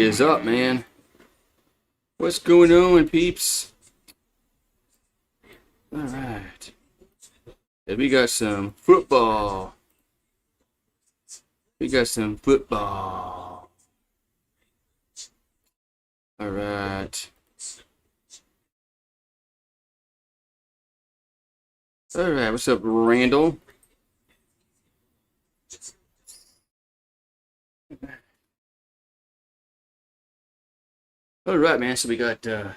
is up, man? What's going on, peeps? Alright. We got some football. Alright. Alright, what's up, Randall? Alright, man, so we got gonna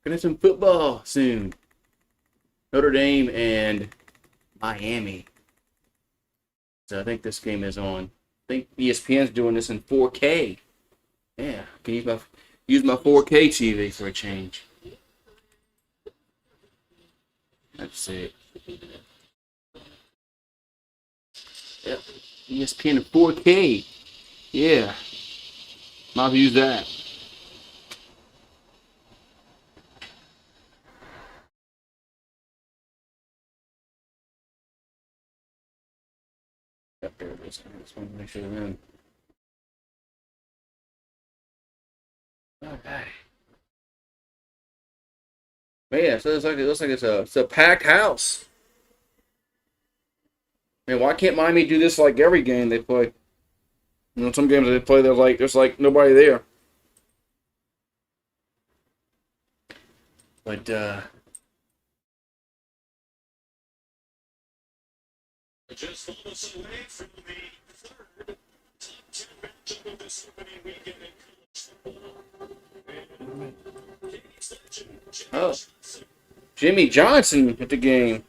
have some football soon. Notre Dame and Miami. So I think this game is on. I think ESPN's doing this in 4K. Yeah, can use my 4K TV for a change. Let's see. Yep, ESPN in 4K. Yeah, might have to use that. Yep, there it is. I just want to make sure they're in. Okay. But yeah, so it looks like it's a packed house. Man, why can't Miami do this like every game they play? You know, some games they play, there's like nobody there. But just moments away from the third top 10 matchup of this opening weekend in college football. oh, Jimmy Johnson at the game.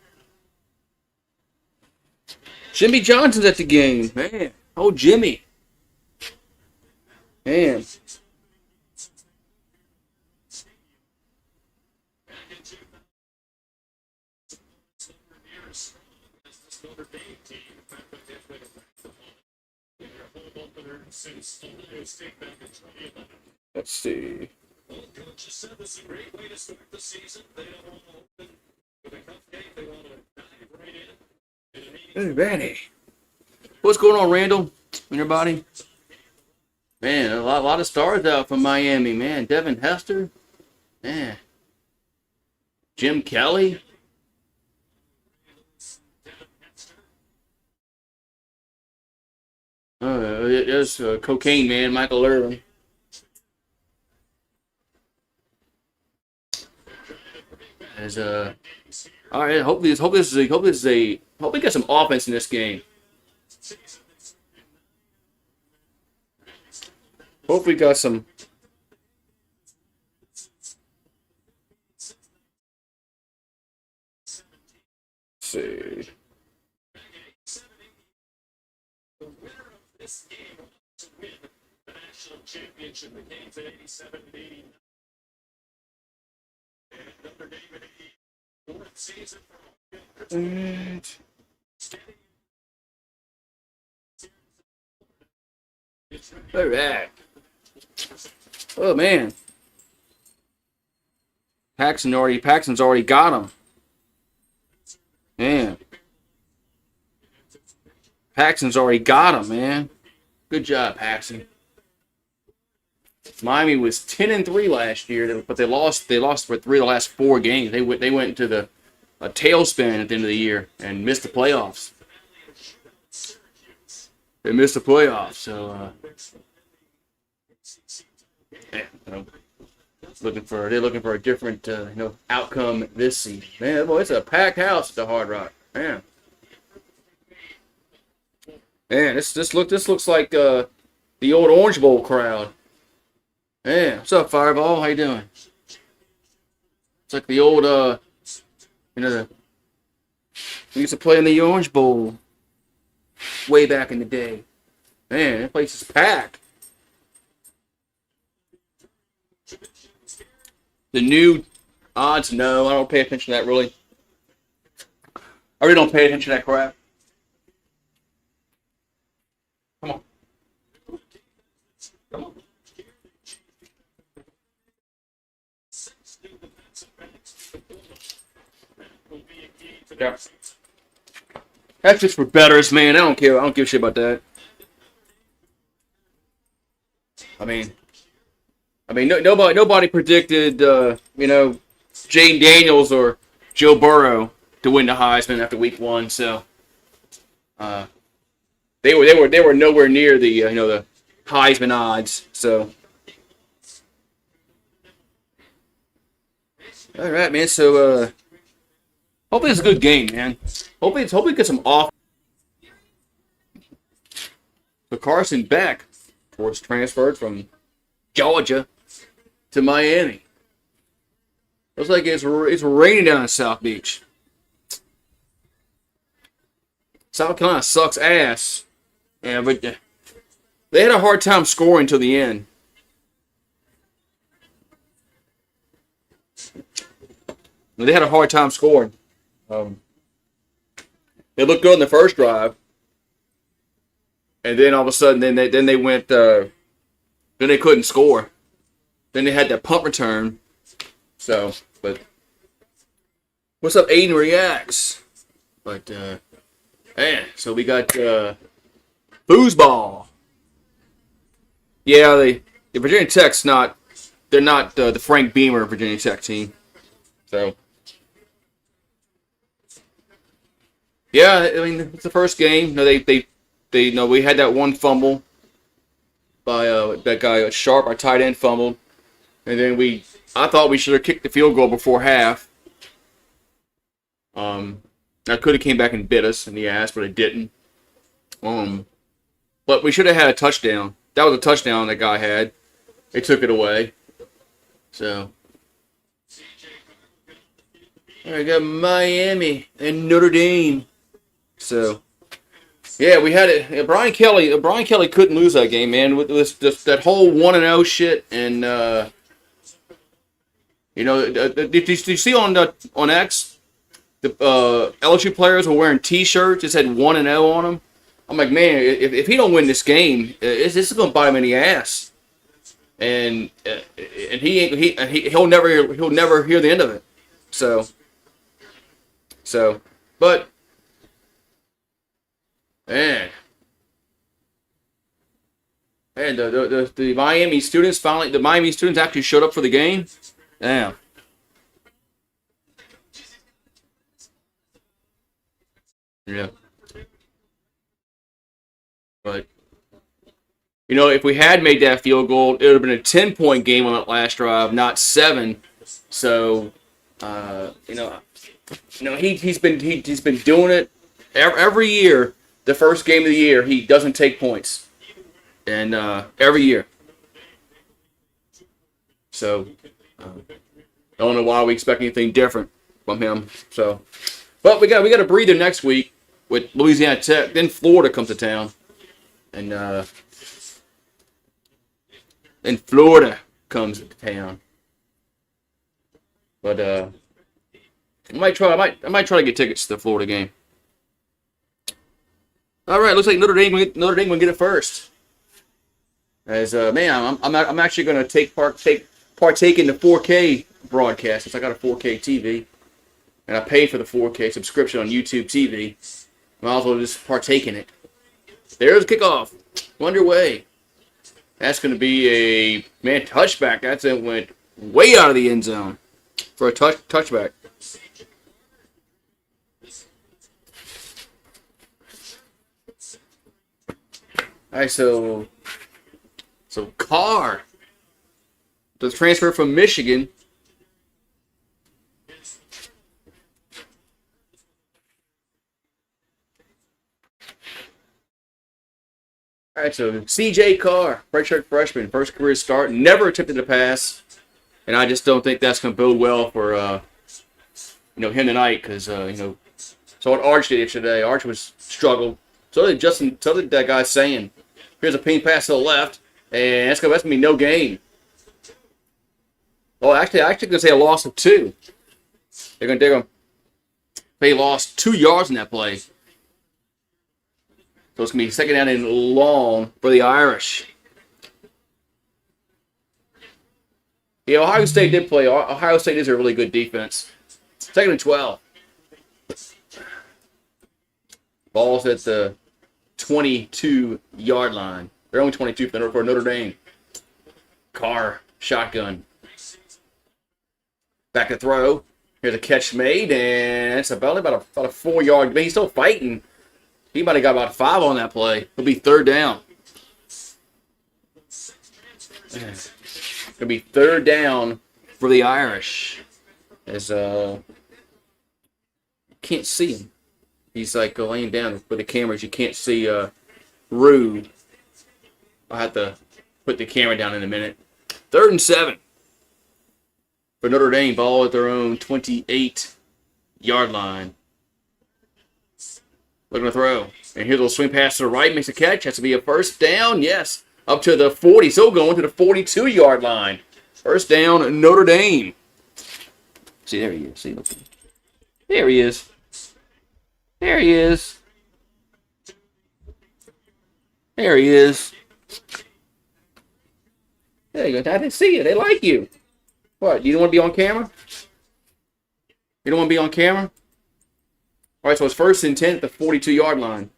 Jimmy Johnson's at the game, man. Oh, Jimmy. Man. Let's see. Well, coach just said this is a great way to start the season. They don't want to open with a cupcake. They want to dive right in. Alrighty. What's going on, Randall? Everybody? Man, a lot of stars out from Miami, man. Devin Hester. Man. Jim Kelly. There's Cocaine Man, Michael Irvin. As all right. Hope we get some offense in this game. Hope we got some. Let's see. The winner of this game will to win the national championship. The game's at 87-89. And Notre Dame in a fourth season for all right. Oh man. Paxton's already got him. Man. Paxton's already got him, man. Good job, Paxton. Miami was 10-3 last year, but they lost for 3 of the last 4 games. They went into a tailspin at the end of the year and missed the playoffs. They missed the playoffs, so yeah, they're looking for a different outcome this season. Man, boy, it's a packed house at the Hard Rock. Man, this looks like the old Orange Bowl crowd. Man, what's up, Fireball? How you doing? It's like the old we used to play in the Orange Bowl way back in the day. Man, that place is packed. The new odds, no, I don't pay attention to that really. I really don't pay attention to that crap. Come on. Come on. Yeah. That's just for bettors, man. I don't care. I don't give a shit about that. Nobody predicted, Jane Daniels or Joe Burrow to win the Heisman after week 1. So they were nowhere near the Heisman odds. So all right, man. So hopefully it's a good game, man. Hopefully get some off. So Carson Beck, of course, transferred from Georgia to Miami. Looks like it's raining down in South Beach. South Carolina sucks ass. Yeah, but they had a hard time scoring till the end. They had a hard time scoring. They looked good in the first drive, and then all of a sudden, then they went. Then they couldn't score. Then they had that punt return. So, but what's up, Aiden Reacts? But man, so we got foosball. Yeah, the Virginia Tech's not. They're not the Frank Beamer Virginia Tech team. So. Yeah, I mean it's the first game. No, they we had that one fumble by that guy Sharp, our tight end fumbled, and then I thought we should have kicked the field goal before half. I could have came back and bit us in the ass, but it didn't. But we should have had a touchdown. That was a touchdown that guy had. They took it away. So. All right, got Miami and Notre Dame. So, yeah, we had it. Brian Kelly couldn't lose that game, man. With that whole 1-0 shit, and did you see on X the LSU players were wearing T-shirts that said 1-0 on them? I'm like, man, if he don't win this game, this is gonna bite him in the ass, and he'll never hear the end of it. So, but. Man, and the Miami students actually showed up for the game. Damn. Yeah. But if we had made that field goal, it would have been a 10-point game on that last drive, not 7. So, he's been doing it every year. The first game of the year, he doesn't take points, and every year. So, I don't know why we expect anything different from him. So, but we got a breather next week with Louisiana Tech. Then Florida comes to town, and then Florida comes to town. But I might try to get tickets to the Florida game. All right, looks like Notre Dame will get it first. As man, I'm actually going to partake in the 4K broadcast since I got a 4K TV, and I paid for the 4K subscription on YouTube TV. Might as well just partake in it. There's kickoff, underway. That's going to be a touchback. That's it. Went way out of the end zone for a touchback. All right, so Carr, the transfer from Michigan. All right, so C.J. Carr, redshirt freshman, first career start, never attempted a pass, and I just don't think that's going to bode well for him tonight because so what Arch did yesterday, Arch was struggled. So did that guy saying. Here's a ping pass to the left, and that's gonna be no gain. Oh, actually, I'm gonna say a loss of 2. They lost 2 yards in that play. So it's gonna be second down and long for the Irish. Yeah, Ohio State did play. Ohio State is a really good defense. Second and 12. Ball's at the 22-yard line. They're only 22 for Notre Dame. Carr, shotgun. Back to throw. Here's a catch made, and it's about a 4-yard. He's still fighting. He might have got about 5 on that play. It'll be third down. It'll be third down for the Irish. As can't see him. He's like laying down for the cameras. You can't see Rue. I'll have to put the camera down in a minute. 3rd and 7 for Notre Dame. Ball at their own 28-yard line. Looking to throw. And here's a little swing pass to the right. Makes a catch. Has to be a first down. Yes. Up to the 40. Still going to the 42-yard line. First down, Notre Dame. See, there he is. See, look. There he is. There he is. There he is. There you go. I didn't see you. They like you. What? You don't want to be on camera? You don't want to be on camera? All right, so it's 1st and 10 at the 42-yard line.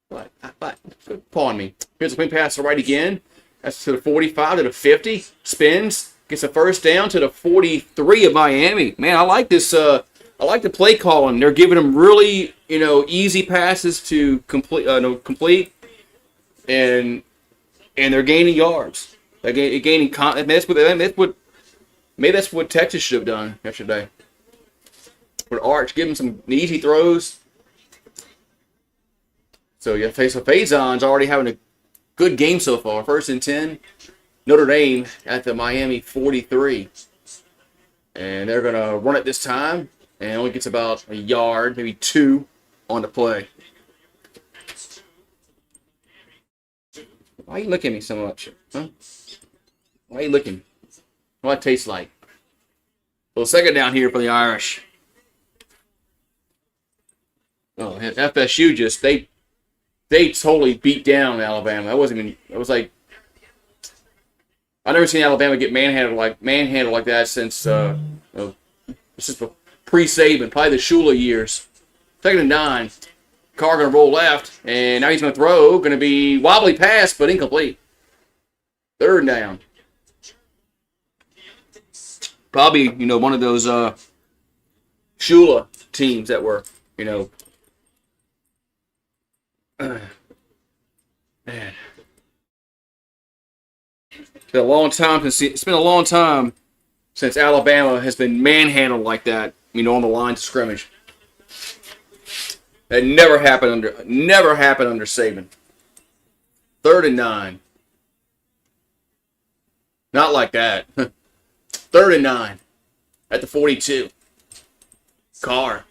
What? Pawn me. Here's a swing pass to the right again. That's to the 45, to the 50. Spins. Gets a first down to the 43 of Miami. Man, I like this. I like the play calling. They're giving them really, easy passes to complete, and they're gaining yards. They're gaining. Maybe that's what Texas should have done yesterday. With Arch, give him some easy throws. So yeah, Faison's already having a good game so far. 1st and 10. Notre Dame at the Miami 43. And they're going to run it this time. And only gets about a yard, maybe 2 on the play. Why are you looking at me so much? Huh? Why are you looking? What it tastes like? Well, 2nd down here for the Irish. Oh, FSU just, they totally beat down Alabama. It was like, I've never seen Alabama get manhandled like that since pre-Saban, probably the Shula years. 2nd and 9. Carr going to roll left, and now he's going to throw. Going to be wobbly pass, but incomplete. 3rd down. Probably, one of those Shula teams that were, man. It's been a long time since Alabama has been manhandled like that, on the line of scrimmage. That never happened under Saban. 3rd and 9. Not like that. 3rd and 9 at the 42. Carr.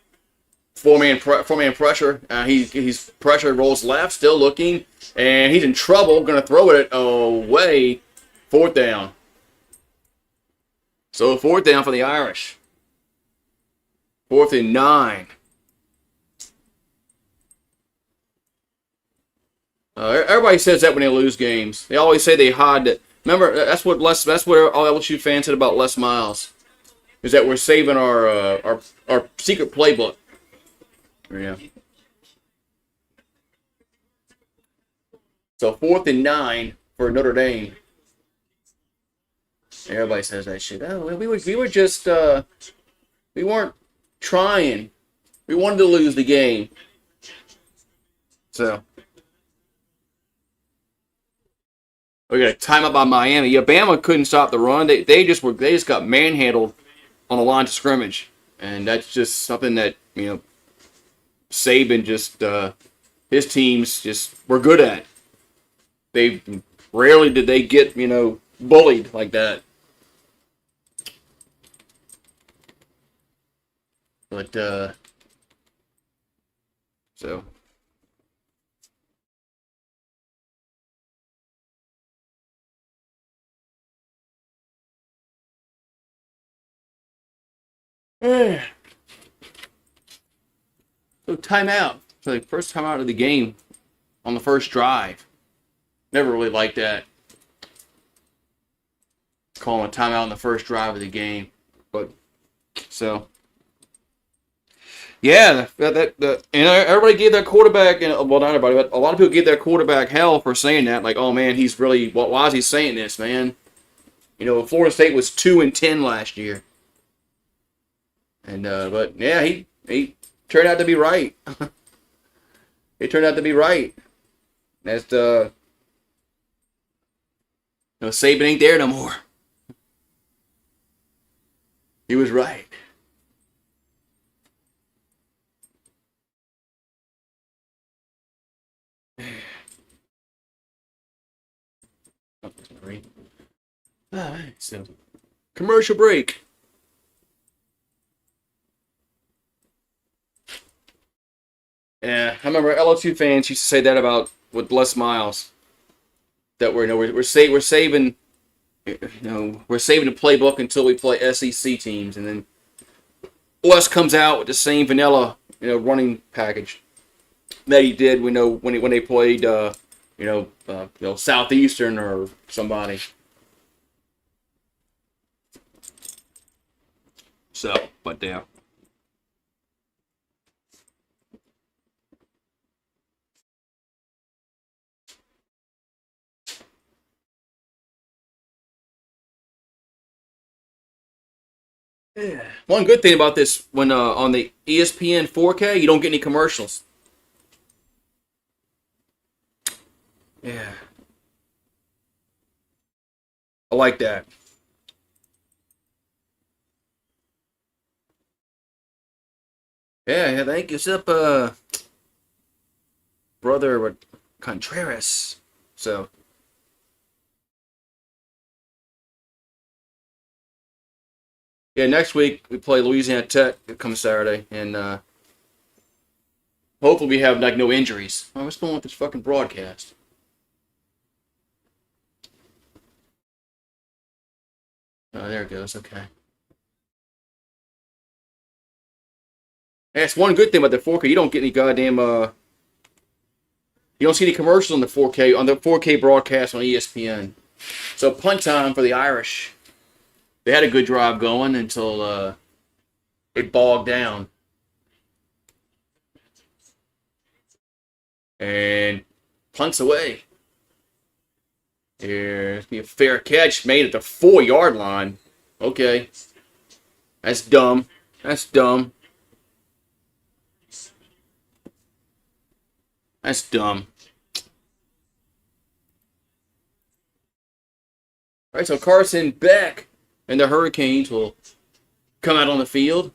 Four-man pressure. He's pressure, rolls left, still looking, and he's in trouble. Going to throw it away. 4th down. So 4th down for the Irish. 4th and 9. Everybody says that when they lose games. They always say they hide it. Remember, that's what all LSU fans said about Les Miles, is that we're saving our secret playbook. Yeah. So 4th and 9 for Notre Dame. Everybody says that shit. Oh, we were just we weren't trying. We wanted to lose the game. So we got a timeout by Miami. Yeah, Bama couldn't stop the run. They just got manhandled on the line of scrimmage, and that's just something that Saban just his teams just were good at. They rarely did they get bullied like that. But so. So timeout. So the first timeout of the game on the first drive. Never really liked that. Calling a timeout on the first drive of the game. But so Yeah, everybody gave that quarterback, well, not everybody, but a lot of people gave that quarterback hell for saying that. Like, oh man, he's really, why is he saying this, man? Florida State was 2-10 last year, and but yeah, he turned out to be right. He turned out to be right. That's the Saban ain't there no more. He was right. All right, so commercial break. Yeah, I remember LSU fans used to say that about with Les Miles. That we're saving we're saving the playbook until we play SEC teams, and then Les comes out with the same vanilla running package that he did when they played Southeastern or somebody. So, but yeah. Yeah. One good thing about this, when on the ESPN 4K, you don't get any commercials. Yeah, I like that. Yeah, thank you, up, brother Contreras. So, yeah, next week we play Louisiana Tech. It comes Saturday, and hopefully we have like no injuries. Oh, what's going on with this fucking broadcast? Oh, there it goes. Okay. That's one good thing about the 4K. You don't get any goddamn you don't see any commercials on the 4K broadcast on ESPN. So punt time for the Irish. They had a good drive going until it bogged down. And punts away. Here's be a fair catch made at the 4-yard line. Okay. That's dumb. That's dumb. That's dumb. All right, so Carson Beck and the Hurricanes will come out on the field.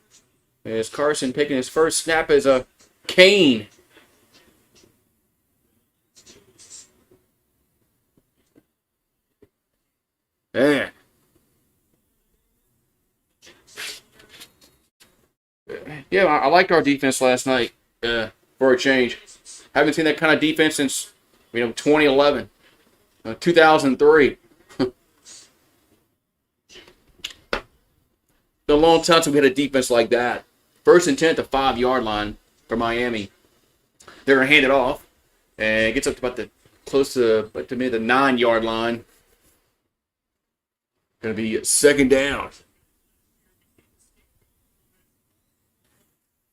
As Carson picking his first snap as a Cane. Man. Yeah, I liked our defense last night for a change. Haven't seen that kind of defense since 2011, 2003. Been a long time since we had a defense like that. First and 10 at the 5-yard line for Miami. They're gonna hand it off, and it gets up to about close to me the 9-yard line. Gonna be second down.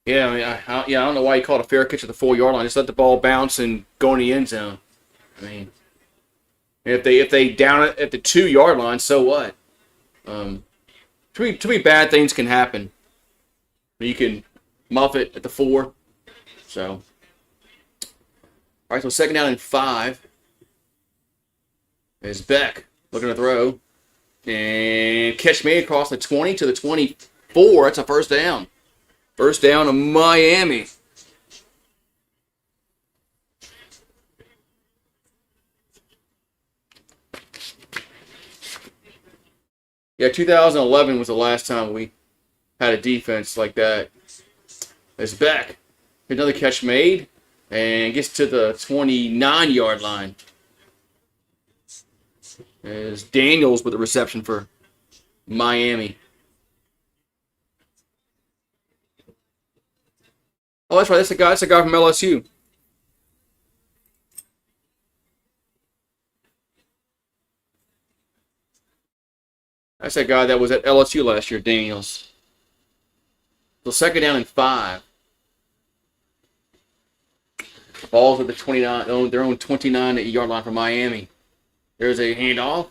Yeah, I mean, I don't know why you call it a fair catch at the 4-yard line. Just let the ball bounce and go in the end zone. I mean, if they down it at the 2-yard line, so what? Too many bad things can happen. You can muff it at the 4. So, all right. So second down and 5. Is Beck looking to throw, and catch made across the 20 to the 24. That's a first down. First down to Miami. Yeah, 2011 was the last time we had a defense like that. It's Beck. Another catch made, and gets to the 29-yard line. As Daniels with the reception for Miami. Oh, that's right. That's a guy from LSU. That's that guy that was at LSU last year, Daniels. So second down and 5. Ball's at the 29, their own 29-yard line for Miami. There's a handoff.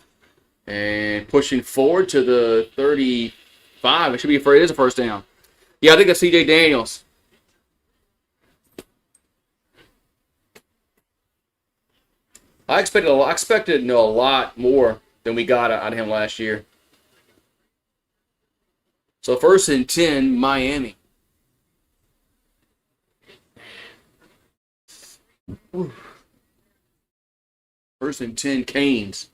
And pushing forward to the 35. It should be it is a first down. Yeah, I think that's C.J. Daniels. I expected a lot more than we got out of him last year. So 1st and 10, Miami. Whew. 1st and 10, Canes.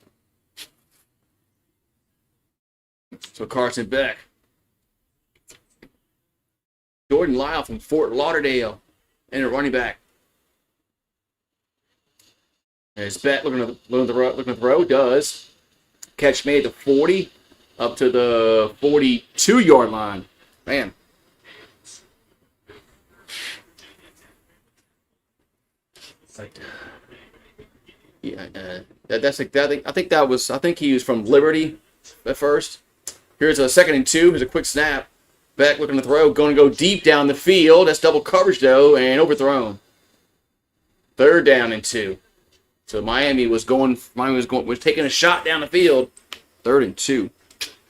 So Carson Beck. Jordan Lyle from Fort Lauderdale. And a running back. As Beck looking at the throw, does. Catch made at the 40 up to the 42-yard line. Man. Yeah, I think he was from Liberty at first. Here's a 2nd and 2. Here's a quick snap. Beck looking to throw, going to go deep down the field. That's double coverage though, and overthrown. 3rd down and 2. So Miami was taking a shot down the field. 3rd and 2.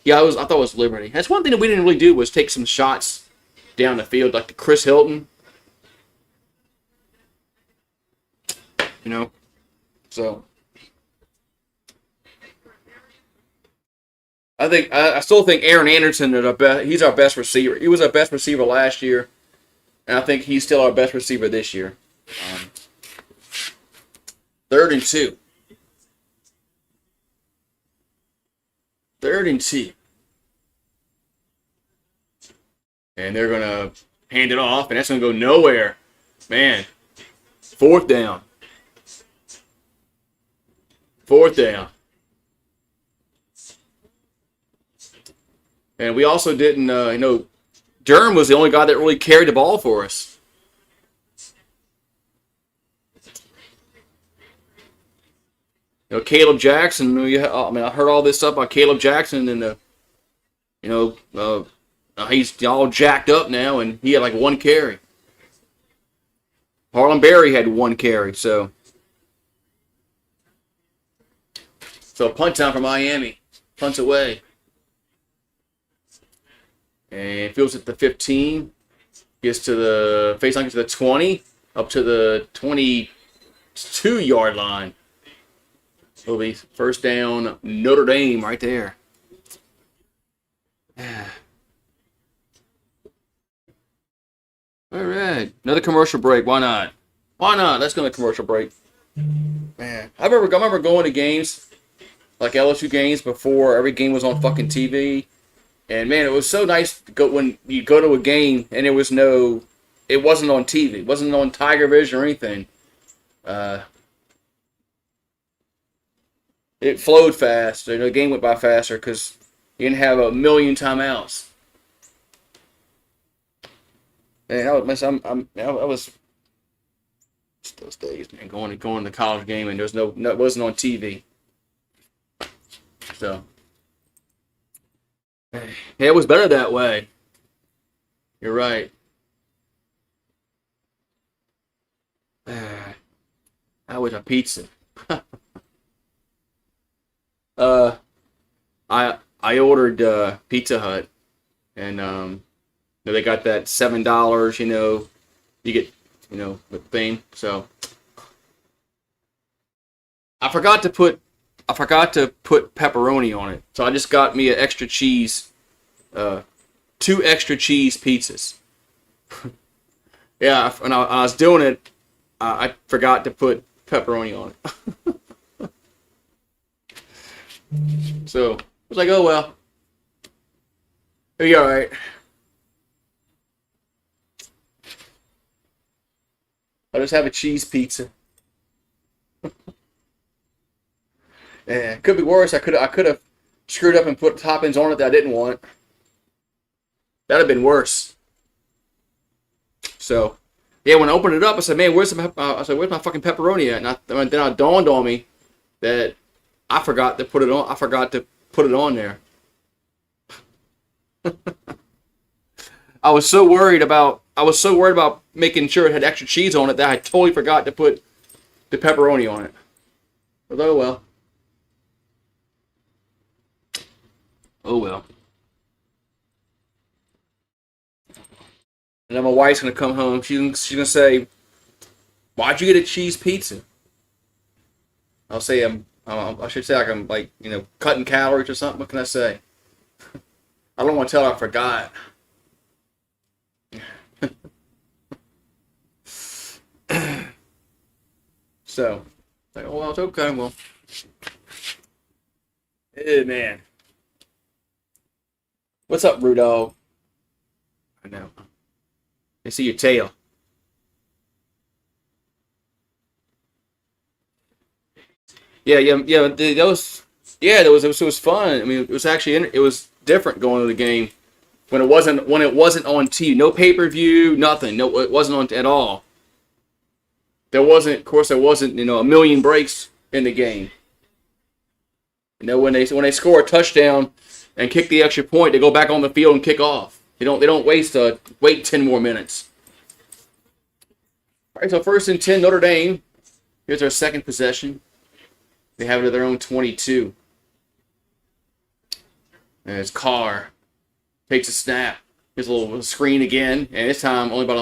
Yeah, I thought it was Liberty. That's one thing that we didn't really do was take some shots down the field, like the Chris Hilton. You know, so I still think Aaron Anderson is he's our best receiver. He was our best receiver last year, and I think he's still our best receiver this year. 3rd and 2. 3rd and 2. And they're going to hand it off, and that's going to go nowhere. Man, 4th down. 4th down. And we also didn't, Durham was the only guy that really carried the ball for us. Caleb Jackson. I heard all this stuff about Caleb Jackson, and he's all jacked up now, and he had like 1 carry. Harlem Berry had 1 carry, so punt time for Miami. Punts away. And Fields at the 15. Gets to the face line, gets to the 20. Up to the 22-yard line. It'll be 1st down, Notre Dame right there. All right. Another commercial break. Why not? Let's go to commercial break. Man, I remember going to games, like LSU games, before every game was on fucking TV. And man, it was so nice to go when you go to a game and it wasn't on TV. It wasn't on Tiger Vision or anything. It flowed fast. The game went by faster because you didn't have a million timeouts. Man, I was those days, man, going to the college game and it wasn't on TV. So yeah, it was better that way. You're right. How was a pizza? I ordered Pizza Hut, and they got that $7. You get the thing. So I forgot to put pepperoni on it. So I just got me an extra cheese, 2 extra cheese pizzas. Yeah, and I was doing it. I forgot to put pepperoni on it. So I was like, oh well, it'll be all right. I'll just have a cheese pizza. Yeah, it could be worse. I could have screwed up and put toppings on it that I didn't want. That'd have been worse. So, yeah, when I opened it up, I said, "Man, where's my fucking pepperoni at?" And then it dawned on me that I forgot to put it on. I forgot to put it on there. I was so worried about I was so worried about making sure it had extra cheese on it that I totally forgot to put the pepperoni on it. But oh well. Oh well. And then my wife's gonna come home. She's gonna say, "Why'd you get a cheese pizza?" I'll say I should say like I'm like cutting calories or something. What can I say? I don't want to tell her I forgot. So, like, oh well, it's okay. Well, hey man, what's up, Rudolph? I know. I see your tail. Yeah. That was it was fun. I mean, it was actually it was different going to the game when it wasn't on TV. No pay per view, nothing. No, it wasn't on at all. Of course, there wasn't a million breaks in the game. When they score a touchdown and kick the extra point, they go back on the field and kick off. They don't wait 10 more minutes. All right, so 1st and 10, Notre Dame. Here's our second possession. They have it at their own 22. And it's Carr takes a snap. Here's a little screen again, and this time only about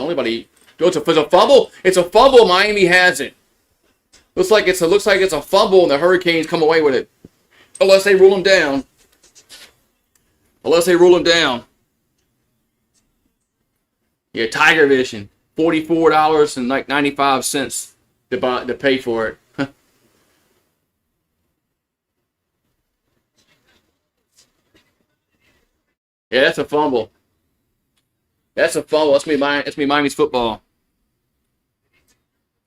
it's a fumble. It's a fumble. Miami has it. Looks like it's a fumble, and the Hurricanes come away with it, unless they rule them down. Yeah, Tiger Vision, $44.95 to pay for it. Yeah, that's a fumble. That's me Miami's football.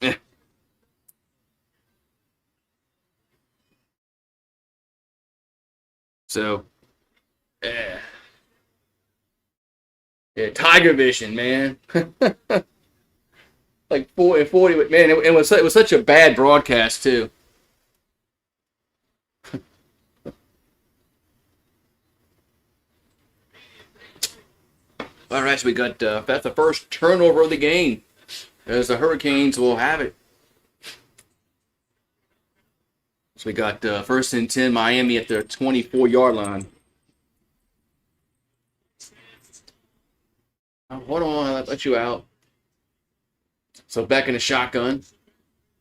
Yeah. So, yeah. Yeah, Tiger Vision, man. Like 40, but man, it was such a bad broadcast too. All right, so we got that's the first turnover of the game, as the Hurricanes will have it. So we got 1st and 10, Miami at their 24-yard line. Oh, hold on, I'll let you out. So back in the shotgun,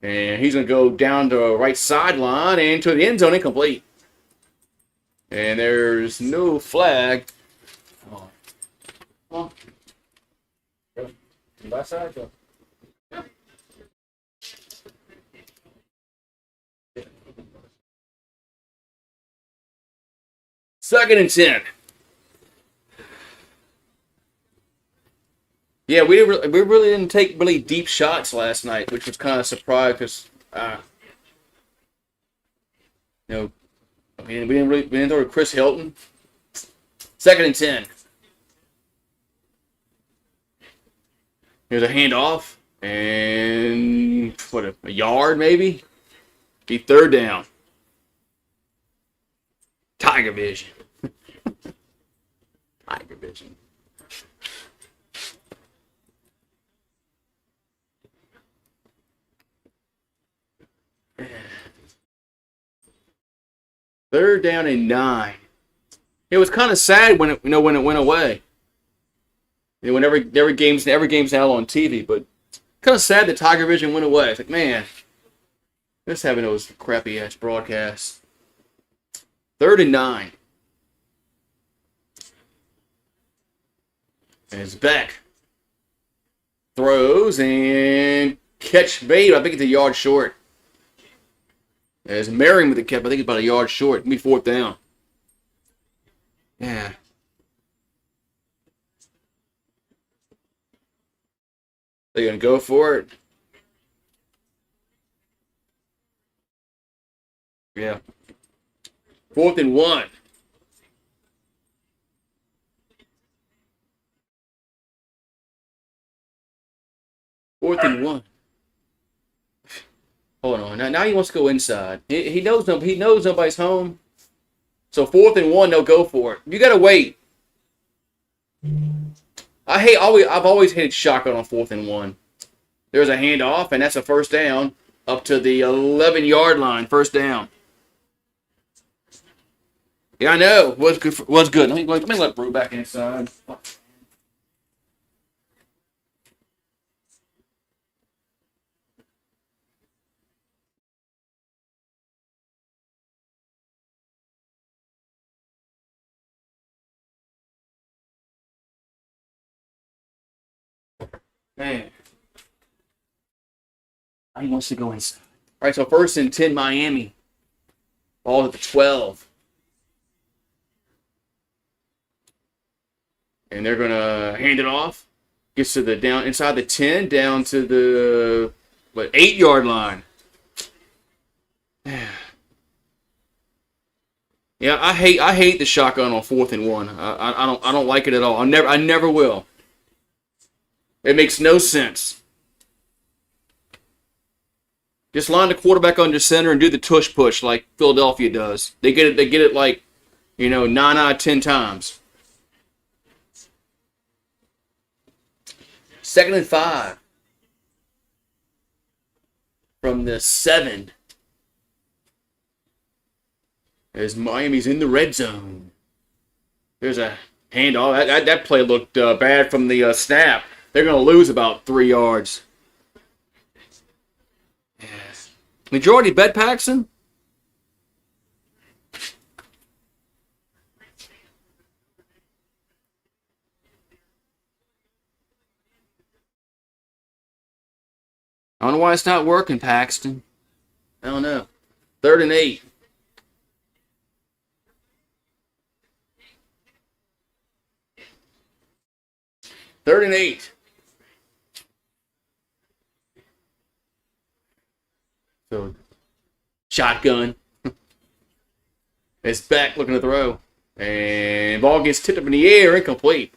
and he's going to go down the right sideline and to the end zone, incomplete. And there's no flag. Oh. Come on. Go. Left side, go. Second and 10. Yeah, we really didn't take really deep shots last night, which was kind of surprised because I mean we didn't throw to Chris Hilton. 2nd and 10. Here's a handoff and a yard maybe. Be 3rd down. Tiger Vision. Tiger Vision. Third down and 9. It was kind of sad when it went away. When every game's now on TV, but kind of sad that Tiger Vision went away. It's like, man, just having those crappy ass broadcasts. 3rd and 9. And it's Beck. Throws and catch made. I think it's a yard short. As Merriam with the catch, I think it's about a yard short. It'll be 4th down. Yeah. They're going to go for it. Yeah. 4th and 1. Fourth and 1. Hold on. Now he wants to go inside. He knows nobody's home. So 4th and 1, they'll go for it. You got to wait. I've always hated shotgun on 4th and 1. There's a handoff, and that's a first down up to the 11-yard line. First down. Yeah, I know. Was good. Was good. Let me let Brew back inside. Man, he wants to go inside. All right, so 1st and 10, Miami. Ball at the 12. And they're going to hand it off. Gets to the down inside the 10, down to the 8-yard line. Yeah, I hate the shotgun on 4th and 1. I don't like it at all. I never will. It makes no sense. Just line the quarterback under center and do the tush push like Philadelphia does. They get it like, 9 out of 10 times. 2nd and 5 from the 7. As Miami's in the red zone. There's a handoff. That play looked bad from the snap. They're going to lose about 3 yards. Yes. Majority bet Paxson? I don't know why it's not working, Paxton. I don't know. 3rd and 8. Third and 8. So, shotgun. It's back looking to throw. And ball gets tipped up in the air, incomplete.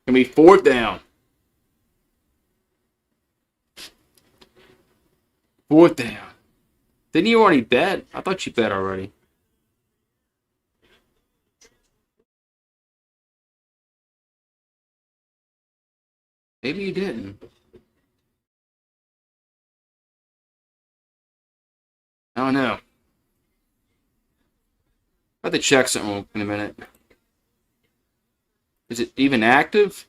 Gonna be 4th down. 4th down. Didn't you already bet? I thought you bet already. Maybe you didn't. I don't know. I have to check something in a minute. Is it even active?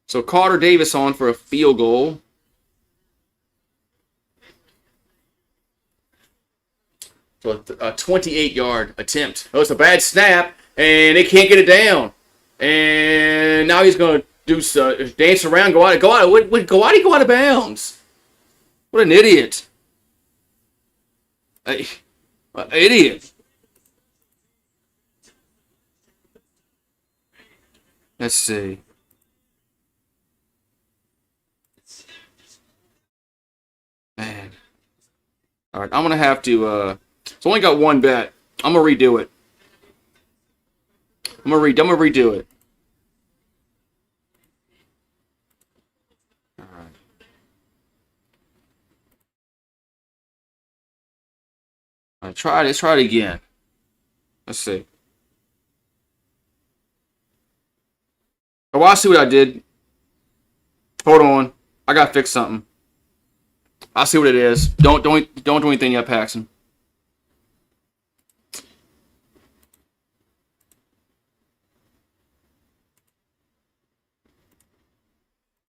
So Carter Davis on for a field goal. So a 28-yard attempt. Oh, it's a bad snap, and they can't get it down. And now he's going to do dance around, go out. Why did he go out of bounds? What an idiot! Idiot. Let's see. Man. All right, I'm gonna have to. It's only got one bet. I'm gonna redo it. I'm gonna redo it. All right. Let's try it again. Let's see. Oh, I see what I did. Hold on. I gotta fix something. I see what it is. Don't do anything yet, Paxton.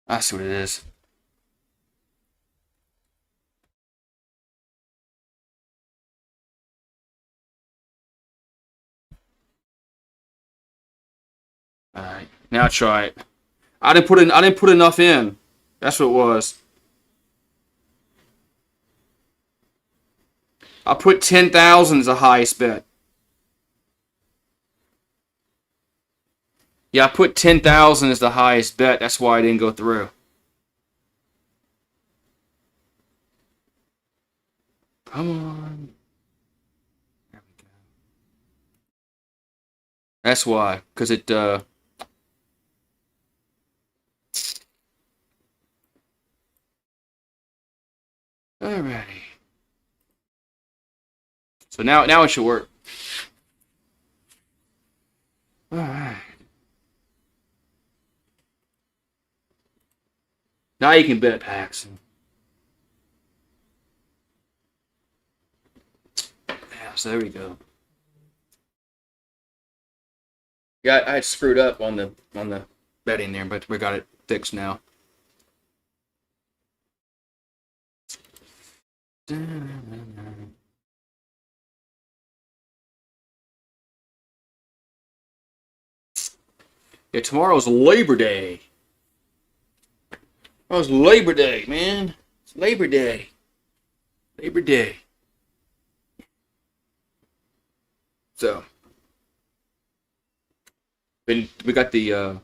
I see what it is. All right, now try it. I didn't put enough in. That's what it was. I put 10,000 as the highest bet. Yeah, I put 10,000 as the highest bet. That's why I didn't go through. Come on. There we go. That's why, because it. Alrighty. So now it should work. All right. Now you can bet Paxson. Yeah, so there we go. Yeah, I had screwed up on the betting there, but we got it fixed now. Yeah, tomorrow's Labor Day. Oh, it's Labor Day, man. It's Labor Day. Labor Day. So, we got the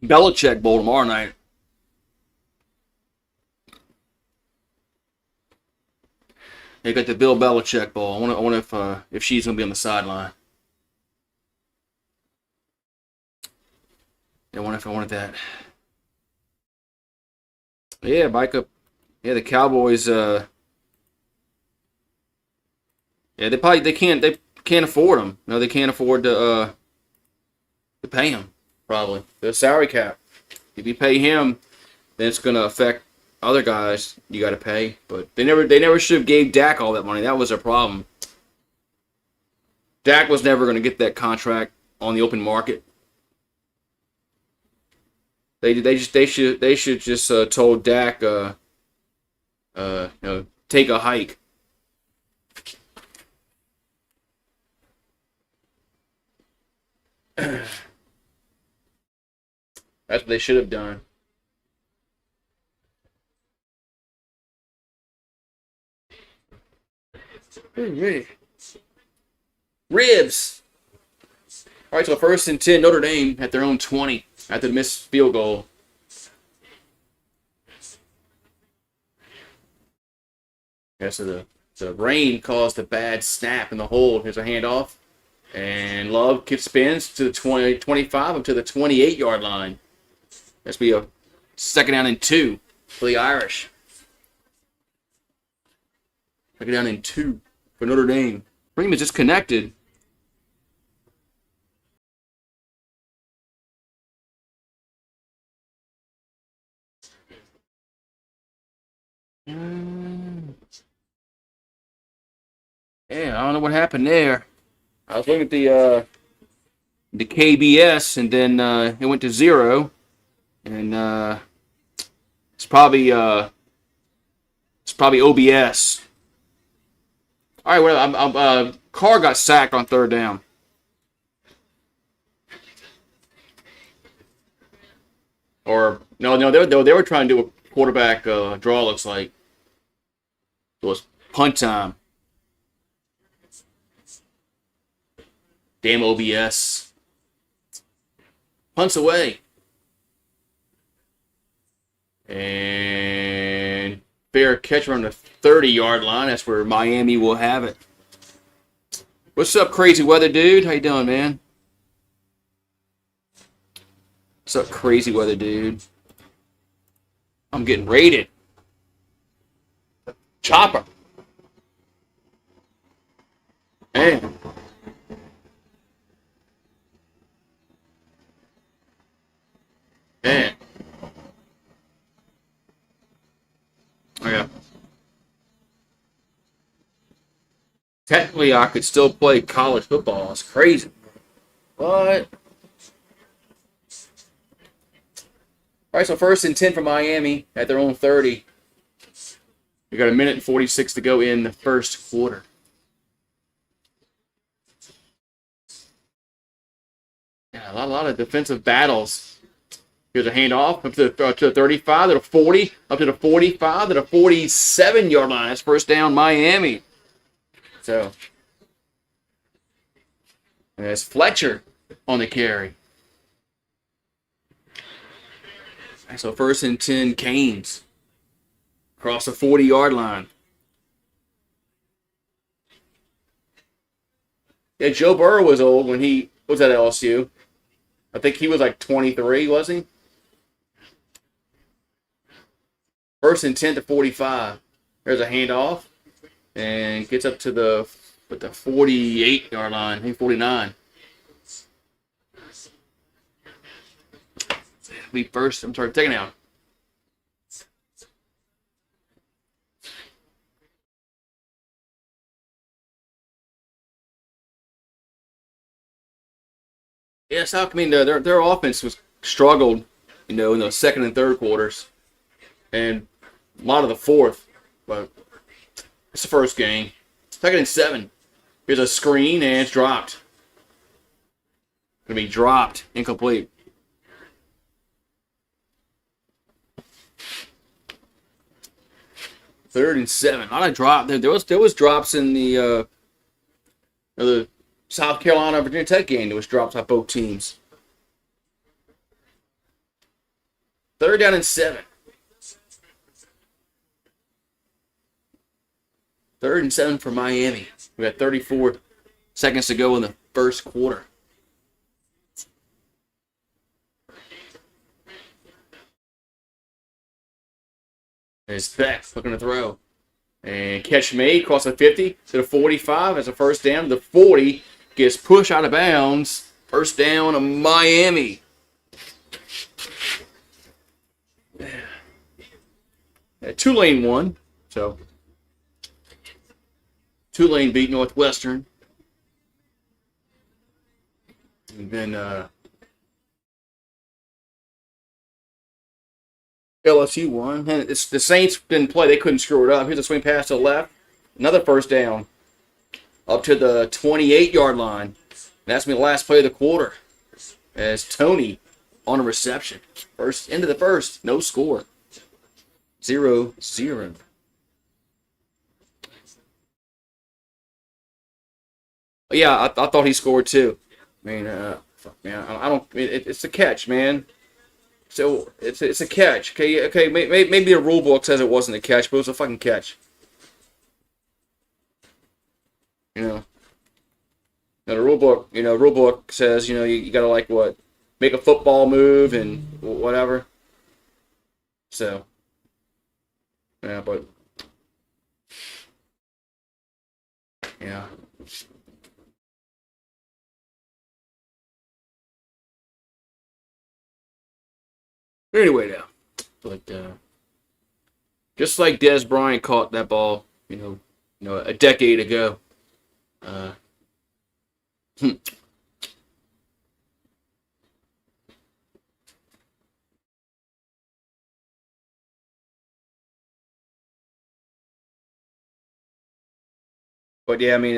Belichick Bowl tomorrow night. They got the Bill Belichick Bowl. I wonder if she's gonna be on the sideline. I wonder if I wanted that. Yeah, bike up. Yeah, the Cowboys. Yeah, they can't afford them. No, they can't afford to pay him. Probably the salary cap. If you pay him, then it's gonna affect other guys you got to pay. But they never should have gave Dak all that money. That was a problem. Dak was never gonna get that contract on the open market. They should just told Dak take a hike. That's what they should have done. Ooh, ribs. All right, so 1st and 10, Notre Dame at their own 20 after the missed field goal. Yeah, so the rain caused a bad snap in the hole. Here's a handoff. And Love spins to the 25 up to the 28-yard line. That's be a 2nd down and 2 for the Irish. 2nd down and 2 for Notre Dame. Freeman just connected. Yeah, I don't know what happened there. I was looking at the KBS, and then it went to 0, and it's probably OBS. All right, well, Carr got sacked on 3rd down. Or no, they were trying to do a quarterback draw. Looks like it was punt time. Damn OBS. Punts away. And fair catch around the 30-yard line. That's where Miami will have it. What's up, crazy weather dude? How you doing, man? What's up, crazy weather dude? I'm getting raided. Chopper. Man. Man. Oh, yeah. Technically, I could still play college football. It's crazy. But... All right, so 1st and 10 for Miami at their own 30. We got 1:46 minutes to go in the 1st quarter. Yeah, a lot of defensive battles. Here's a handoff up to the 35, to the 40, up to the 45, to the 47-yard line. That's 1st down, Miami. So, and there's Fletcher on the carry. So 1st and 10, Canes. Across the 40-yard line. Yeah, Joe Burrow was old when he was at LSU. I think he was like 23, was he? 1st and 10 to 45. There's a handoff. And gets up to the 48-yard line. I think 49. be first. I'm sorry, second down. Yeah, South. I mean, their offense was struggled, in the second and third quarters, and a lot of the fourth. But it's the first game. Second and 7. Here's a screen and it's dropped. Gonna be dropped, incomplete. Third and 7. A lot of drop. There was drops in the South Carolina Virginia Tech game. There was drops by both teams. Third down and 7. Third and 7 for Miami. We got 34 seconds to go in the first quarter. There's Beck looking to throw. And catch made, across the 50 to the 45 as a first down. The 40 gets pushed out of bounds. First down of Miami. Tulane won. So Tulane beat Northwestern. And then LSU won. And the Saints didn't play. They couldn't screw it up. Here's a swing pass to the left. Another first down. Up to the 28-yard line. That's me the last play of the quarter. As Tony on a reception. First into the first. No score. 0-0. Yeah, I thought he scored too. I mean, fuck, man. I don't. It's a catch, man. So it's a catch. Okay. Maybe the rule book says it wasn't a catch, but it was a fucking catch. You know. Now the rule book says you gotta like what, make a football move and whatever. So. Yeah, but. Yeah. Anyway, now, but just like Des Bryant caught that ball, a decade ago. Uh, but yeah, I mean,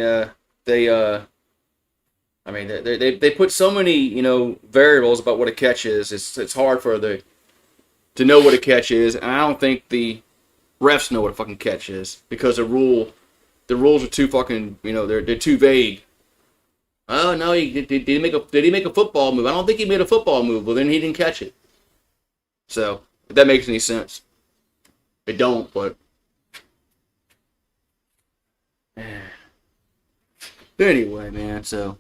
they put so many variables about what a catch is. It's hard for to know what a catch is, and I don't think the refs know what a fucking catch is because the rules are too fucking they're too vague. Oh no, did he make a football move? I don't think he made a football move. Well, then he didn't catch it. So if that makes any sense, it don't. But anyway, man. So.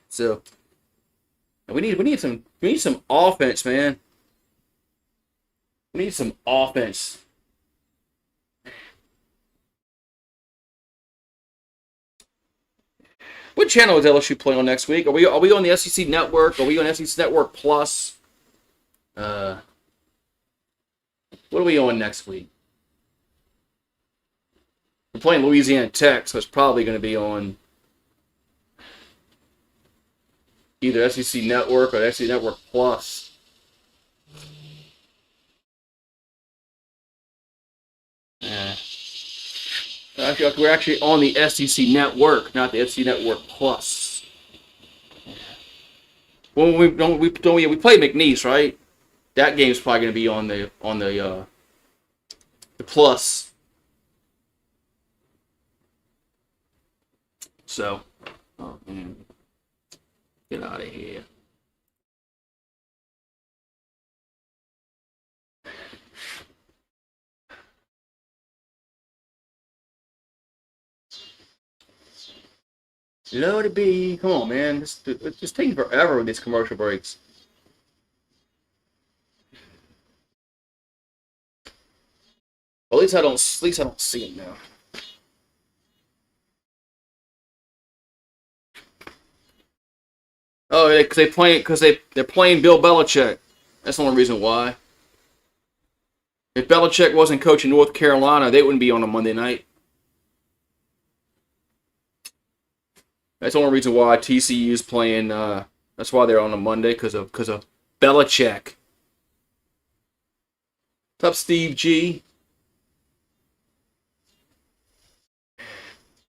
So we need some offense, man. We need some offense. What channel is LSU playing on next week? Are we on the SEC Network? Are we on SEC Network Plus? Uh, what are we on next week? We're playing Louisiana Tech, so it's probably going to be on either SEC Network or SEC Network Plus. I feel like we're actually on the SEC Network, not the SEC Network Plus. Well, we play McNeese, right? That game's probably going to be on the Plus. So, oh man, get out of here. Lord to be. Come on, man. It's just taking forever with these commercial breaks. Well, at least I don't see him now. Oh, they're playing Bill Belichick. That's the only reason why. If Belichick wasn't coaching North Carolina, they wouldn't be on a Monday night. That's the only reason why TCU is playing. That's why they're on a Monday because of Belichick. What's up, Steve G?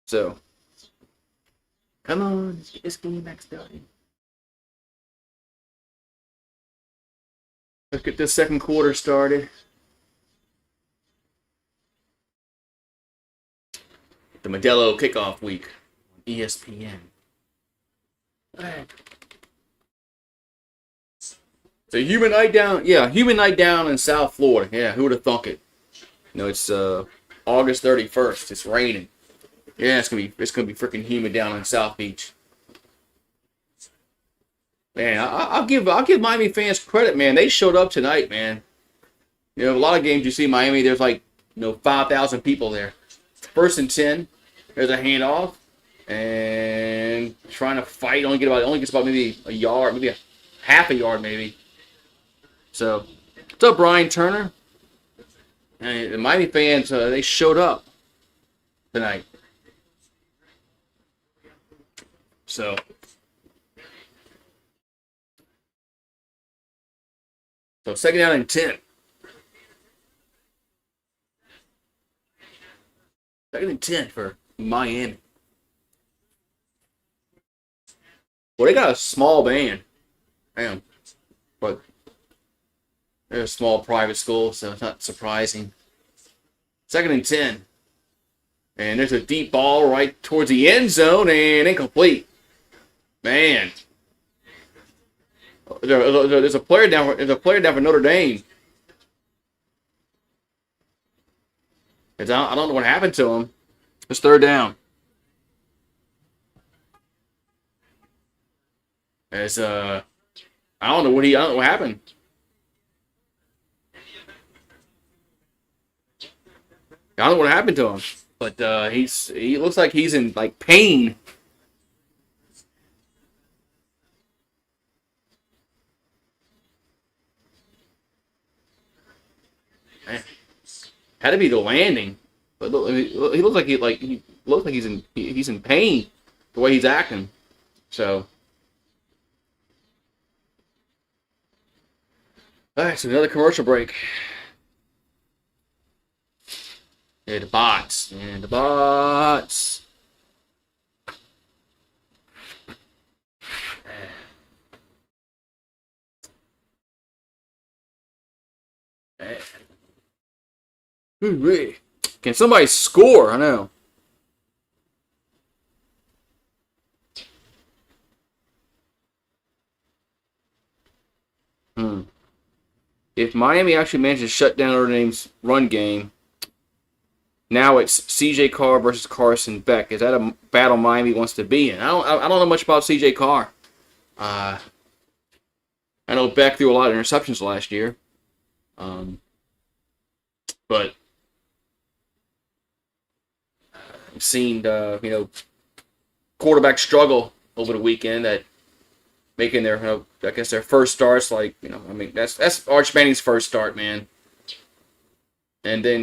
So, come on, let's get this game back started. Let's get this second quarter started. The Modelo kickoff week on ESPN. So human night down, human night down in South Florida. Yeah, who would have thunk it? You know, it's August 31st. It's raining. Yeah, it's gonna be freaking humid down in South Beach. Man, I'll give Miami fans credit, man. They showed up tonight, man. You know, a lot of games you see in Miami, there's 5,000 people there. First and 10, there's a handoff, and trying to fight only gets about maybe a yard, maybe a half a yard, maybe. So, what's up, Brian Turner? And the Miami fans, they showed up tonight. So, second down and 10. Second and 10 for Miami. Well, they got a small band. Damn. But they're a small private school, so it's not surprising. Second and 10. And there's a deep ball right towards the end zone and incomplete. Man. There's a player down for Notre Dame. I don't know what happened to him. It's third down. As I don't know what happened. I don't know what happened to him, but he looks like he's in pain. Man. Had to be the landing, but he looks like he's in pain the way he's acting. So, all right, so another commercial break. Yeah, the bots. Ooh-wee. Can somebody score? I know. If Miami actually manages to shut down Notre Dame's run game, now it's C.J. Carr versus Carson Beck. Is that a battle Miami wants to be in? I don't know much about C.J. Carr. I know Beck threw a lot of interceptions last year, but I've seen quarterback struggle over the weekend at making their their first starts. That's Arch Manning's first start, man. And then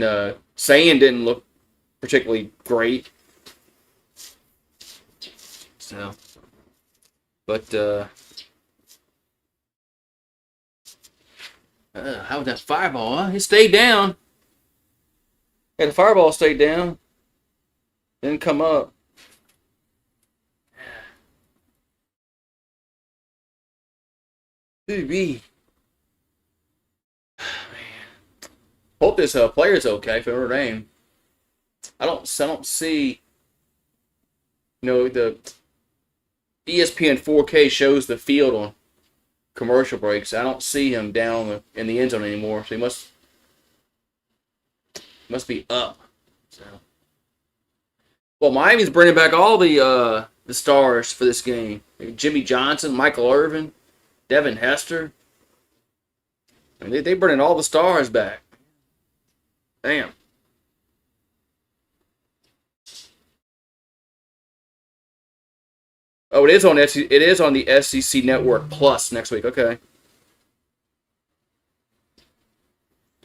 Sayan didn't look particularly great. So, but how was that fireball? Huh? It stayed down. Yeah, the fireball stayed down. Didn't come up. Man. Hope this player's okay for Notre Dame. I don't see. The ESPN 4K shows the field on commercial breaks. I don't see him down in the end zone anymore. So he must be up. So, well, Miami's bringing back all the stars for this game. Jimmy Johnson, Michael Irvin, Devin Hester. I mean, they bringing all the stars back. Damn. Oh, it is on SEC, it is on the SEC Network Plus next week. Okay.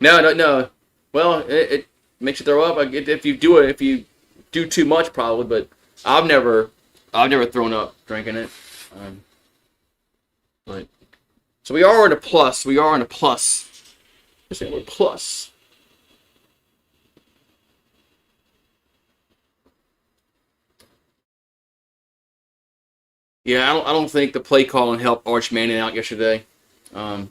No. Well, it makes you throw up. If you do too much, probably. But I've never thrown up drinking it. Um, but so we are in a plus. We are in a plus. We're plus. Yeah, I don't think the play calling helped Arch Manning out yesterday. Um,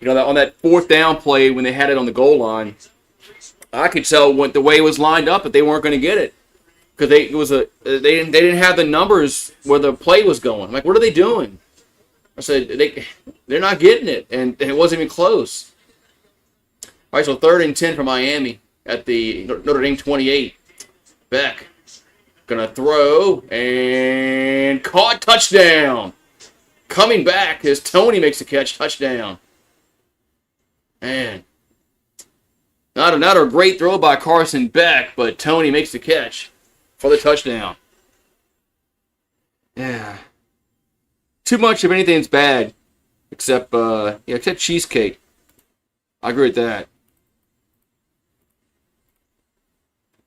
that on that fourth down play when they had it on the goal line, I could tell when the way it was lined up that they weren't going to get it because they didn't have the numbers where the play was going. I'm like, what are they doing? I said they're not getting it, and it wasn't even close. All right, so 3rd and 10 for Miami at the Notre Dame 28. Beck gonna throw and caught, touchdown. Coming back as Tony makes the catch, touchdown. Man, not a great throw by Carson Beck, but Tony makes the catch for the touchdown. Yeah, too much of anything's bad, except except cheesecake. I agree with that.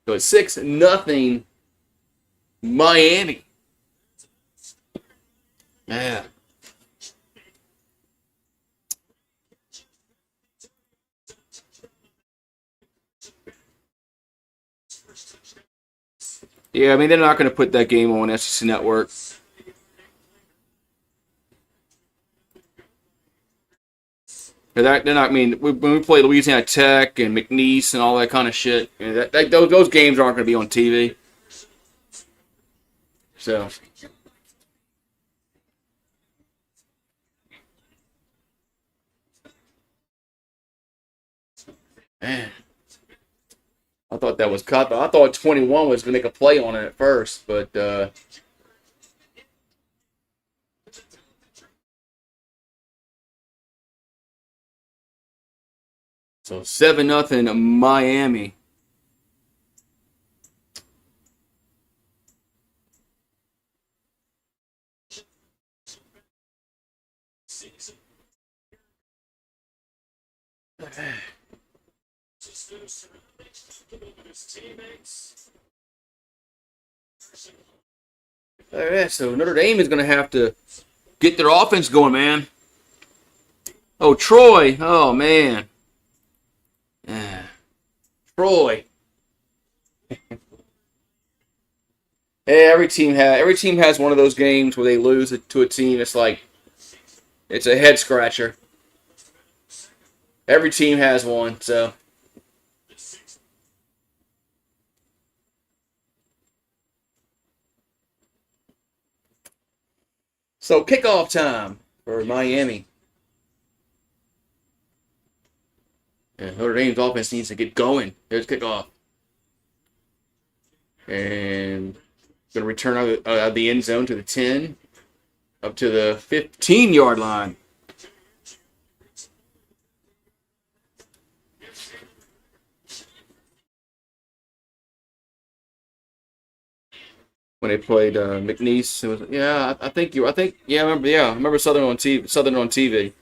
So it's 6-0 Miami. Yeah. Yeah, I mean, they're not going to put that game on SEC Network. They're not. I mean, when we play Louisiana Tech and McNeese and all that kind of shit, those games aren't going to be on TV. So, man, I thought that was cut. I thought 21 was going to make a play on it at first, but so 7-0 Miami. All right, so Notre Dame is going to have to get their offense going, man. Oh, Troy. Oh, man. Yeah. Troy. Hey, every team has one of those games where they lose to a team. It's like it's a head scratcher. Every team has one. So kickoff time for Miami. Yeah, Notre Dame's offense needs to get going. There's kickoff. And going to return out of the end zone to the 10, up to the 15-yard line. When they played McNeese, it was I remember Southern on TV. Southern on TV.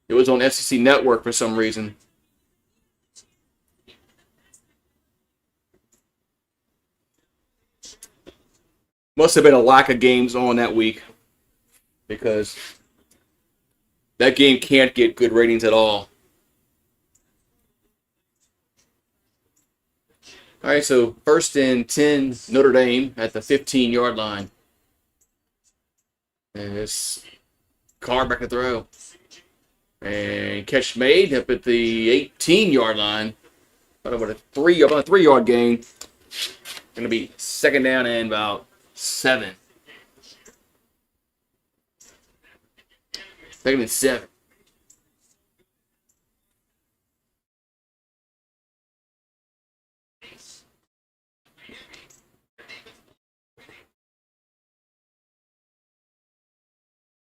It was on SEC Network for some reason. Must have been a lack of games on that week because that game can't get good ratings at all. All right, so 1st and 10 Notre Dame at the 15-yard line. And it's Carr back to throw. And catch made up at the 18-yard line. About a 3-yard gain. Going to be 2nd down and about 7. 2nd and 7.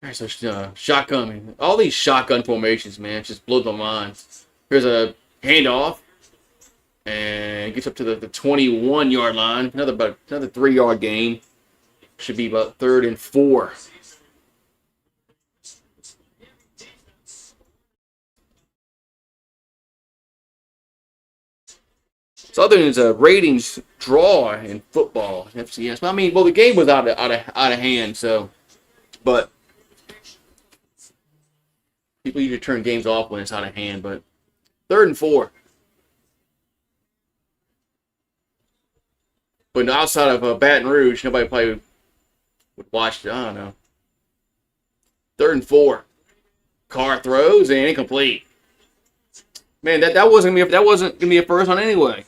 All right, so shotgun. All these shotgun formations, man, just blows my mind. Here's a handoff, and gets up to the 21-yard line. Another 3-yard gain. Should be about 3rd and 4. So other than a ratings draw in football, FCS. But I mean, well, the game was out of hand. So, but people usually turn games off when it's out of hand. But 3rd and 4. But outside of Baton Rouge, nobody probably would watch it. I don't know. 3rd and 4. Carr throws and incomplete. Man, that wasn't gonna be a first on anyway.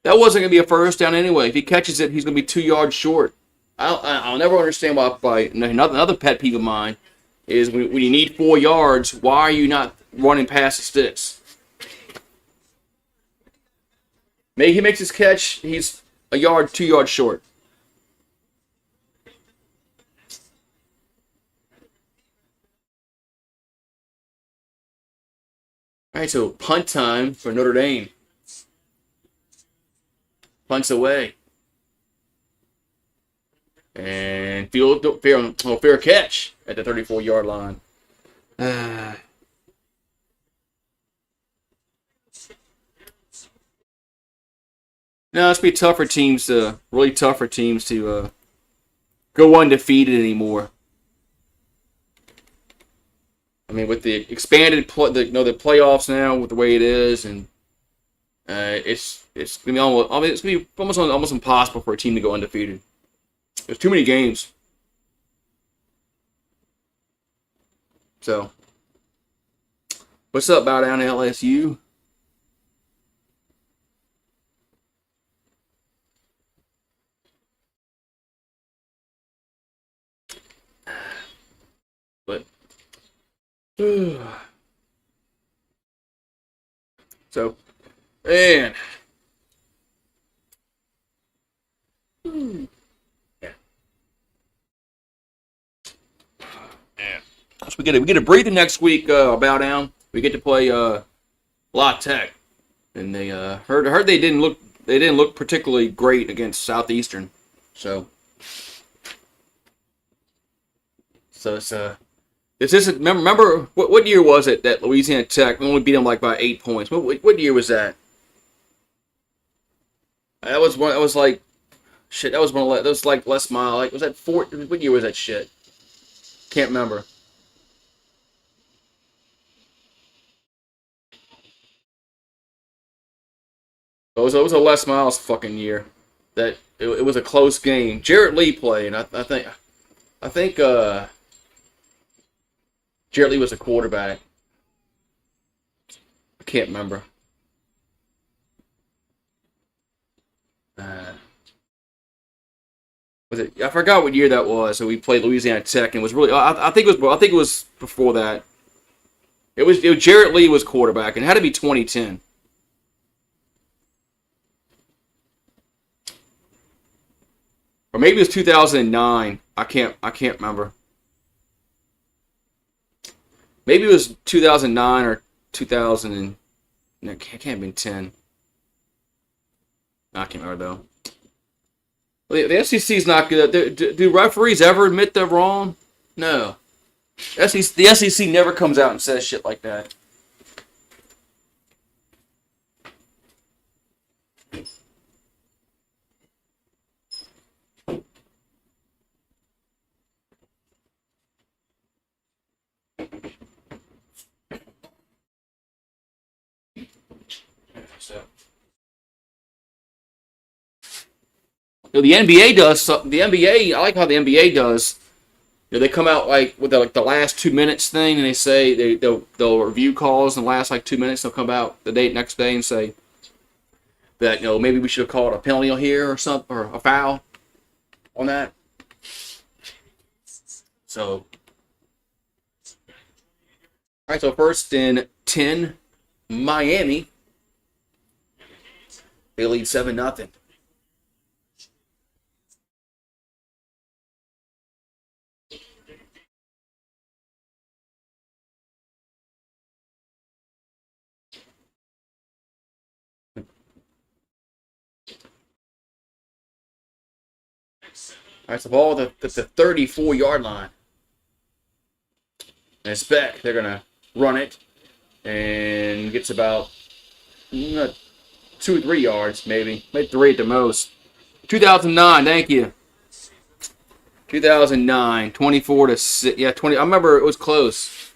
That wasn't gonna be a first down anyway. If he catches it, he's gonna be 2 yards short. I'll never understand why. Another pet peeve of mine is when you need 4 yards, why are you not running past the sticks? Maybe he makes his catch, he's 2 yards short. All right, so punt time for Notre Dame. Punts away. And fair catch at the 34-yard line. No, it's be tough for teams to go undefeated anymore. I mean, with the expanded the playoffs now, with the way it is, and it's gonna be almost impossible for a team to go undefeated. There's too many games. So, what's up, bow down to LSU? But so, man. Yeah. So we get a breather next week. Bow down. We get to play La Tech, and they heard they didn't look particularly great against Southeastern. So it's This isn't. Remember what year was it that Louisiana Tech only beat them like by 8 points? What year was that? That was one. That was like shit. That was one. That was like Les Miles. Like was that four? What year was that shit? Can't remember. It was a Les Miles fucking year. That it was a close game. Jarrett Lee played. And I think Jarrett Lee was a quarterback. I can't remember. Was it? I forgot what year that was. So we played Louisiana Tech, and it was really. I think it was before that. It was Jarrett Lee was quarterback, and it had to be 2010. Or maybe it was 2009. I can't remember. Maybe it was 2009 or 2000 and no, it can't have been 10. I can't remember though. Well, the SEC is not good. Do referees ever admit they're wrong? No. The SEC never comes out and says shit like that. So. The NBA does. The NBA, I like how the NBA does. They come out like with the last 2 minutes thing, and they say they'll review calls in the last like 2 minutes. They'll come out the next day and say that maybe we should have called a penalty here or something or a foul on that. So, all right. So 1st and 10, Miami. They lead 7-0. All right, so ball at the 34-yard line. And it's back. They're going to run it. And gets about 2 or 3 yards, maybe. Maybe 3 at the most. 2009, thank you. 2009, 24 to 6. Yeah, 20. I remember it was close.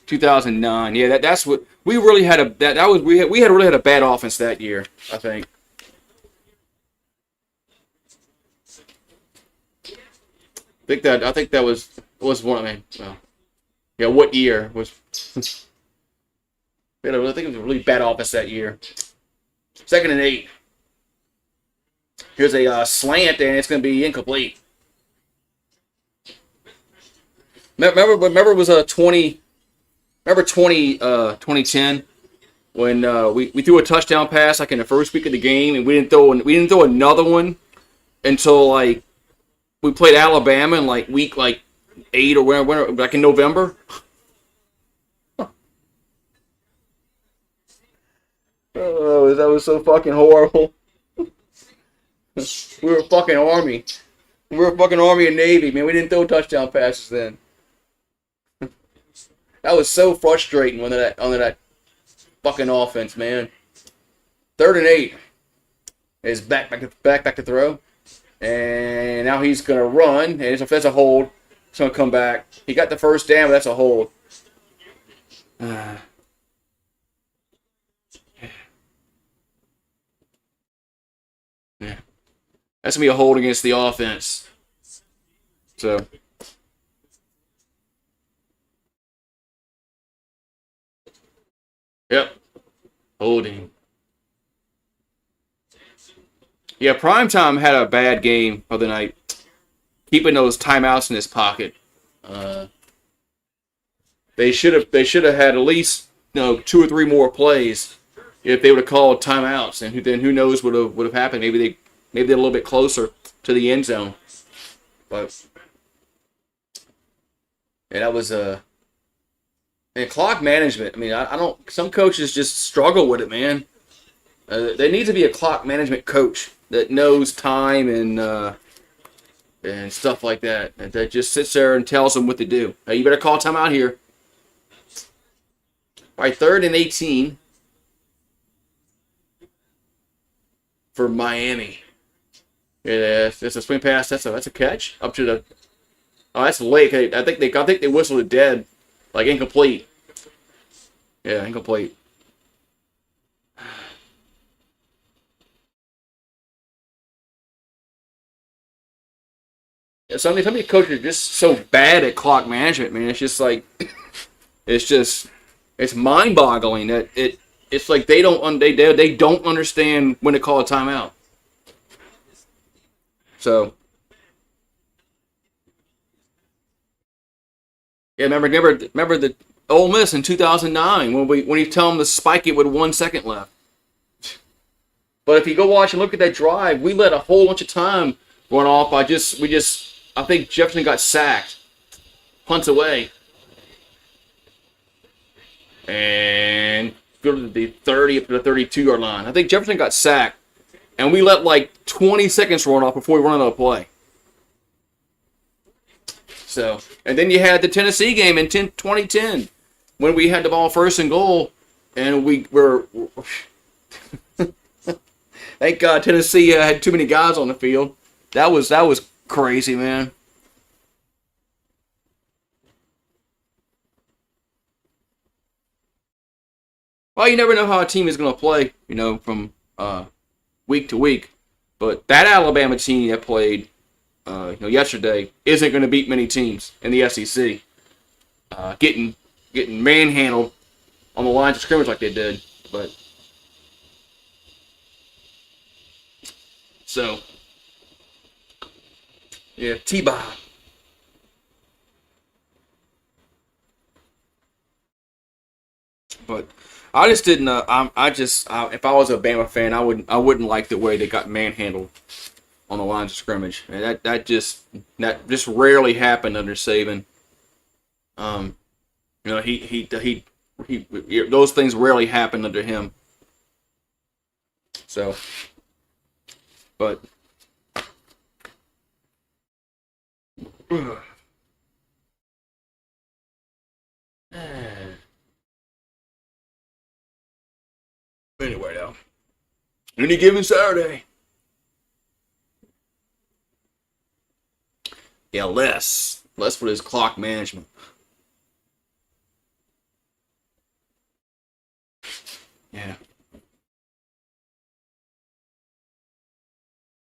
2009. Yeah, that's what we really had really had a bad offense that year, I think. I think that was one. I mean, well, yeah. What year was? I think it was a really bad offense that year. 2nd and 8. Here's a slant, and it's going to be incomplete. Remember it was a 20. Remember 2010 when we threw a touchdown pass like in the first week of the game, and we didn't throw another one until like we played Alabama in like week like 8 or whatever, like in November. Oh, that was so fucking horrible. We were fucking Army. We were fucking Army and Navy, man. We didn't throw touchdown passes then. That was so frustrating under that fucking offense, man. 3rd and 8 is back to throw, and now he's gonna run. And if that's a hold, it's gonna come back. He got the first down, but that's a hold. Yeah. That's going to be a hold against the offense. So. Yep. Holding. Yeah, primetime had a bad game of the night. Keeping those timeouts in his pocket. They should have had at least 2 or 3 more plays if they would have called timeouts, and then who knows what would have happened. Maybe they're a little bit closer to the end zone. But yeah, that was and clock management. I mean, I don't. Some coaches just struggle with it, man. There needs to be a clock management coach that knows time and stuff like that, and that just sits there and tells them what to do. Hey, you better call timeout here. All right, 3rd and 18 for Miami. Yeah, it's a swing pass. That's a catch up to the. Oh, that's late. I think they whistled it dead, like incomplete. Yeah, incomplete. Yeah, some of these coaches are just so bad at clock management, man. It's just like, it's mind-boggling that it's like they don't understand when to call a timeout. So, yeah, remember the Ole Miss in 2009 when you tell them to spike it with 1 second left. But if you go watch and look at that drive, we let a whole bunch of time run off. I think Jefferson got sacked, punts away, and go to the 30 up to the 32-yard line. I think Jefferson got sacked, and we let like 20 seconds run off before we run another play. So, and then you had the Tennessee game in 2010 when we had the ball 1st and goal, and we were. Thank God Tennessee had too many guys on the field. That was crazy, man. Well, you never know how a team is going to play, from week to week. But that Alabama team that played, yesterday isn't going to beat many teams in the SEC. Getting manhandled on the lines of scrimmage like they did, but. So, yeah, T-Bob. But I just didn't. If I was a Bama fan, I wouldn't like the way they got manhandled on the lines of scrimmage. And that just rarely happened under Saban. He those things rarely happen under him. So, but Anyway, now, any given Saturday. Yeah, less for his clock management. Yeah.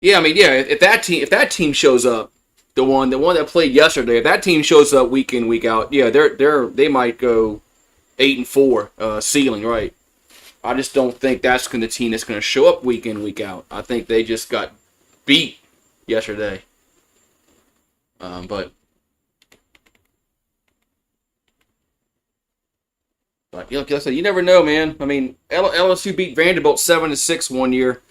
Yeah, I mean, yeah. If that team shows up, the one that played yesterday, if that team shows up week in week out, yeah, they might go 8-4 ceiling, right? I just don't think that's the team that's going to show up week in week out. I think they just got beat yesterday. But you know, like I said, you never know, man. I mean, LSU beat Vanderbilt 7-6 one year,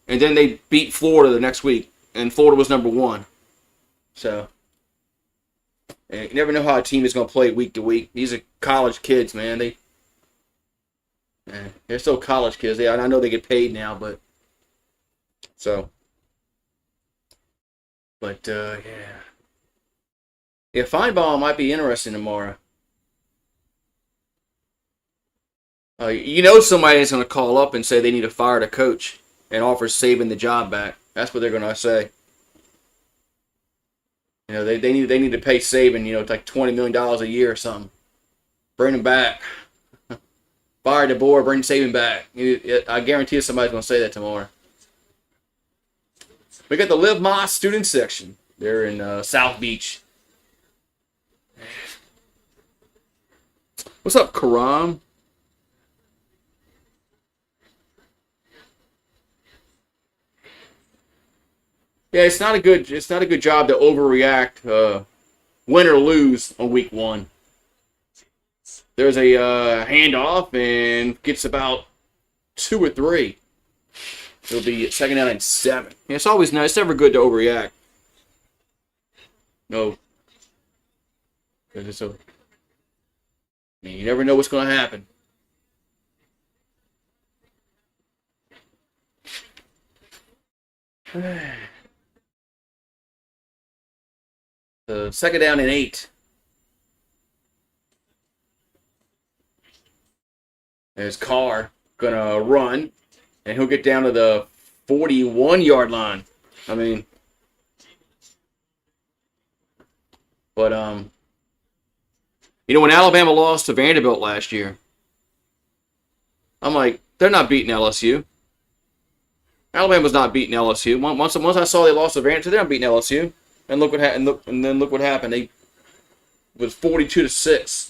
and then they beat Florida the next week, and Florida was number 1. So, and you never know how a team is going to play week to week. These are college kids, man. They're still college kids. I know they get paid now, but so, but yeah, Feinbaum might be interesting tomorrow. You know somebody's going to call up and say they need to fire the coach and offer Saban the job back. That's what they're going to say. You know, they need to pay Saban, you know, like $20 million a year or something. Bring him back. Fire the board, bring Saban back. I guarantee you somebody's going to say that tomorrow. We got the Live Moss student section. They're in South Beach. What's up, Karam? Yeah, it's not a good job to overreact, win or lose on week 1. There's a handoff and gets about 2 or 3. It'll be 2nd down and 7. Yeah, it's always nice. It's never good to overreact. No. I mean, you never know what's going to happen. The 2nd down and 8. There's Carr gonna run, and he'll get down to the 41-yard line. I mean, but you know, when Alabama lost to Vanderbilt last year, I'm like, they're not beating LSU. Alabama's not beating LSU. Once I saw they lost to Vanderbilt, they're not beating LSU. And look what happened. And then look what happened. It was 42-6.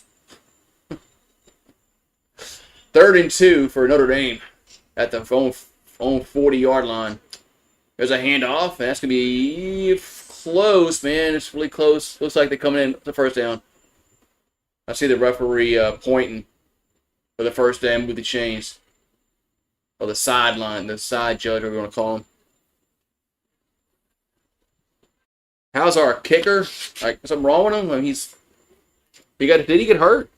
3rd and 2 for Notre Dame at the own 40-yard line. There's a handoff, and that's gonna be close, man. It's really close. Looks like they're coming in the first down. I see the referee pointing for the first down with the chains. Or the sideline, the side judge, whatever you want to call him. How's our kicker? Like, something wrong with him? I mean, did he get hurt?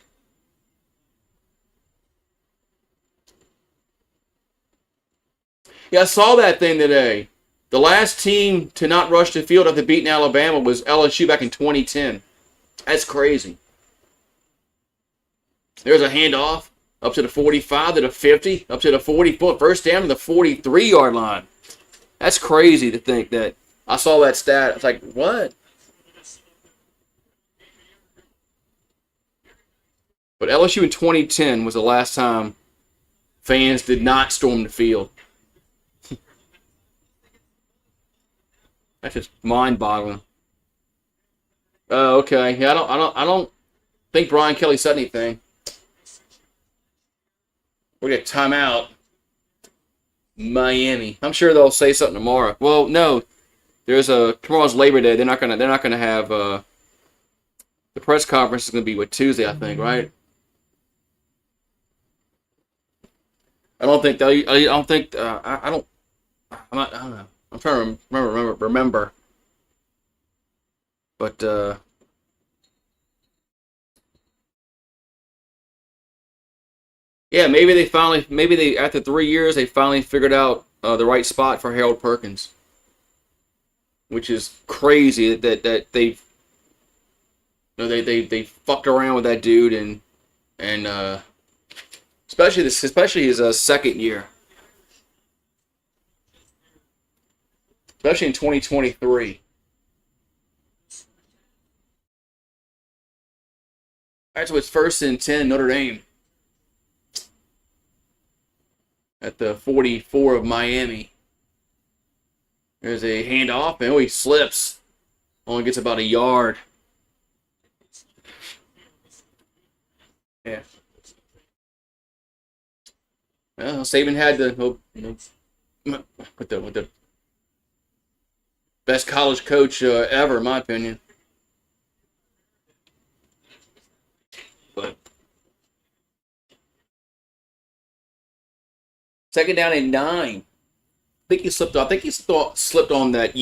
Yeah, I saw that thing today. The last team to not rush the field after beating Alabama was LSU back in 2010. That's crazy. There's a handoff up to the 45, to the 50, up to the 40-foot, first down to the 43-yard line. That's crazy to think that. I saw that stat. It's like, what? But LSU in 2010 was the last time fans did not storm the field. That's just mind-boggling. Oh, okay. Yeah, I don't think Brian Kelly said anything. We're gonna timeout. Miami. I'm sure they'll say something tomorrow. Well, no. Tomorrow's Labor Day. They're not gonna have the press conference is gonna be Tuesday, I think, right? I don't think I don't think I don't. I'm not. I don't know. I'm trying to remember. But yeah, maybe they after 3 years they finally figured out the right spot for Harold Perkins, which is crazy that they No, they fucked around with that dude and especially his second year, especially in 2023. That's what's first and 10 Notre Dame at the 44 of Miami. There's a handoff, and he slips. Only gets about a yard. Yeah. Well, Saban had with the best college coach ever, in my opinion. But second down and 9. I think he slipped. I think he slipped on that at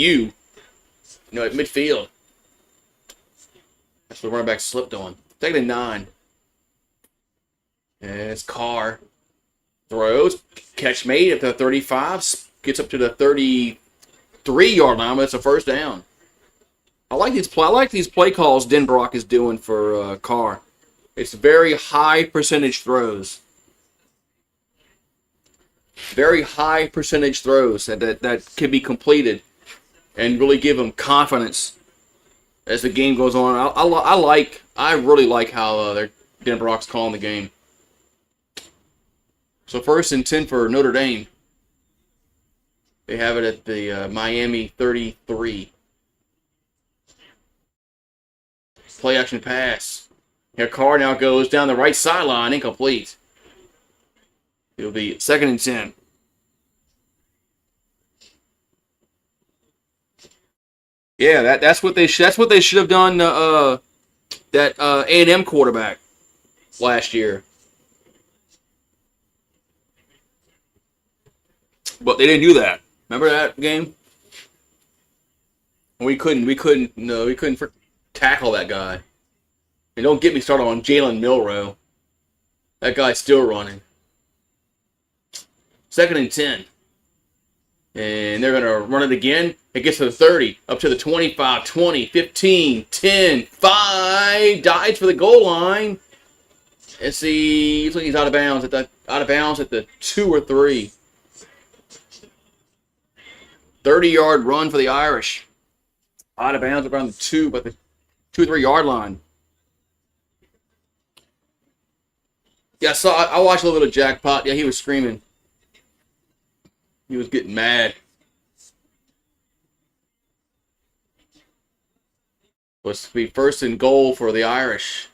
midfield. That's what the running back slipped on. Second and 9. And it's Carr. Throws. Catch made at the 35. Gets up to the 33-yard line, but it's a first down. I like these play calls Denbrock is doing for Carr. It's very high percentage throws. Very high percentage throws that can be completed and really give him confidence as the game goes on. I really like how Denbrock's calling the game. So first and 10 for Notre Dame. They have it at the Miami 33. Play action pass. Here Carr now goes down the right sideline, incomplete. It'll be second and 10. Yeah, that's what they should have done. That A&M quarterback last year, but they didn't do that. Remember that game? We couldn't tackle that guy. And don't get me started on Jalen Milroe. That guy's still running. Second and 10. And they're going to run it again. It gets to the 30, up to the 25, 20, 15, 10, 5. Dives for the goal line. Let's see. Looks like he's out of bounds at the 2 or 3. 30-yard run for the Irish. Out of bounds around the 2, but the 2 or 3 yard line. Yeah, I watched a little bit of Jackpot. Yeah, he was screaming. He was getting mad. Was to be first and goal for the Irish.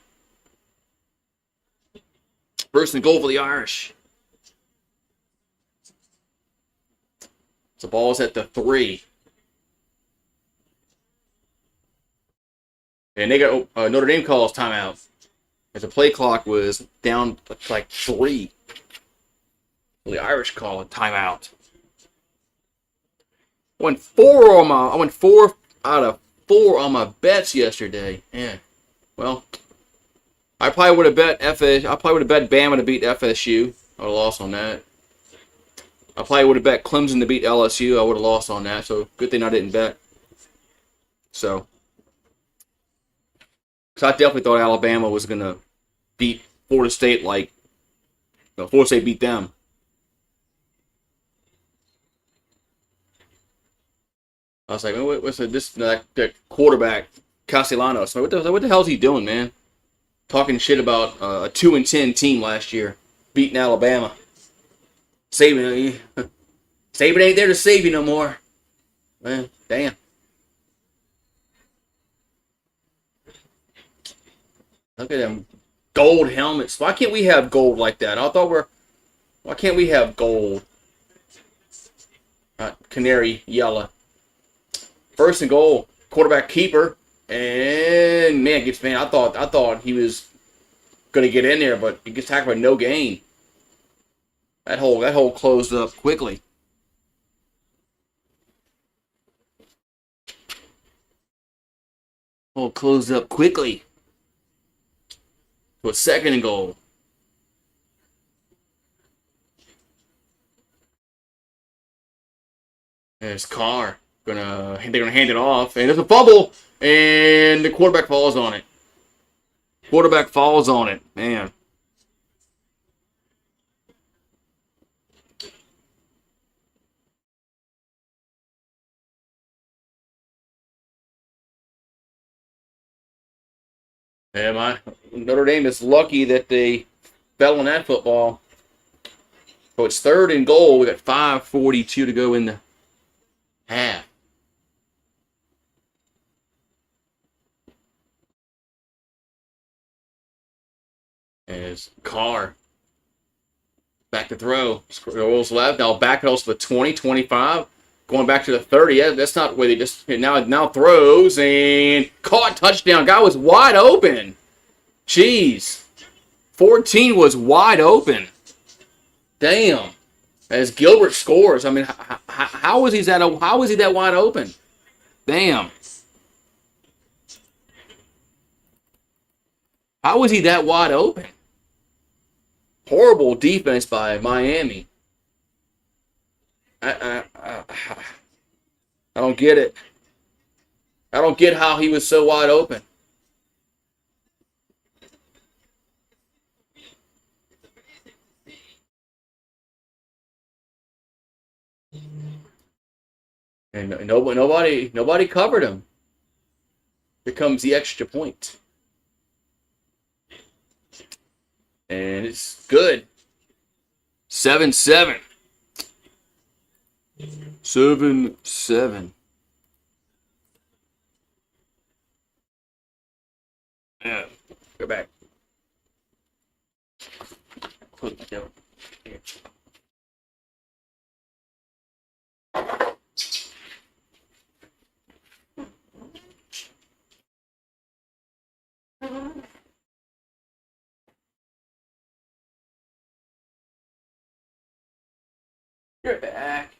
First and goal for the Irish. The ball's at the 3. And they got Notre Dame calls timeout. As the play clock was down like 3. The Irish call a timeout. I went 4 out of 4 on my bets yesterday. Yeah. Well, I probably would have bet Bama to beat FSU. I would have lost on that. I probably would have bet Clemson to beat LSU. I would have lost on that. So good thing I didn't bet. So, because I definitely thought Alabama was gonna beat Florida State Florida State beat them. I was like, what's that quarterback Castellanos? What the hell is he doing, man? Talking shit about a 2-10 team last year, beating Alabama. Saban ain't there to save you no more. Man, damn. Look at them gold helmets. Why can't we have gold like that? Why can't we have gold? Canary yellow. First and goal, quarterback keeper, and man, I thought he was gonna get in there, but he gets tackled by no gain. That hole closed up quickly. Hole closed up quickly. So it's second and goal. There's Carr. They're gonna hand it off, and there's a fumble, and the quarterback falls on it. Quarterback falls on it. Man. Yeah, Notre Dame is lucky that they fell on that football. So it's 3rd and goal. We got 5:42 to go in the half. As Carr back to throw. Scrolls left. Now back goes to the 20, 25. Going back to the 30. Yeah, that's not where they just now throws and caught touchdown. Guy was wide open. Jeez. 14 was wide open. Damn. As Gilbert scores, I mean, how is he that wide open? Damn. How is he that wide open? Horrible defense by Miami. I don't get it. I don't get how he was so wide open. And nobody covered him. Here comes the extra point. And it's good. 7-7. 7-7. Yeah. Go back. Close my door. Here. You're back.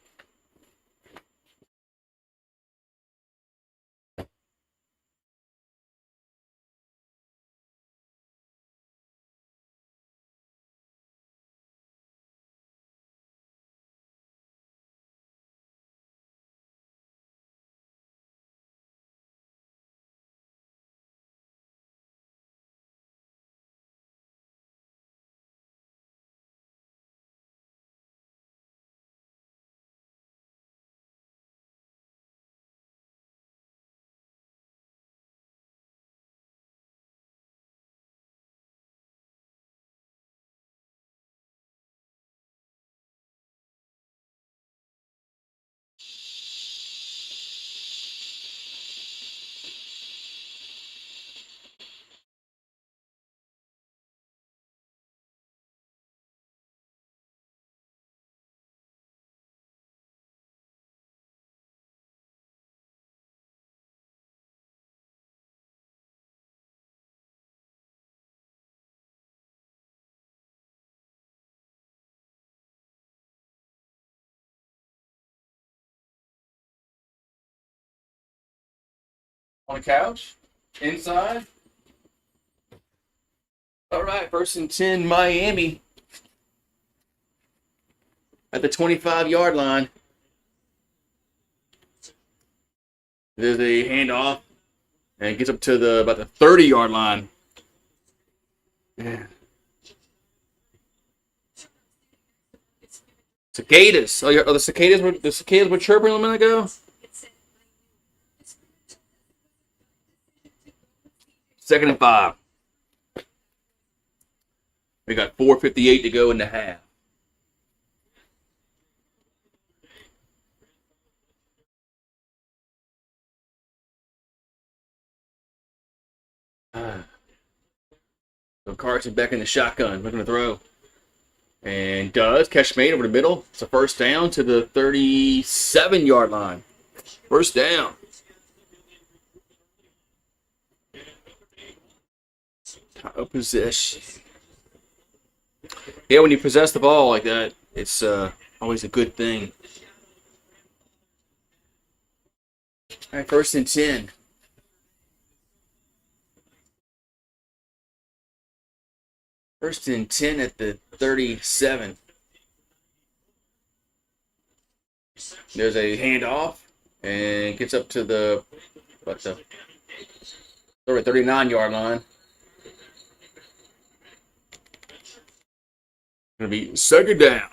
On the couch? Inside? All right, 1st and 10, Miami. At the 25-yard line. There's a handoff. And it gets up to about the 30-yard line. Yeah. Cicadas. Oh, the cicadas were chirping a minute ago? 2nd and 5. We got 4:58 to go in the half. So Carson back in the shotgun, looking to throw. And does. Catch made over the middle. It's a 1st down to the 37-yard line. 1st down. Possession. Yeah, when you possess the ball like that, it's always a good thing. All right, 1st and 10. First and 10 at the 37. There's a handoff and gets up to the 39-yard line. Gonna be second down.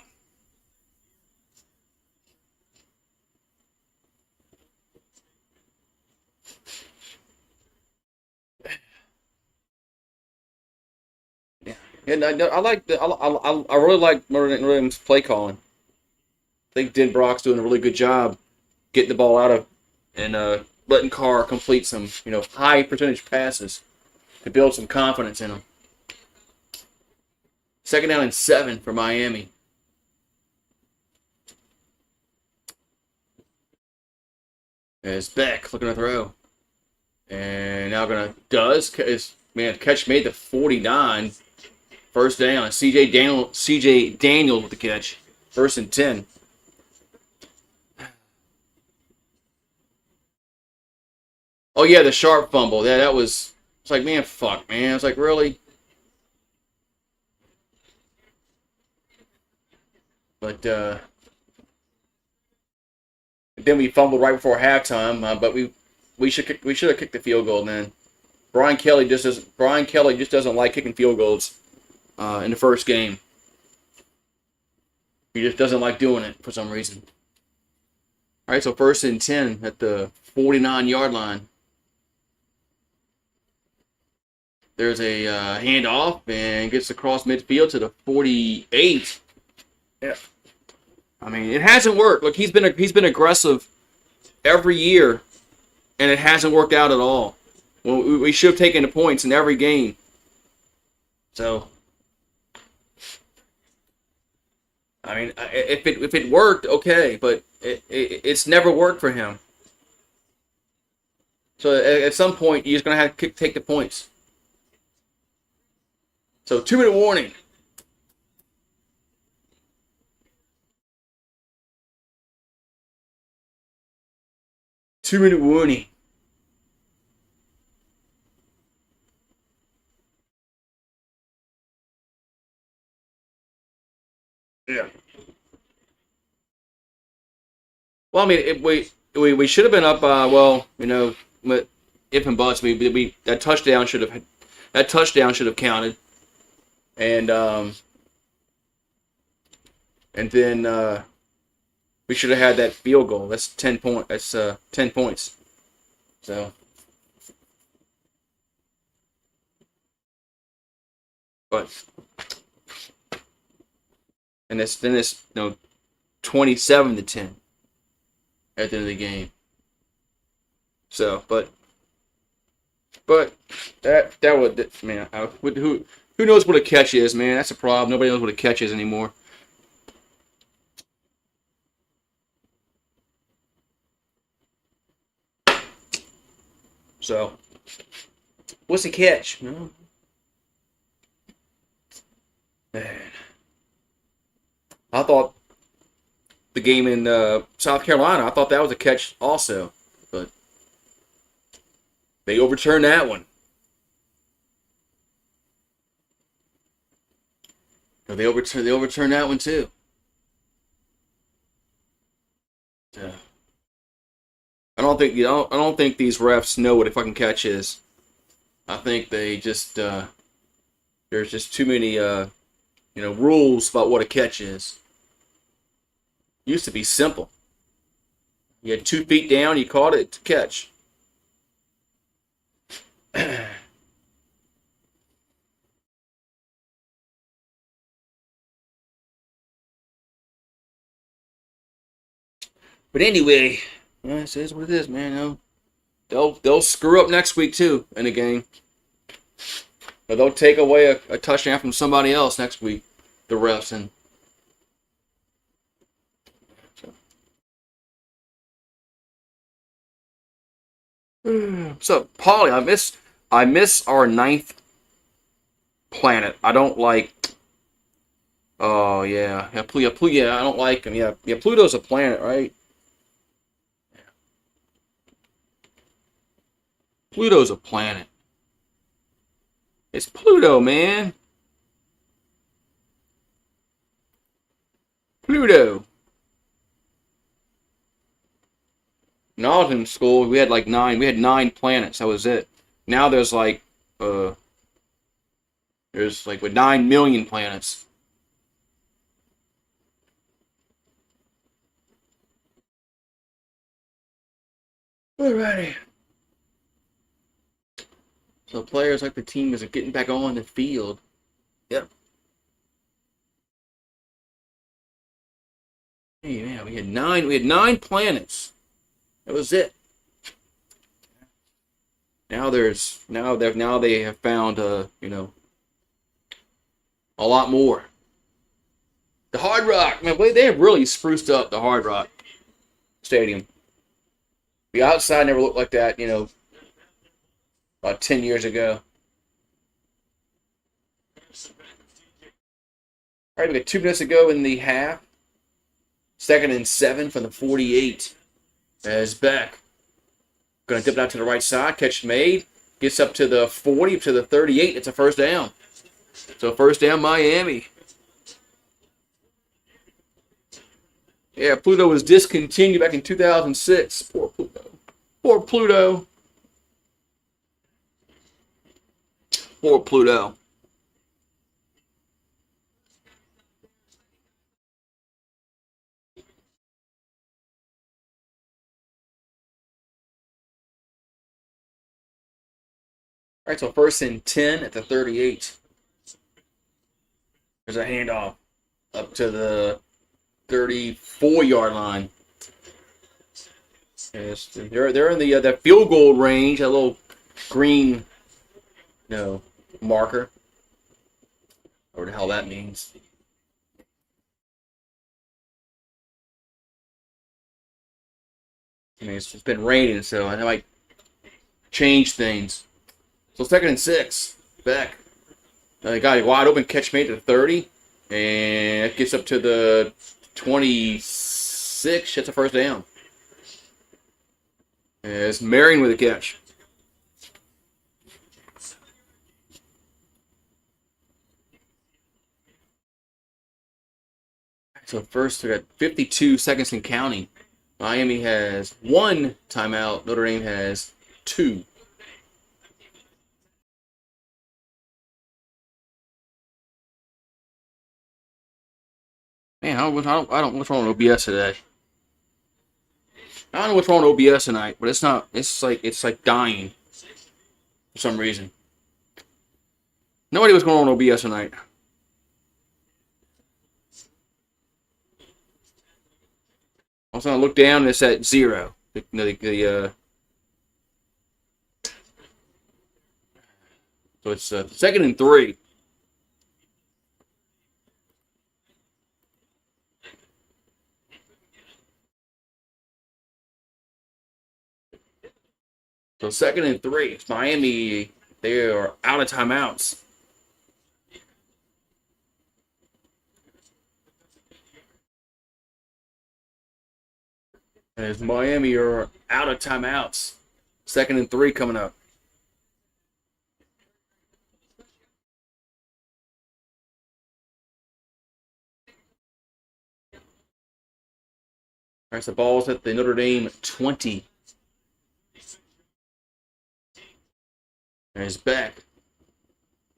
Yeah, and I like I really like Notre Dame's play calling. I think Den Brock's doing a really good job getting the ball out of and letting Carr complete some high percentage passes to build some confidence in him. Second down and 7 for Miami. As Beck looking to throw. And now catch made the 49. First down. CJ Daniel with the catch. First and 10. Oh yeah, the sharp fumble. Yeah, that was. It's like, man, fuck, man. It's like, really. But then we fumbled right before halftime. But we should have kicked the field goal then. Brian Kelly just doesn't like kicking field goals in the first game. He just doesn't like doing it for some reason. All right, so first and 10 at the 49-yard line. There's a handoff and gets across midfield to the 48. Yeah. I mean, it hasn't worked. Look, he's been aggressive every year, and it hasn't worked out at all. Well, we should have taken the points in every game. So, I mean, if it worked, okay, but it's never worked for him. So at some point, he's going to have to take the points. So 2-minute warning. Two-minute warning. Yeah. Well, I mean, we should have been up. If and buts, that touchdown should have counted, and then we should have had that field goal. That's 10 point. That's 10 points. So, but and it's 27-10 at the end of the game. So, but that would, man, who knows what a catch is, man? That's a problem. Nobody knows what a catch is anymore. So, what's a catch? No. Man. I thought the game in South Carolina, I thought that was a catch also, but they overturned that one. They overturned that one too. Yeah. I don't think these refs know what a fucking catch is. I think they just there's just too many rules about what a catch is. Used to be simple. You had 2 feet down, you caught it to catch. But anyway, this is what it is, man. They'll screw up next week too in the game. Or they'll take away a touchdown from somebody else next week, the refs, and so Paulie, I miss our 9th planet. I don't like. Oh yeah, Pluto. Yeah, I don't like him. Yeah. Pluto's a planet, right? Pluto's a planet. It's Pluto, man. Pluto. When I was in school, we had like 9. We had 9 planets. That was it. Now there's like with 9 million planets. Alrighty. So players like the team is getting back on the field. Yep. Hey man, we had nine planets. That was it. Now they have found a lot more. The Hard Rock, man, they have really spruced up the Hard Rock Stadium. The outside never looked like that, about 10 years ago. All right, we got 2 minutes to go in the half. 2nd and 7 from the 48. As Beck going to dip it out to the right side. Catch made. Gets up to the 40, to the 38. It's a first down. So first down, Miami. Yeah, Pluto was discontinued back in 2006. Poor Pluto. Poor Pluto. Poor Pluto. All right, so 1st and 10 at the 38. There's a handoff up to the 34-yard line. Yes, they're in the field goal range, a little green, marker, or the hell that means. I mean, it's been raining, so I might change things. So 2nd and 6, Beck. Got a wide open catch made to the 30, and it gets up to the 26. That's a first down. It's Marion with a catch. So first, we got 52 seconds and counting. Miami has 1 timeout. Notre Dame has 2. Man, I don't know what's wrong with OBS today. I don't know what's wrong with OBS tonight, but it's not. It's like dying for some reason. No idea what's going on with OBS tonight. I was gonna look down and it's at 0. So it's 2nd and 3. So 2nd and 3. It's Miami. They are out of timeouts. As Miami are out of timeouts. 2nd and 3 coming up. All right, so ball's at the Notre Dame 20. There's Beck.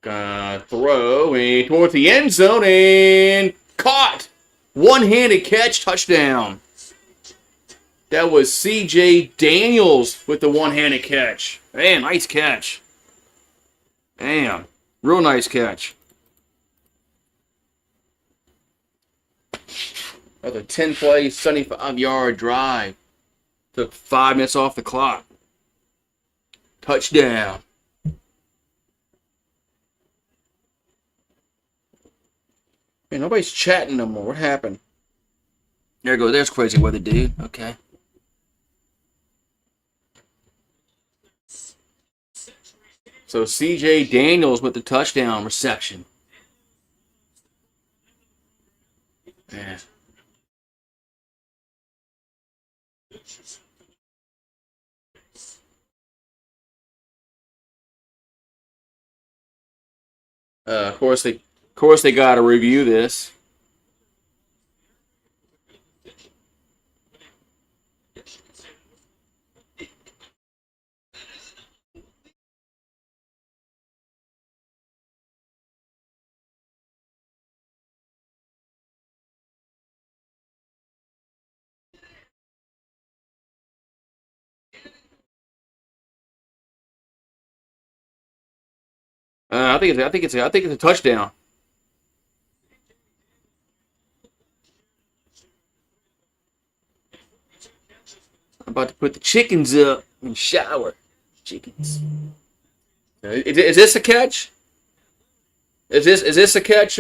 Gonna throw towards the end zone and caught. One-handed catch, touchdown. That was C.J. Daniels with the one-handed catch. Man, nice catch. Damn, real nice catch. Another 10-play, 75-yard drive. Took 5 minutes off the clock. Touchdown. Man, nobody's chatting no more. What happened? There you go. There's crazy weather, dude. Okay. So C.J. Daniels with the touchdown reception. Yeah. Of course they got to review this. I think it's a touchdown. I'm about to put the chickens up and shower. Chickens. Is this a catch? Is this a catch?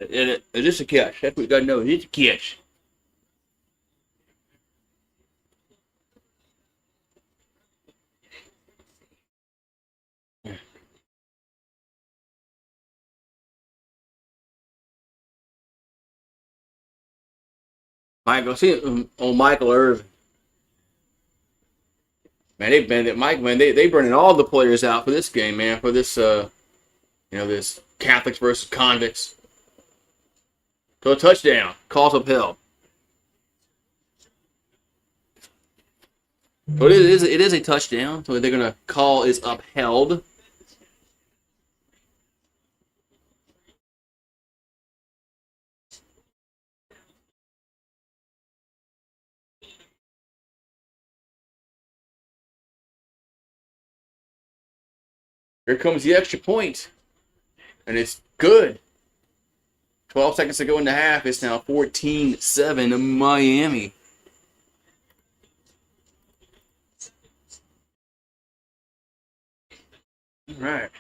Is this a catch? That's what you gotta know. It's a catch. Michael, see on Michael Irvin. Man, they burning all the players out for this game, man. For this this Catholics versus convicts. So a touchdown, calls upheld. So it is a touchdown. So they're gonna call is upheld. Here comes the extra point, and it's good. 12 seconds to go in the half. It's now 14-7 to Miami. All right.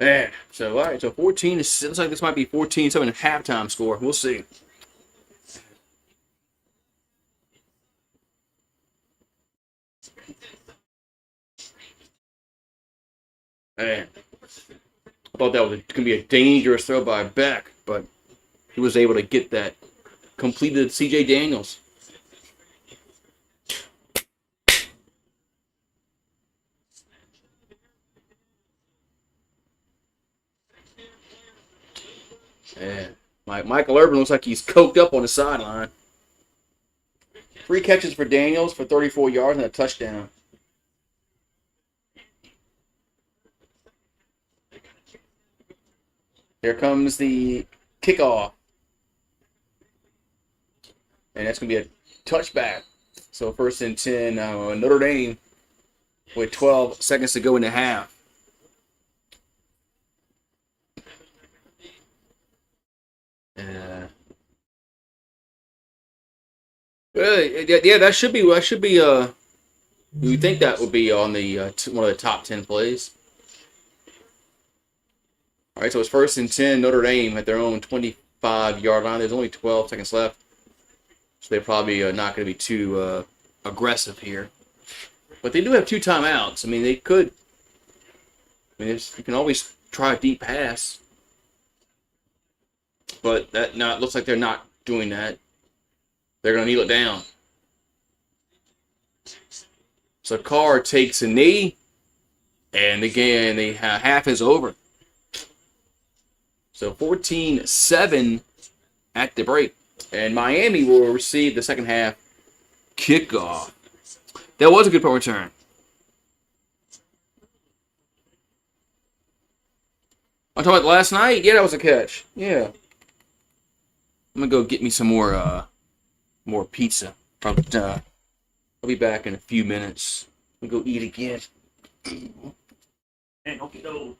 Man, so all right, so 14 is looks like this might be 14-7 halftime score. We'll see. Man, I thought that was going to be a dangerous throw by Beck, but he was able to get that completed C.J. Daniels. Yeah, Michael Irvin looks like he's coked up on the sideline. 3 catches for Daniels for 34 yards and a touchdown. Here comes the kickoff. And that's going to be a touchback. So 1st and 10, Notre Dame with 12 seconds to go in the half. Yeah, that should be. You would think that would be on the one of the top 10 plays. All right, so it's 1st and 10, Notre Dame at their own 25-yard line. There's only 12 seconds left, so they're probably not going to be too aggressive here. But they do have 2 timeouts. I mean, they could. I mean, you can always try a deep pass, but that not looks like they're not doing that. They're going to kneel it down. So Carr takes a knee, and again, the half is over. So 14-7 at the break. And Miami will receive the second half kickoff. That was a good punt return. I'm talking about last night? Yeah, that was a catch. Yeah. I'm going to go get me some more pizza. I'll be back in a few minutes. I'll go eat again. And don't get old.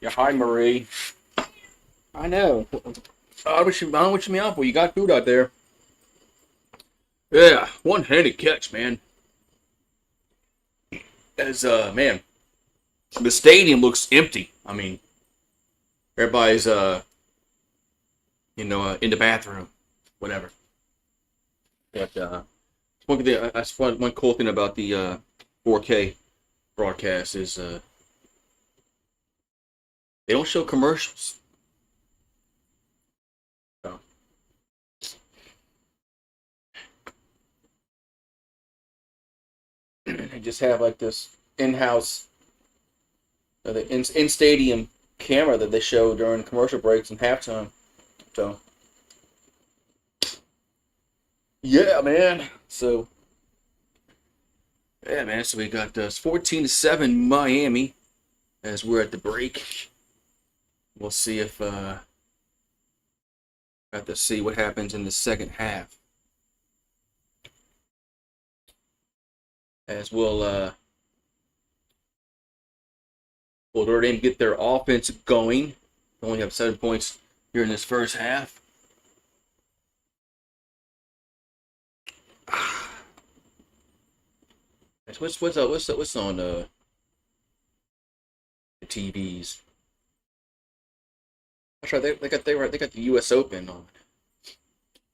Yeah, hi, Marie. I know. I don't know what you mean out for. You got food out there. Yeah, one-handed catch, man. As man, the stadium looks empty. I mean, everybody's in the bathroom, whatever. But one thing, that's one cool thing about the 4K broadcast is they don't show commercials. So, they just have like this in-house, the in-stadium camera that they show during commercial breaks and halftime. So, yeah, man. So, yeah, man. So we got 14-7 Miami as we're at the break. We'll see if have to see what happens in the second half. As will Notre Dame get their offense going. They only have 7 points here in this first half. What's on the TVs? That's right. They got the U.S. Open on.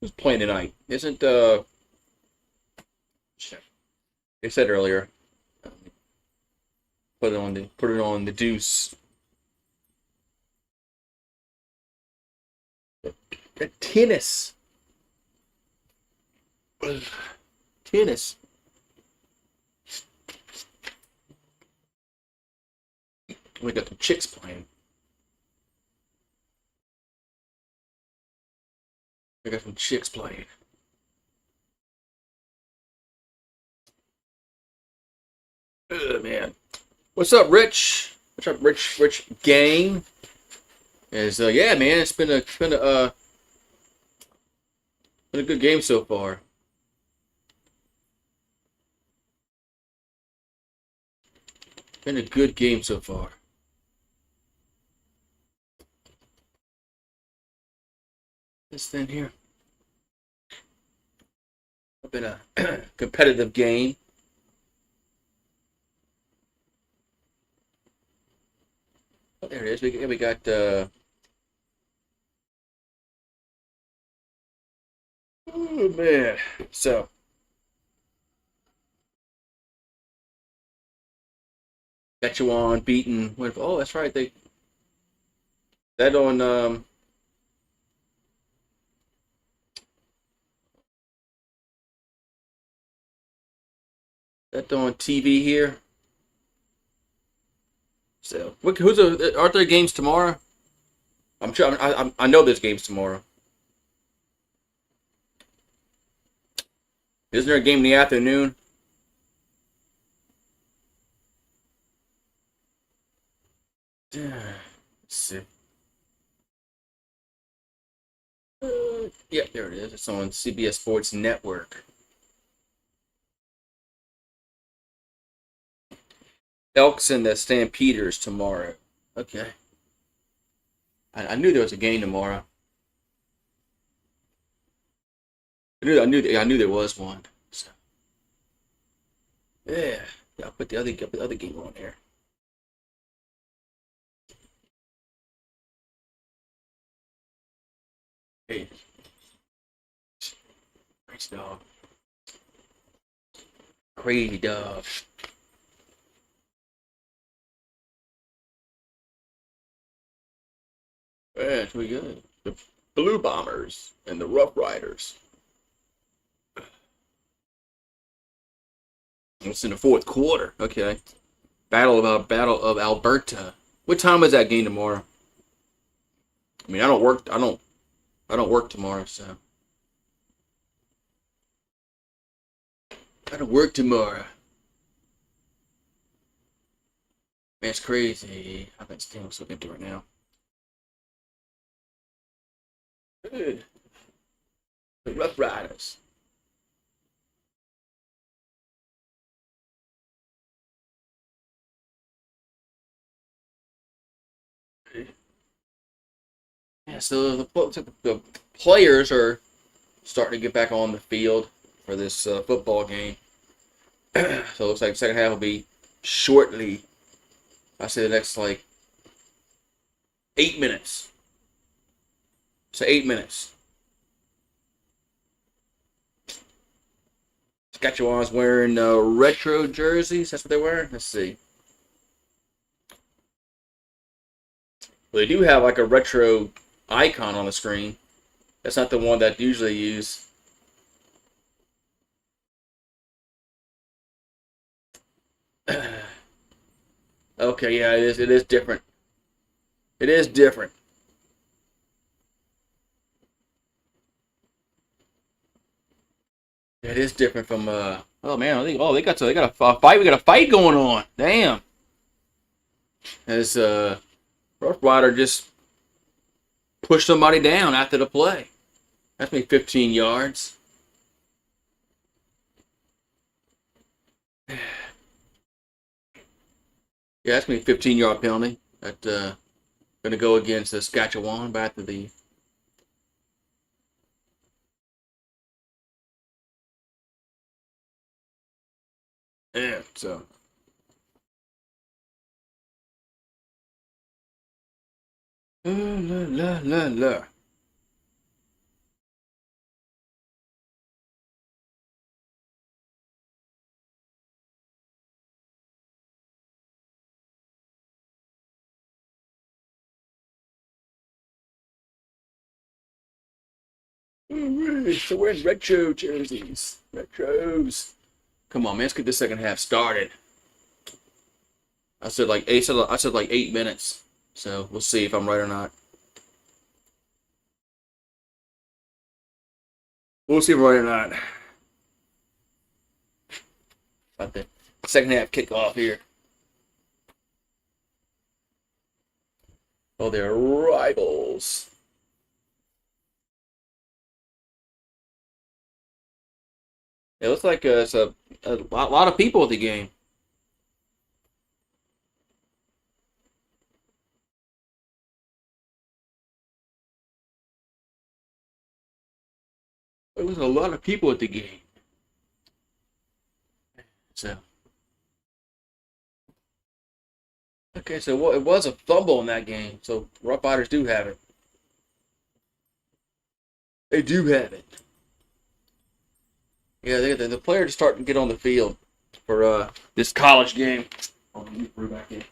Who's playing tonight? Isn't they said earlier? Put it on the Deuce. The tennis. Tennis. We got the chicks playing. We got some chicks playing. Man. What's up, Rich? What's up, Rich gang? Is yeah, man. It's been a good game so far. Been a good game so far. This thing here. Been a competitive game. Oh, there it is. We got oh man. So got you on beating. Oh, that's right. They that on that on TV here. So aren't there games tomorrow? I'm sure. I know there's games tomorrow. Isn't there a game in the afternoon? Let's see. Yeah, there it is. It's on CBS Sports Network. Elks and the Stampeders tomorrow. Okay. I knew there was a game tomorrow. I knew there was one. So, yeah. Yeah, I'll put the other game on there. Hey, nice dog. Crazy dog. Yeah, it's pretty good. The Blue Bombers and the Rough Riders. It's in the fourth quarter. Okay. Battle of Alberta. What time is that game tomorrow? I mean, I don't work. I don't work tomorrow, so I don't work tomorrow. Man, it's crazy. I think Stanley's looking through it now. Good. The Rough Riders. Yeah, so the players are starting to get back on the field for this football game. So it looks like the second half will be shortly. I say the next like 8 minutes. So 8 minutes. Saskatchewan's wearing retro jerseys. That's what they're wearing. Let's see. Well, they do have like a retro icon on the screen. That's not the one that usually use. Okay, yeah, it is. It is different. It is different. It is different from. Oh man, they got a fight. We got a fight going on. Damn. As Rough Rider just pushed somebody down after the play. That's me 15 yards. Yeah, that's me 15-yard penalty. That going to go against Saskatchewan back to the. Yeah, so. La la la la. Alright, so we're in retro jerseys. Retros. Come on, man. Let's get this second half started. I said like 8 minutes. So we'll see if I'm right or not. We'll see if I'm right or not. About the second half kickoff here. Oh, they're rivals. It looks like it's a lot of people at the game. There was a lot of people at the game. So okay, so it was a fumble in that game. So Rough Riders do have it. They do have it. Yeah, the players starting to get on the field for this college game. Oh, let me bring back in.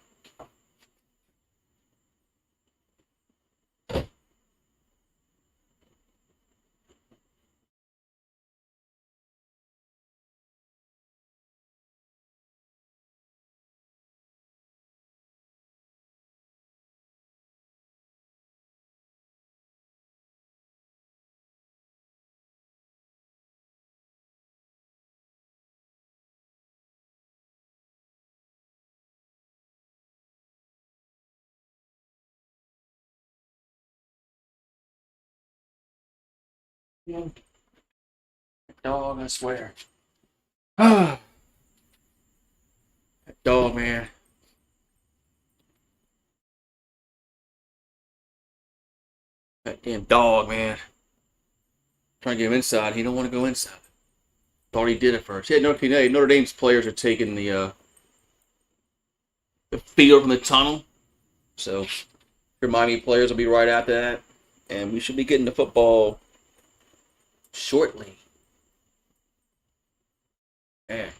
Dog, I swear. That dog, man. That damn dog, man. Trying to get him inside. He don't want to go inside. Thought he did it first. Yeah, Notre Dame's players are taking the field from the tunnel. So your Miami players will be right after that. And we should be getting the football shortly. Man.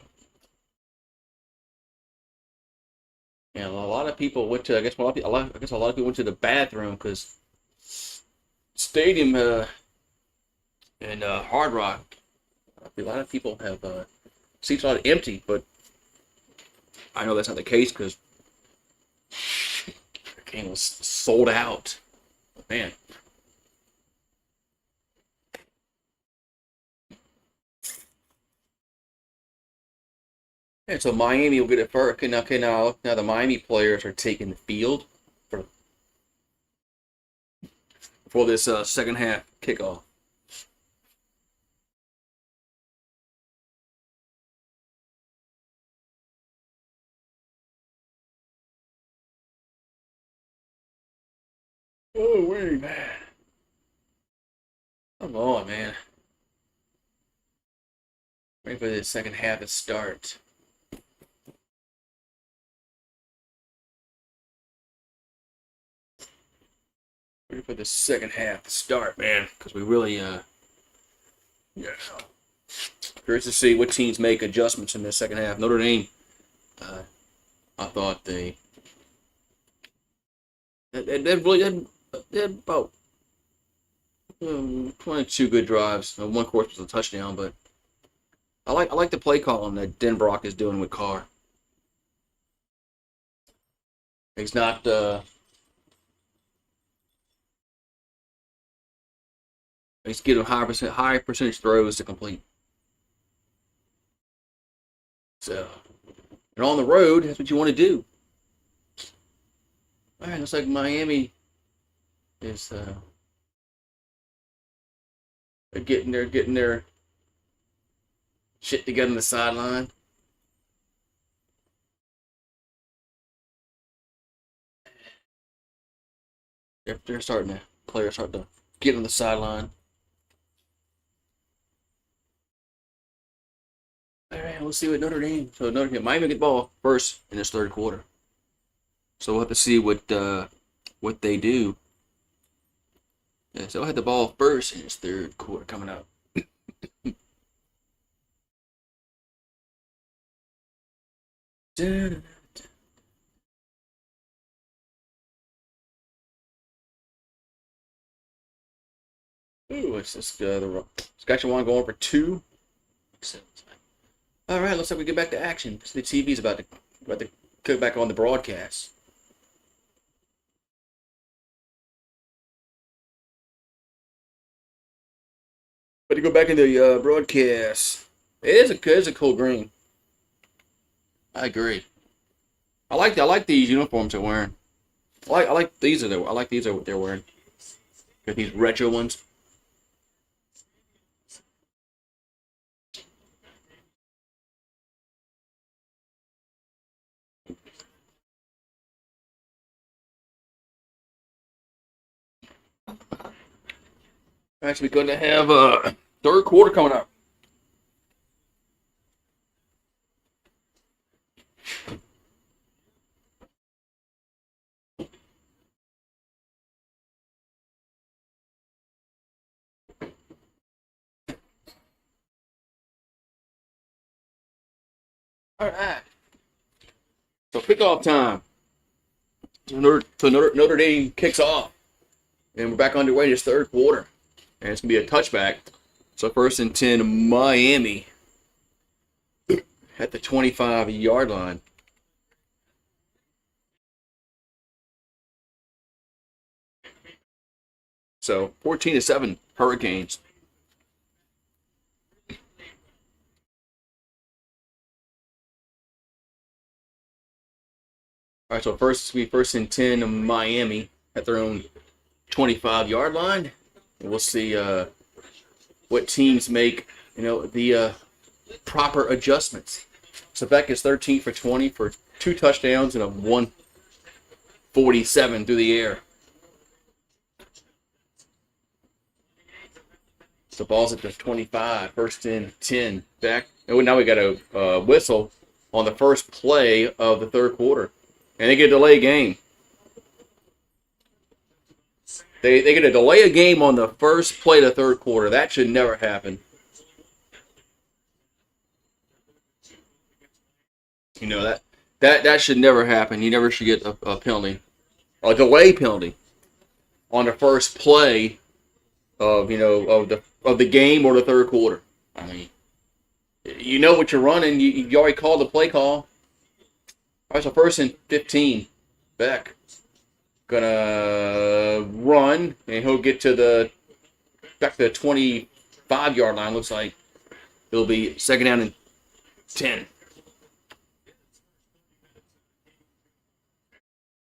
Yeah, a lot of people went to. I guess I guess a lot of people went to the bathroom because stadium in Hard Rock. A lot of people have seats a lot empty, but I know that's not the case because the game was sold out. Man. And so Miami will get it first. Now the Miami players are taking the field for this second half kickoff. Oh, wait, man. Come on, man. Ready for the second half to start. Ready for the second half to start, man. Because we really, yeah. Curious to see what teams make adjustments in the second half. Notre Dame, I thought they really had about 22 good drives. One course was a touchdown, but I like the play calling that Den Brock is doing with Carr. He's not he's getting high percentage throws to complete. So, and on the road, that's what you want to do. All right, looks like Miami is they're getting their shit together on the sideline. They're starting to players starting to get on the sideline. All right, we'll see what Notre Dame. So Notre Dame Miami get the ball first in this third quarter. So we'll have to see what they do. Yeah, so I had the ball first in this third quarter coming up. Ooh, it's this the Saskatchewan going for two. All right, looks like we get back to action. So the TV's about to go back on the broadcast. But to go back into the broadcast, it is a cool green. I agree. I like these uniforms they're wearing. I like these are what they're wearing. Got these retro ones. Actually, going to have a third quarter coming up. All right. So kickoff time. Notre Dame kicks off, and we're back underway this third quarter, and it's gonna be a touchback. So first and 10, Miami at the 25-yard line. So 14-7 Hurricanes. All right, so first and 10, Miami at their own 25-yard line. And we'll see what teams make, the proper adjustments. So Beck is 13 for 20 for two touchdowns and a 147 through the air. So ball's at the 25, first and 10. Back. Oh, now we got a whistle on the first play of the third quarter. And they get a delay game. They get a delay a game on the first play of the third quarter. That should never happen. That should never happen. You never should get a penalty, a delay penalty, on the first play of the game or the third quarter. I mean, you know what you're running. You already called the play call. All right, so first and 15, Beck gonna run, and he'll get back to the 25-yard line. Looks like it'll be second down and 10.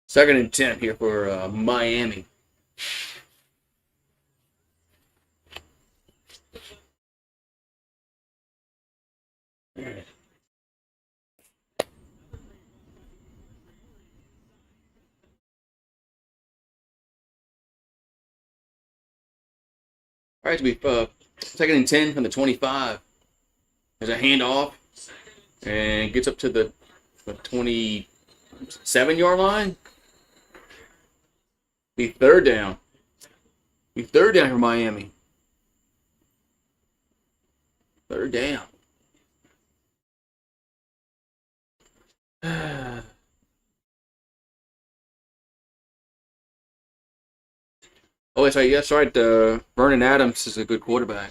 Second and 10 here for Miami. All right, so we second and 10 from the 25. There's a handoff and gets up to the 27-yard line. Be third down. Be third down for Miami. Third down. Oh, that's right. That's right. Vernon Adams is a good quarterback.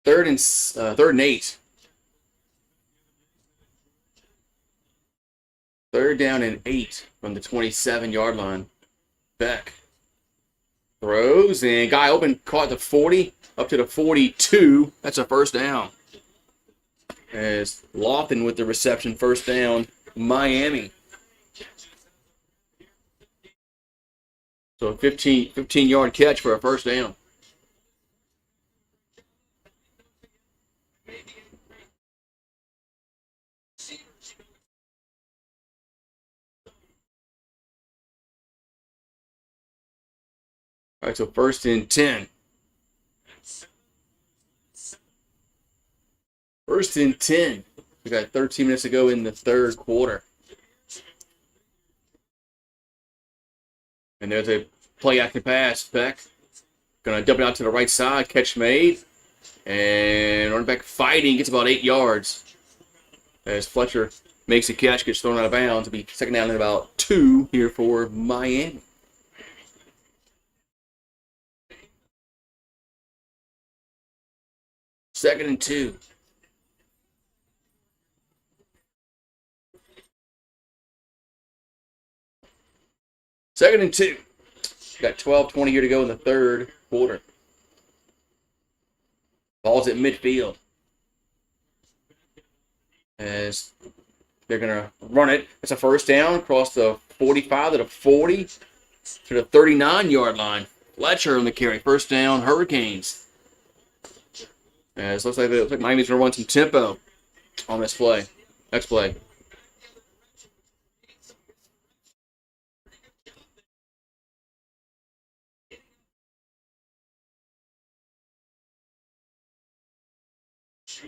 Third and 8. Third down and 8 from the 27-yard line. Beck throws and guy open, caught the 40 up to the 42. That's a first down. As Lofton with the reception, first down, Miami. So a 15-yard catch for a first down. All right, so first and 10. First and 10. We got 13 minutes to go in the third quarter. And there's a play action pass. Beck going to dump it out to the right side. Catch made. And running back fighting, gets about 8 yards. As Fletcher makes a catch, gets thrown out of bounds. It'll be second down and about 2 here for Miami. Second and 2. Second and 2. Got 12:20 here to go in the third quarter. Ball's at midfield. As they're going to run it. It's a first down across the 45 to the 40 to the 39-yard line. Fletcher on the carry. First down, Hurricanes. As looks like Miami's going to run some tempo on this play. Next play.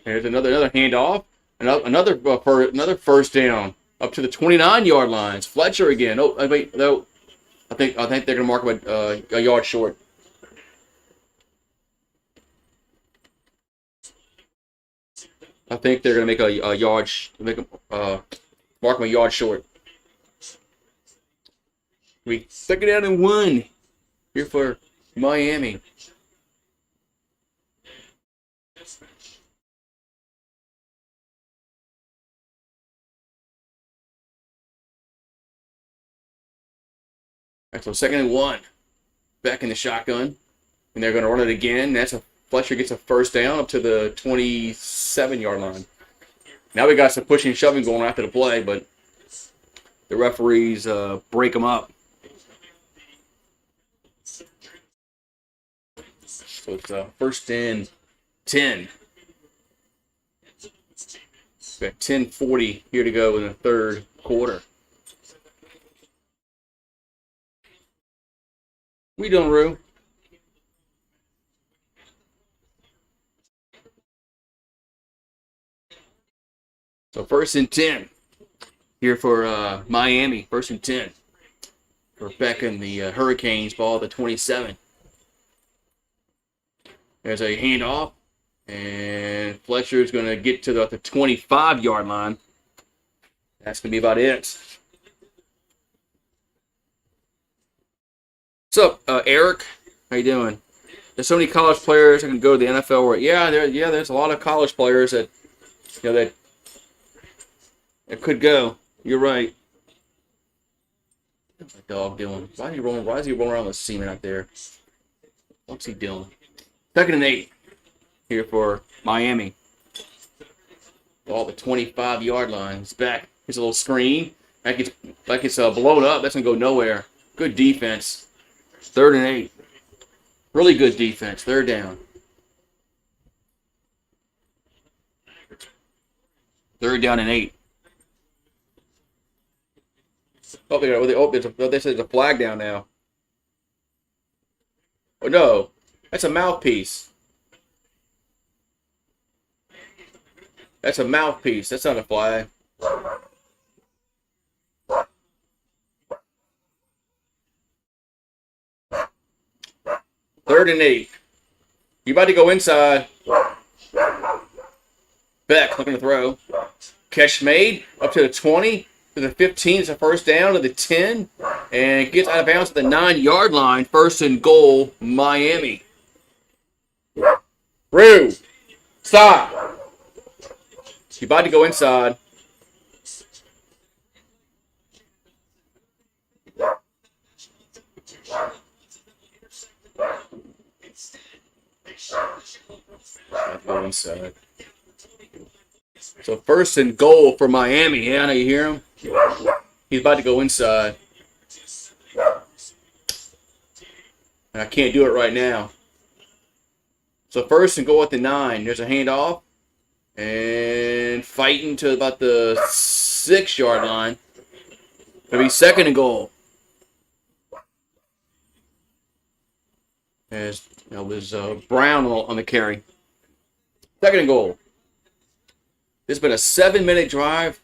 There's another handoff. Another first down up to the 29-yard lines. Fletcher again. Oh, wait, no. I think they're going to mark him a yard short. I think they're going to make a yard, mark him a yard short. We second down and 1 here for Miami. All right, so second and 1. Back in the shotgun. And they're going to run it again. Fletcher gets a first down up to the 27-yard line. Now we got some pushing and shoving going after the play, but the referees break them up. So it's first and 10. We got 10:40 here to go in the third quarter. We doing, Rue? So first and 10 here for Miami. First and 10 for Beck and the Hurricanes. Ball at the 27. There's a handoff. And Fletcher is going to get to the 25-yard line. That's going to be about it. What's up, Eric? How you doing? There's so many college players that can go to the NFL. There's a lot of college players that that could go. You're right. What's my dog doing? Why is he rolling around with semen out there? What's he doing? Second and 8 here for Miami. Ball at the 25-yard line. It's back. Here's a little screen. Like it's blown up. That's going to go nowhere. Good defense. Third and 8. Really good defense. Third down. Third down and 8. Oh, they said there's a flag down now. Oh no, that's a mouthpiece. That's a mouthpiece. That's not a flag. 3rd and 8. You about to go inside. Beck looking to throw. Catch made up to the 20, to the 15. It's a first down to the 10, and gets out of bounds at the 9-yard line. 1st and goal, Miami. Rue, stop. You about to go inside. Go inside. So 1st and goal for Miami. Yeah, now you hear him? He's about to go inside. And I can't do it right now. So 1st and goal at the 9. There's a handoff. And fighting to about the 6-yard line. It'll be 2nd and goal. As it was Brown on the carry. 2nd and goal. This has been a 7-minute drive.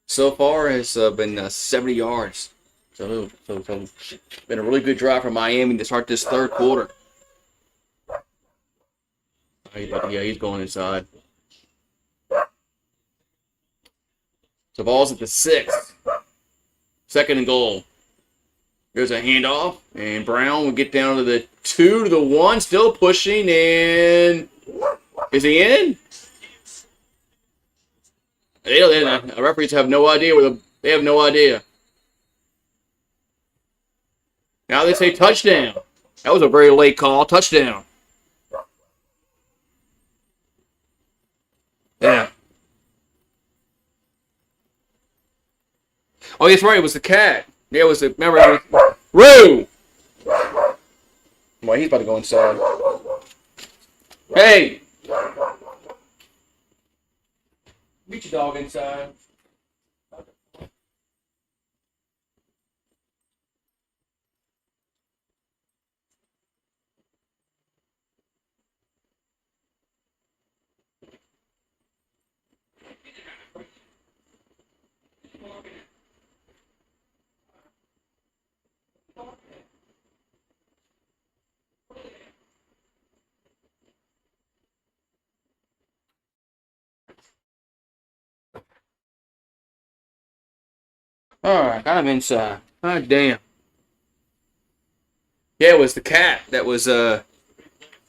So far, it's been 70 yards. So it's been a really good drive for Miami to start this 3rd quarter. Yeah, he's going inside. So ball's at the 6. 2nd and goal. There's a handoff, and Brown will get down to the 2 to the 1, still pushing, and is he in? The referees have no idea they have no idea. Now they say touchdown. That was a very late call. Touchdown. Yeah. Oh, that's right. It was the cat. Yeah, it was the. Remember, it was, Roo! Well, he's about to go inside. Hey! Meet your dog inside. Alright, I'm inside. God damn. Yeah, it was the cat that was, the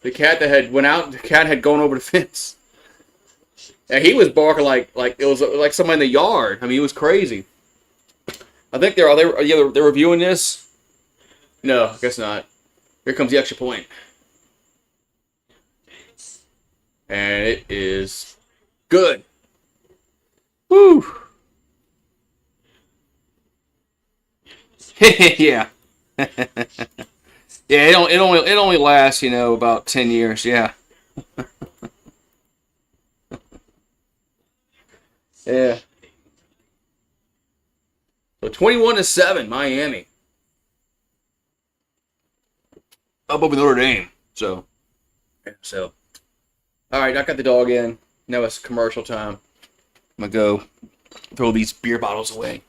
cat that had went out, the cat had gone over the fence. And he was barking like it was like someone in the yard. I mean, he was crazy. I think they're reviewing this. No, I guess not. Here comes the extra point. And it is good. Woo! Yeah. Yeah, it only lasts, about 10 years, yeah. Yeah. So 21-7, Miami. Up over Notre Dame. So all right, I got the dog in. Now it's commercial time. I'm gonna go throw these beer bottles away.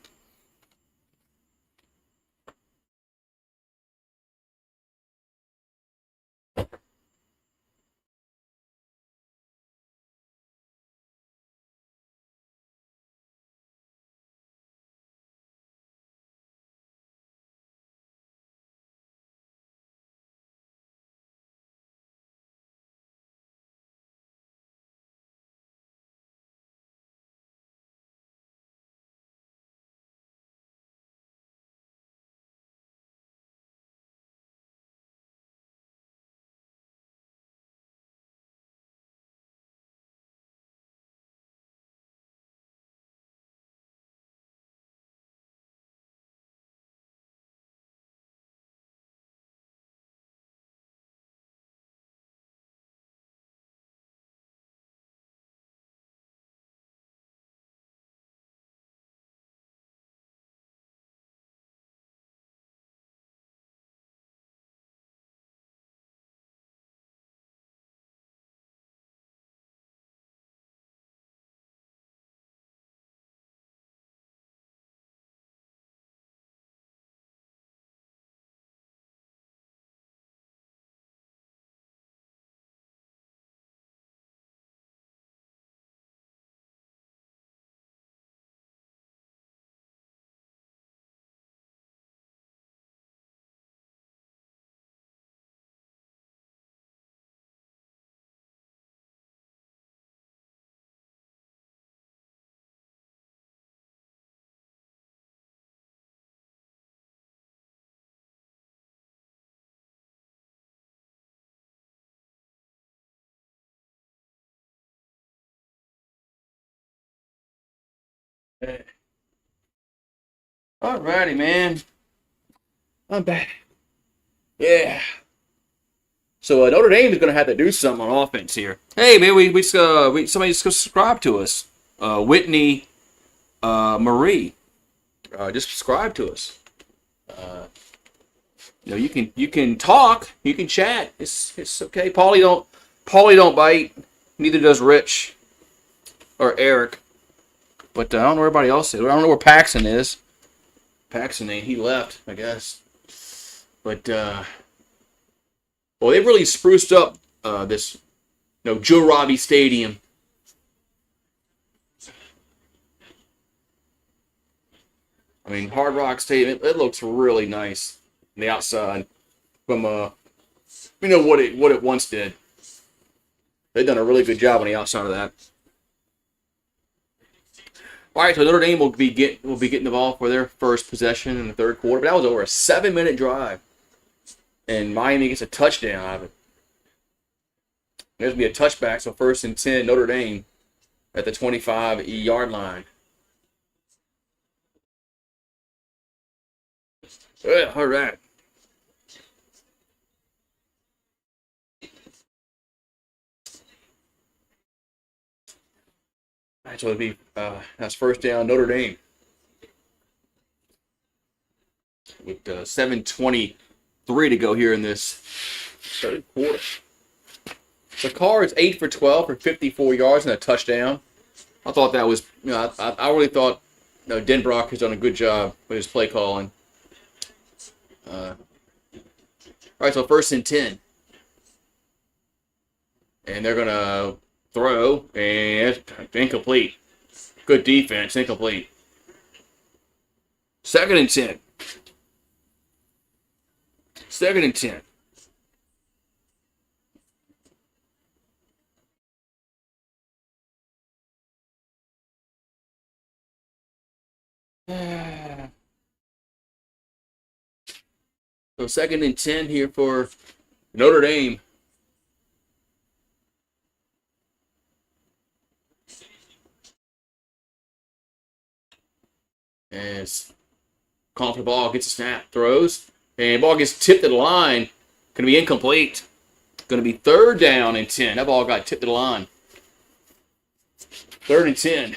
Alrighty, man. I'm back. Yeah. So Notre Dame is going to have to do something on offense here. Hey, man, somebody just subscribe to us. Whitney Marie, just subscribe to us. You can talk, you can chat. It's okay. Paulie don't bite. Neither does Rich or Eric. But I don't know where everybody else is. I don't know where Paxton is. Paxton ain't. He left, I guess. But well, they've really spruced up this, Joe Robbie Stadium. I mean, Hard Rock Stadium. It looks really nice on the outside. From what it once did. They've done a really good job on the outside of that. All right, so Notre Dame will be getting the ball for their first possession in the third quarter. But that was over a 7-minute drive, and Miami gets a touchdown out of it. There's going to be a touchback, so 1st and 10, Notre Dame at the 25-yard line. Yeah, all right. All right, so it'll be that's first down, Notre Dame. With 7:23 to go here in this third quarter. The Carr is 8 for 12 for 54 yards and a touchdown. I thought that was, I really thought, Denbrock has done a good job with his play calling. All right, so 1st and 10. And they're going to throw, and it's incomplete. Good defense, incomplete. 2nd and 10. 2nd and 10. So 2nd and 10 here for Notre Dame. As calling for the ball, gets a snap, throws, and ball gets tipped to the line. Going to be incomplete. Going to be 3rd down and 10. That ball got tipped to the line. 3rd and 10.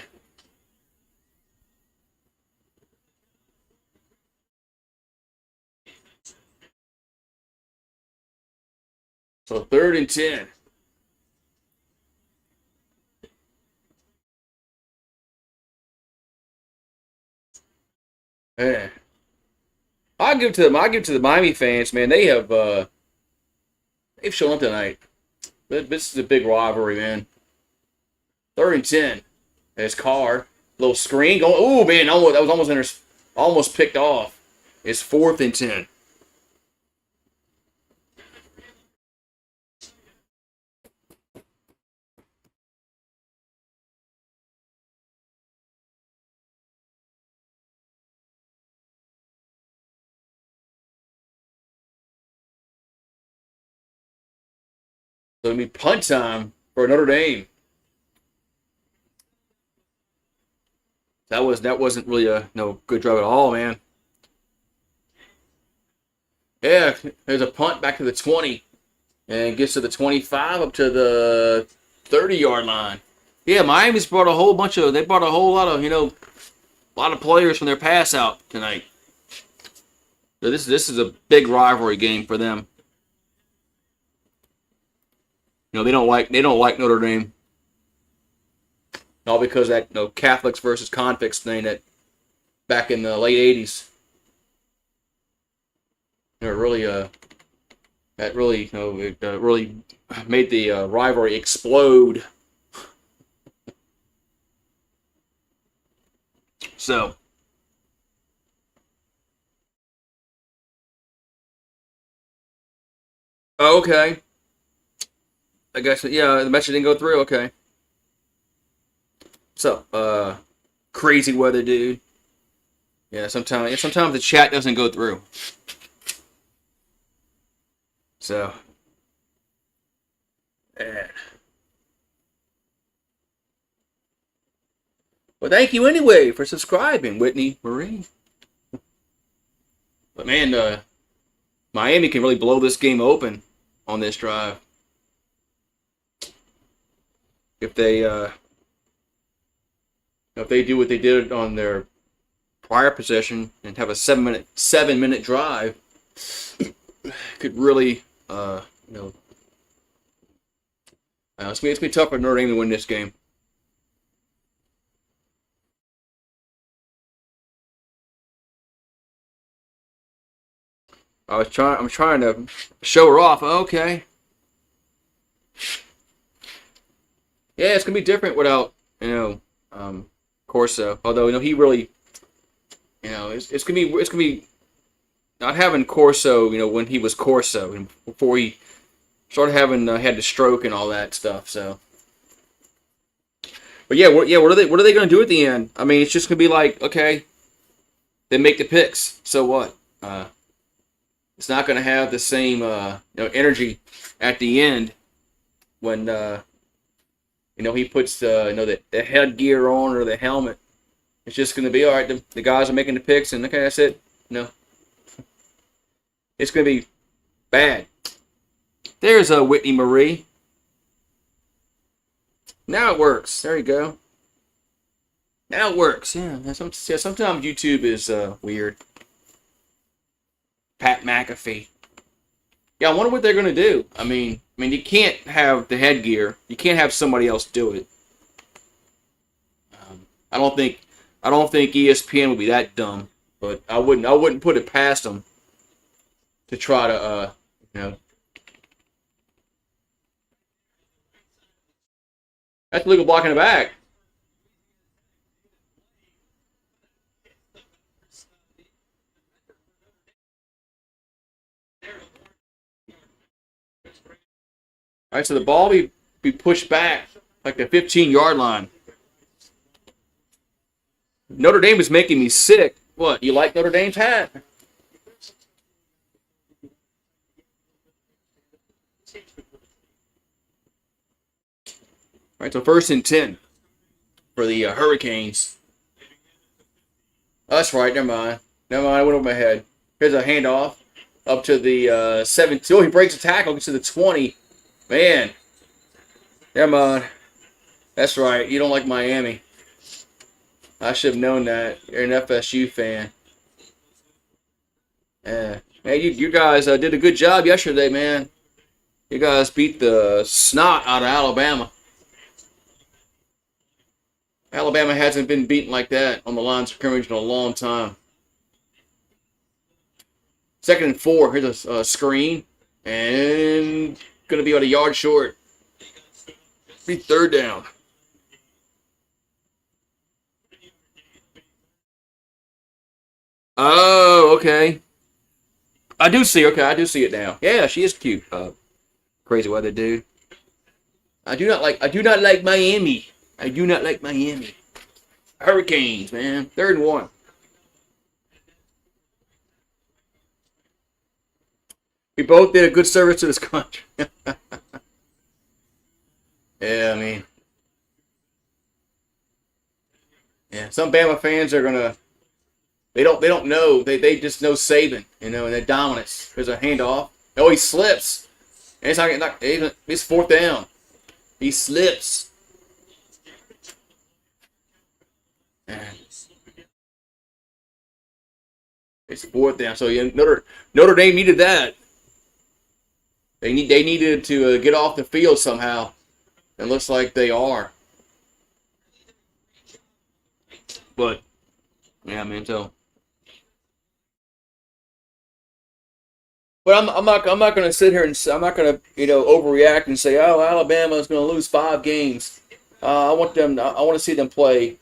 So 3rd and 10. Yeah. I'll give it to the Miami fans, man. They've shown up tonight. This is a big rivalry, man. 3rd and 10. There's Carr. Little screen going. Oh man, that was almost picked off. It's 4th and 10. So it'll be punt time for Notre Dame. That wasn't really a good drive at all, man. Yeah, there's a punt back to the 20, and gets to the 25 up to the 30-yard line. Yeah, Miami's brought a whole lot of lot of players from their pass out tonight. So this is a big rivalry game for them. They don't like Notre Dame. All because that Catholics versus convicts thing that back in the late 80s. It really really made the rivalry explode. So okay. I guess, yeah, the message didn't go through. Okay. So, crazy weather, dude. Yeah, sometimes the chat doesn't go through. So, man. Well, thank you anyway for subscribing, Whitney Marie. But man, Miami can really blow this game open on this drive if they do what they did on their prior possession and have a 7-minute drive. Could really it's gonna be tough for Notre Dame to win this game. I'm trying to show her off. Okay. Yeah, it's gonna be different without Corso. Although he really, it's gonna be not having Corso. When he was Corso and before he started having had the stroke and all that stuff. So, but yeah, what are they gonna do at the end? I mean, it's just gonna be like, okay, they make the picks. So what? It's not going to have the same energy at the end when he puts the headgear on or the helmet. It's just going to be all right. The guys are making the picks, and okay, that's it. No, it's going to be bad. There's a Whitney Marie. Now it works. There you go. Now it works. Yeah. Sometimes YouTube is weird. Pat McAfee. Yeah, I wonder what they're going to do. I mean, you can't have the headgear. You can't have somebody else do it. I don't think ESPN would be that dumb, but I wouldn't put it past them to try to That's legal block in the back. All right, so the ball be pushed back like the 15-yard line. Notre Dame is making me sick. What? You like Notre Dame's hat? All right, so 1st and 10 for the Hurricanes. Oh, that's right. Never mind. I went over my head. Here's a handoff up to the 17. Oh, he breaks a tackle, gets to the 20. Man, never mind. That's right. You don't like Miami. I should have known that. You're an FSU fan. Yeah. Man, you guys did a good job yesterday, man. You guys beat the snot out of Alabama. Alabama hasn't been beaten like that on the line of scrimmage in a long time. 2nd and 4. Here's a screen. And going to be about a yard short. Be 3rd down. Oh, okay. I do see it now. Yeah, she is cute. Crazy weather dude. I do not like Miami. I do not like Miami. Hurricanes, man. 3rd and 1. We both did a good service to this country. Yeah, I mean. Yeah, some Bama fans are gonna. They don't know. They just know Saban, and their dominance. There's a handoff. Oh, he slips. And it's 4th down. He slips. Man. It's 4th down. So Notre Dame needed that. They needed to get off the field somehow. It looks like they are. But yeah, man. So, but I'm not going to sit here and I'm not going to overreact and say, oh, Alabama is going to lose 5 games. I want to see them play.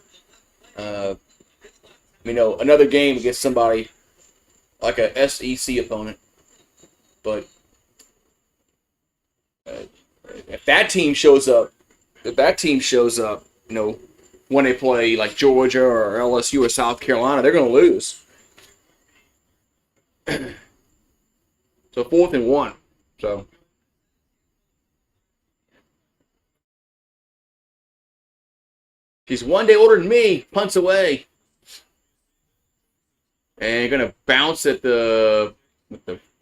Another game against somebody like a SEC opponent. But if that team shows up, when they play like Georgia or LSU or South Carolina, they're going to lose. So 4th and 1. So He's 1 day older than me. Punts away. And going to bounce at the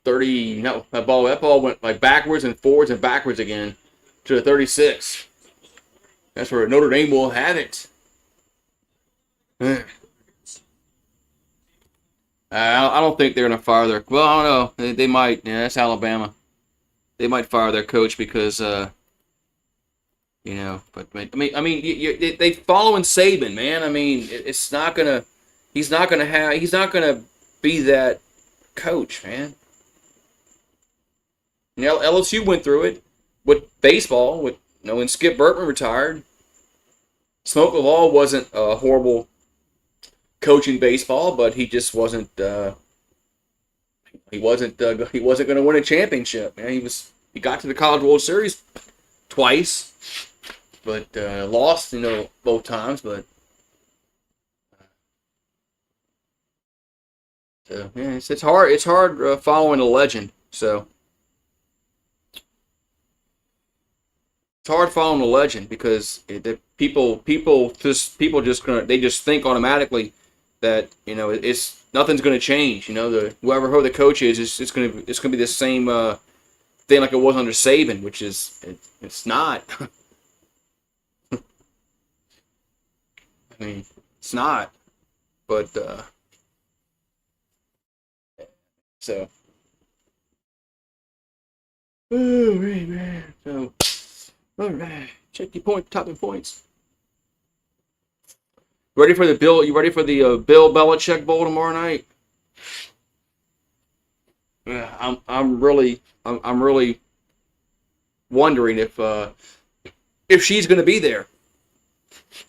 30. No, that ball went like backwards and forwards and backwards again to the 36. That's where Notre Dame will have it. I don't think they're going to fire their. Well, I don't know. They might. Yeah, that's Alabama. They might fire their coach because, But they following Saban, man. I mean, it's not gonna. He's not gonna be that coach, man. LSU went through it with baseball. When Skip Burtman retired, Smoke Law wasn't a horrible coaching baseball, but he just wasn't. He wasn't going to win a championship. Man, he got to the College World Series twice, but lost, both times. But it's hard. It's hard following a legend. So it's hard following a legend because people just think automatically that it's nothing's going to change. Whoever the coach is, it's going to be the same thing like it was under Saban, which is it's not. I mean, it's not. But so. Oh man. So, all right. Check your top points. Ready for the Bill? You ready for the Bill Belichick Bowl tomorrow night? Yeah, I'm really wondering if she's going to be there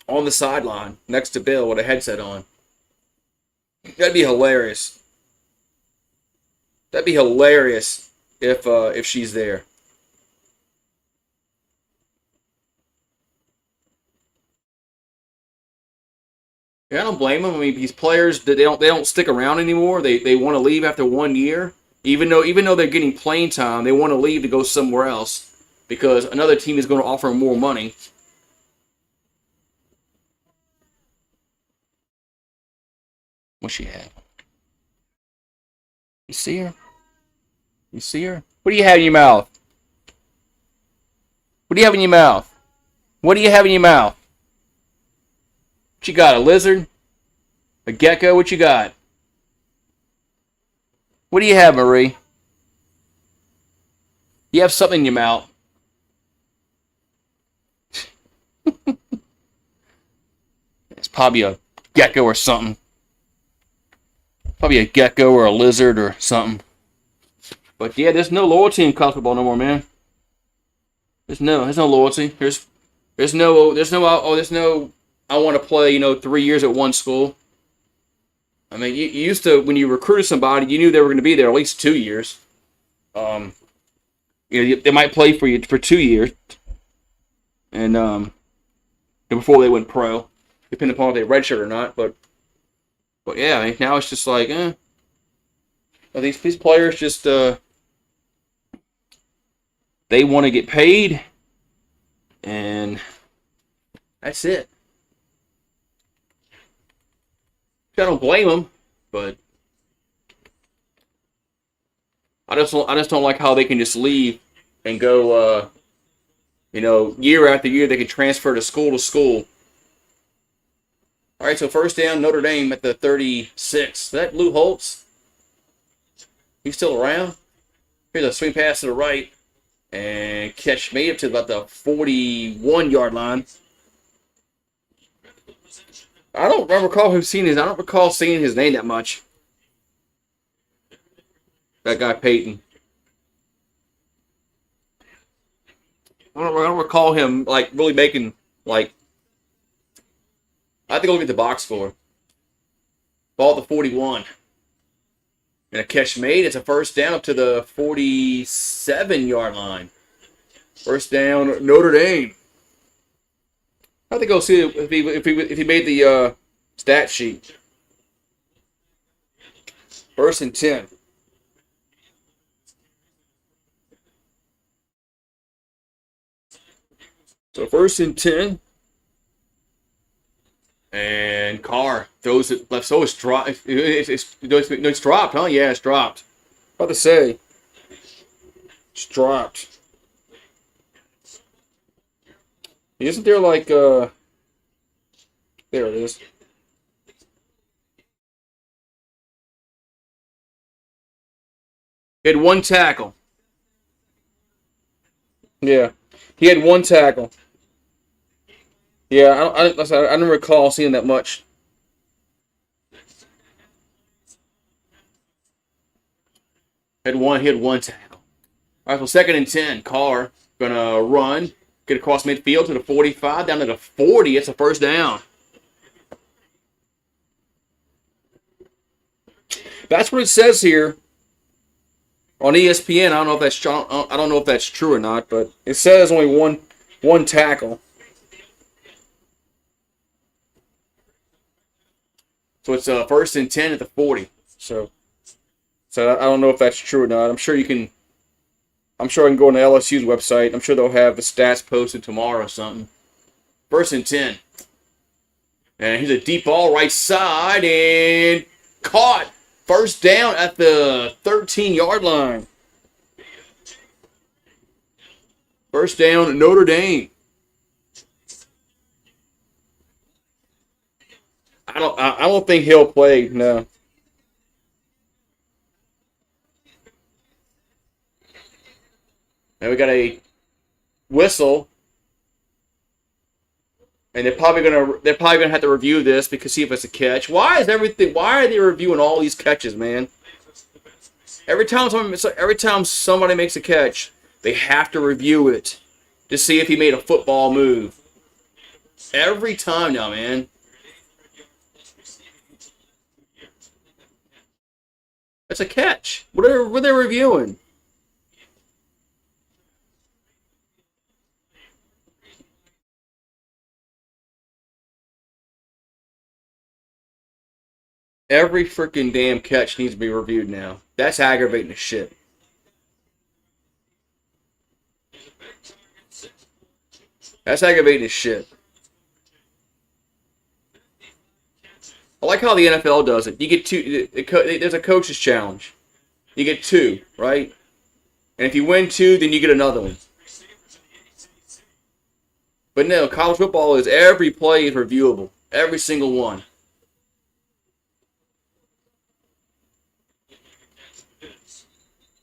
on the sideline next to Bill with a headset on. That'd be hilarious. That'd be hilarious if she's there. Yeah, I don't blame them. I mean, these players they don't stick around anymore. They want to leave after 1 year, even though they're getting playing time. They want to leave to go somewhere else because another team is going to offer them more money. What's she have? You see her? You see her? What do you have in your mouth? What do you have in your mouth? What do you have in your mouth? What you got? A lizard? A gecko? What you got? What do you have, Marie? You have something in your mouth. It's probably a gecko or something. Probably a gecko or a lizard or something. But yeah, there's no loyalty in college football no more, man. There's no loyalty. There's no I want to play, 3 years at one school. I mean, you used to, when you recruited somebody, you knew they were going to be there at least 2 years. They might play for you for 2 years, and before they went pro, depending upon if they redshirt or not. But yeah, I mean, now it's just like, these players just they want to get paid, and that's it. I don't blame them, but I just don't like how they can just leave and go, year after year they can transfer to school. All right, so first down, Notre Dame at the 36. Is that Lou Holtz? He's still around. Here's a swing pass to the right, and catch made up to about the 41-yard line. I don't recall seeing his name that much. That guy Peyton. I don't recall him really making I have to go look at the box score. Ball at the 41. And a catch made. It's a first down up to the 47-yard line. First down, Notre Dame. I have to go see if he made the stat sheet. First and 10. So first and 10. And Carr throws it left. So it's dropped. It's dropped, huh? Yeah, it's dropped. About to say. It's dropped. Isn't there like, there it is. He had one tackle. Yeah. He had one tackle. Yeah, I don't recall seeing that much. He had one tackle. All right, so 2nd and 10. Carr gonna run, get across midfield to the 45, down to the 40. It's a first down. That's what it says here on ESPN. I don't know if that's true or not, but it says only one tackle. So it's 1st and 10 at the 40. So I don't know if that's true or not. I'm sure I can go on the LSU's website. I'm sure they'll have the stats posted tomorrow or something. 1st and 10. And here's a deep ball right side and caught. First down at the 13-yard line. First down, Notre Dame. I don't think he'll play. No. And we got a whistle, and they're probably gonna have to review this because see if it's a catch. Why are they reviewing all these catches, man? Every time somebody makes a catch, they have to review it to see if he made a football move. Every time now, man. That's a catch. What are they reviewing? Every freaking damn catch needs to be reviewed now. That's aggravating as shit. That's aggravating as shit. I like how the NFL does it. You get two. There's a coach's challenge. You get two, right? And if you win two, then you get another one. But no, college football is every play is reviewable. Every single one.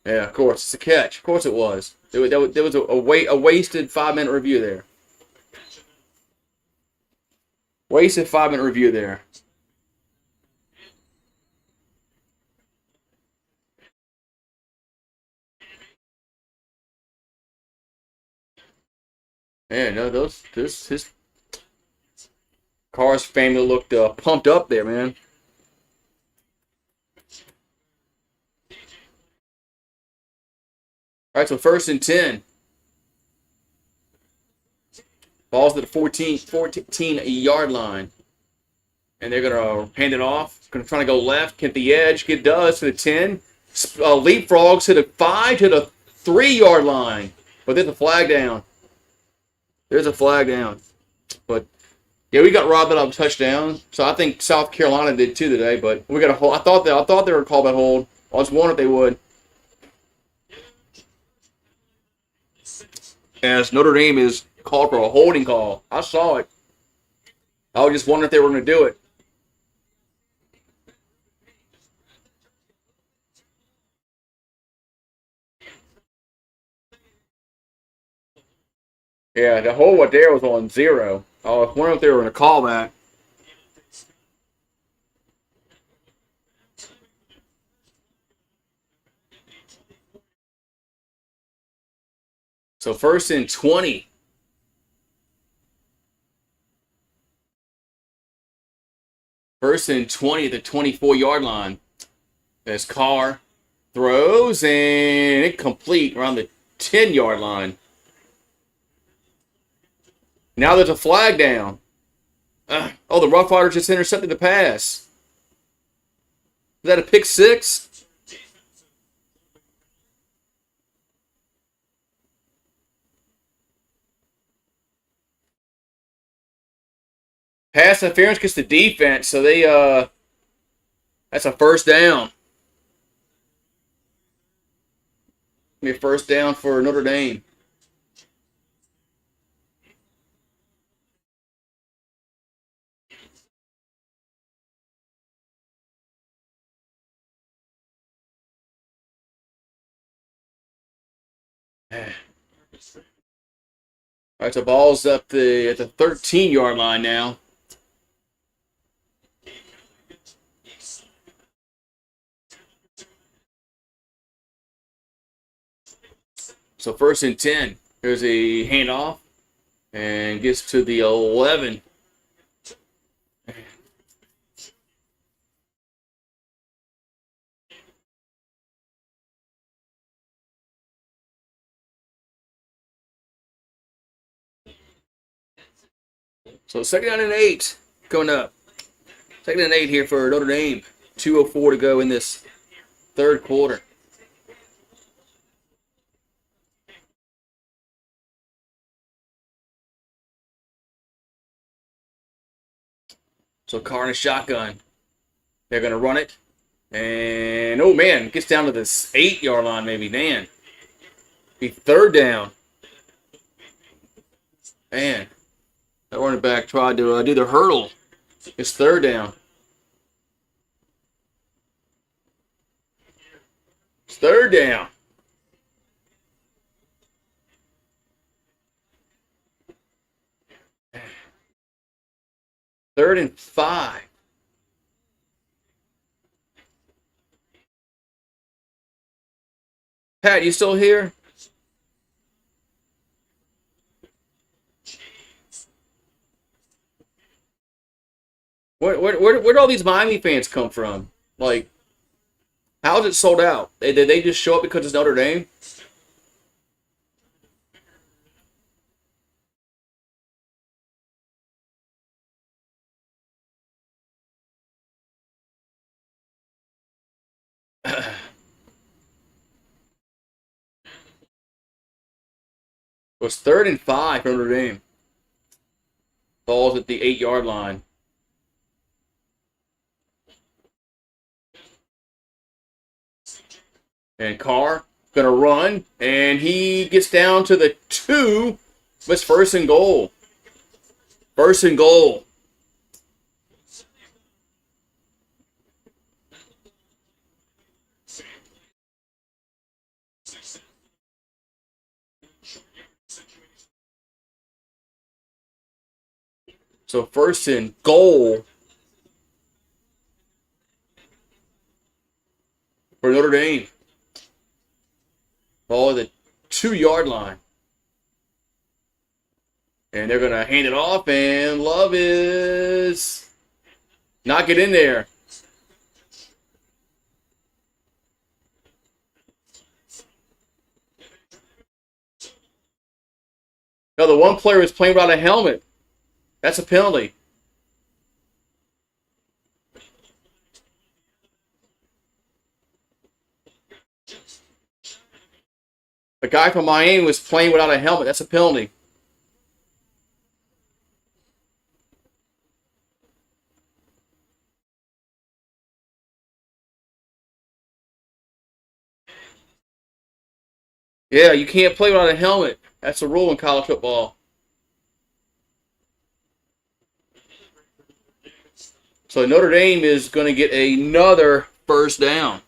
Yeah, of course. It's a catch. Of course it was. There was a wasted 5-minute review there. Wasted 5-minute review there. Yeah, no, his Carr's family looked pumped up there, man. All right, so 1st and 10. Ball's at the 14-yard line. And they're going to hand it off. Going to try to go left, get the edge. It does to the 10. Leapfrogs to the 5 to the 3-yard line. But there's a flag down. There's a flag down. But, yeah, we got robbed of a touchdown. So I think South Carolina did too today. But we got a hold. I thought they were called that hold. I was wondering if they would. As Notre Dame is called for a holding call. I saw it. I was just wondering if they were going to do it. Yeah, the hold what there was on 0. I was wondering if they were going to call that. So 1st and 20. First and 20 at the 24-yard line. As Carr throws and incomplete around the 10-yard line. Now there's a flag down. The Rough Riders just intercepted the pass. Is that a pick six? Pass interference gets the defense, so they that's a first down. Be a first down for Notre Dame. All right, so ball's up at the 13-yard line now. So 1st and 10. There's a handoff and gets to the 11. So 2nd down and 8 coming up. 2nd and 8 here for Notre Dame. 2:04 to go in this third quarter. So Carr in a shotgun. They're going to run it. And, oh, man, gets down to this 8-yard line maybe. Man. Be 3rd down. Man. That running back tried to do the hurdle. It's 3rd down. It's 3rd down. 3rd and 5. Pat, you still here? Where did all these Miami fans come from? Like, how is it sold out? Did they just show up because it's Notre Dame? It was 3rd and 5 for Notre Dame. Ball's at the 8-yard line. And Carr gonna run, and he gets down to the 2. It's 1st and goal. 1st and goal. So 1st and goal for Notre Dame. Ball at the 2-yard line. And they're going to hand it off, and Love is not get in there. No, the one player was playing without a helmet. That's a penalty. The guy from Miami was playing without a helmet. That's a penalty. Yeah, you can't play without a helmet. That's the rule in college football. So Notre Dame is going to get another 1st down.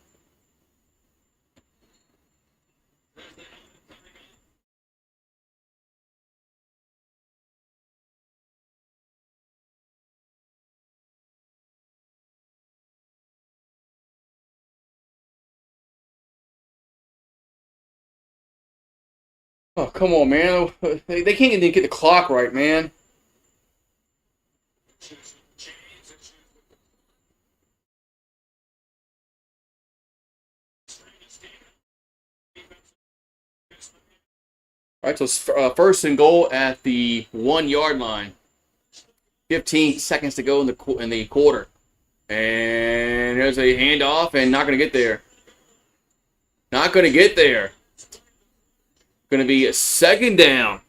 Oh, come on, man. They can't even get the clock right, man. All right, so it's 1st and goal at the 1-yard line. 15 seconds to go in the quarter. And there's a handoff, and not going to get there. Not going to get there. Going to be a 2nd down.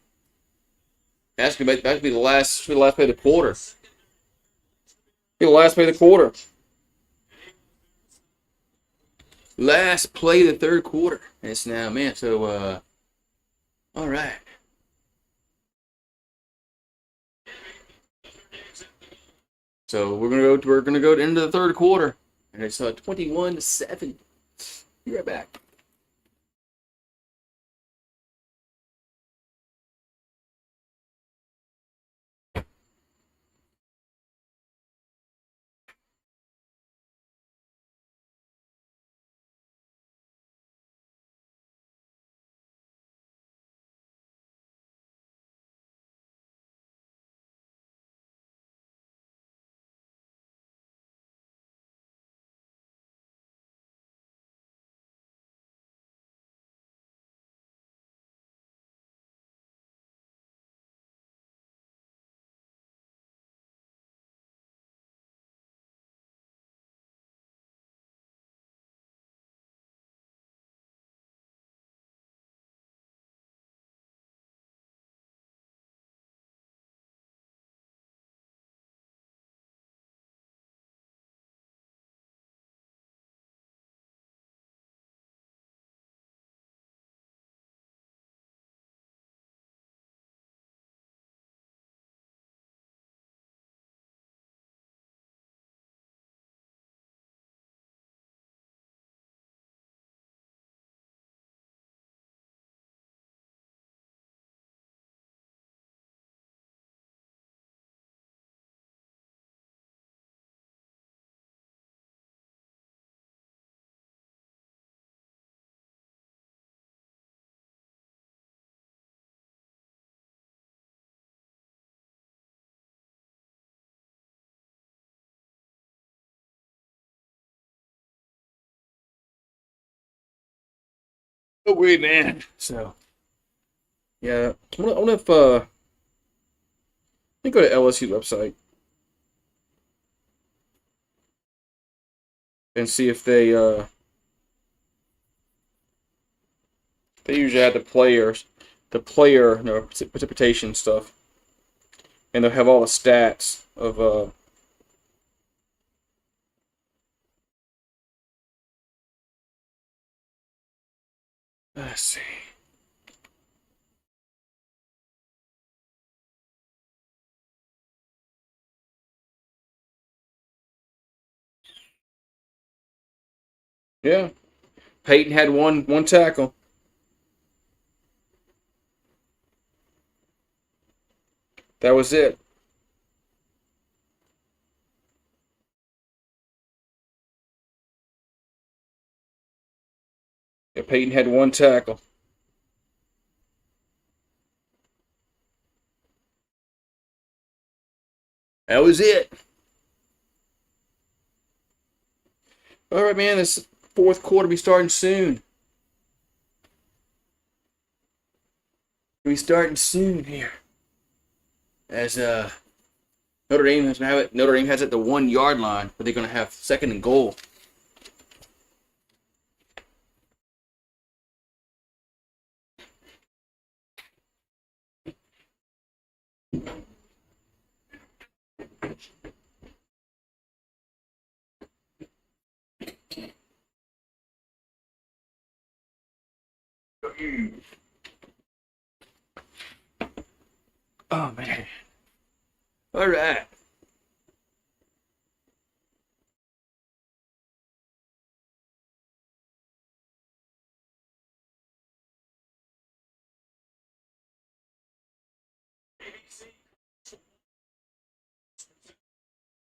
That's going to be the last play of the quarter. The last play of the quarter. Last play of the third quarter. It's now, man. So, all right. So we're gonna go into the third quarter, and it's 21-7. Be right back. Oh wait, man. So, yeah, I wonder if let me go to LSU's website and see if they usually have the player, precipitation stuff, and they'll have all the stats of Let's see. Yeah, Peyton had one tackle. That was it. Yeah, Peyton had one tackle. That was it. All right, man. This fourth quarter be starting soon. Be starting soon here. As Notre Dame has it. Notre Dame has it at the 1 yard line, but they're gonna have second and goal. Oh man. All right.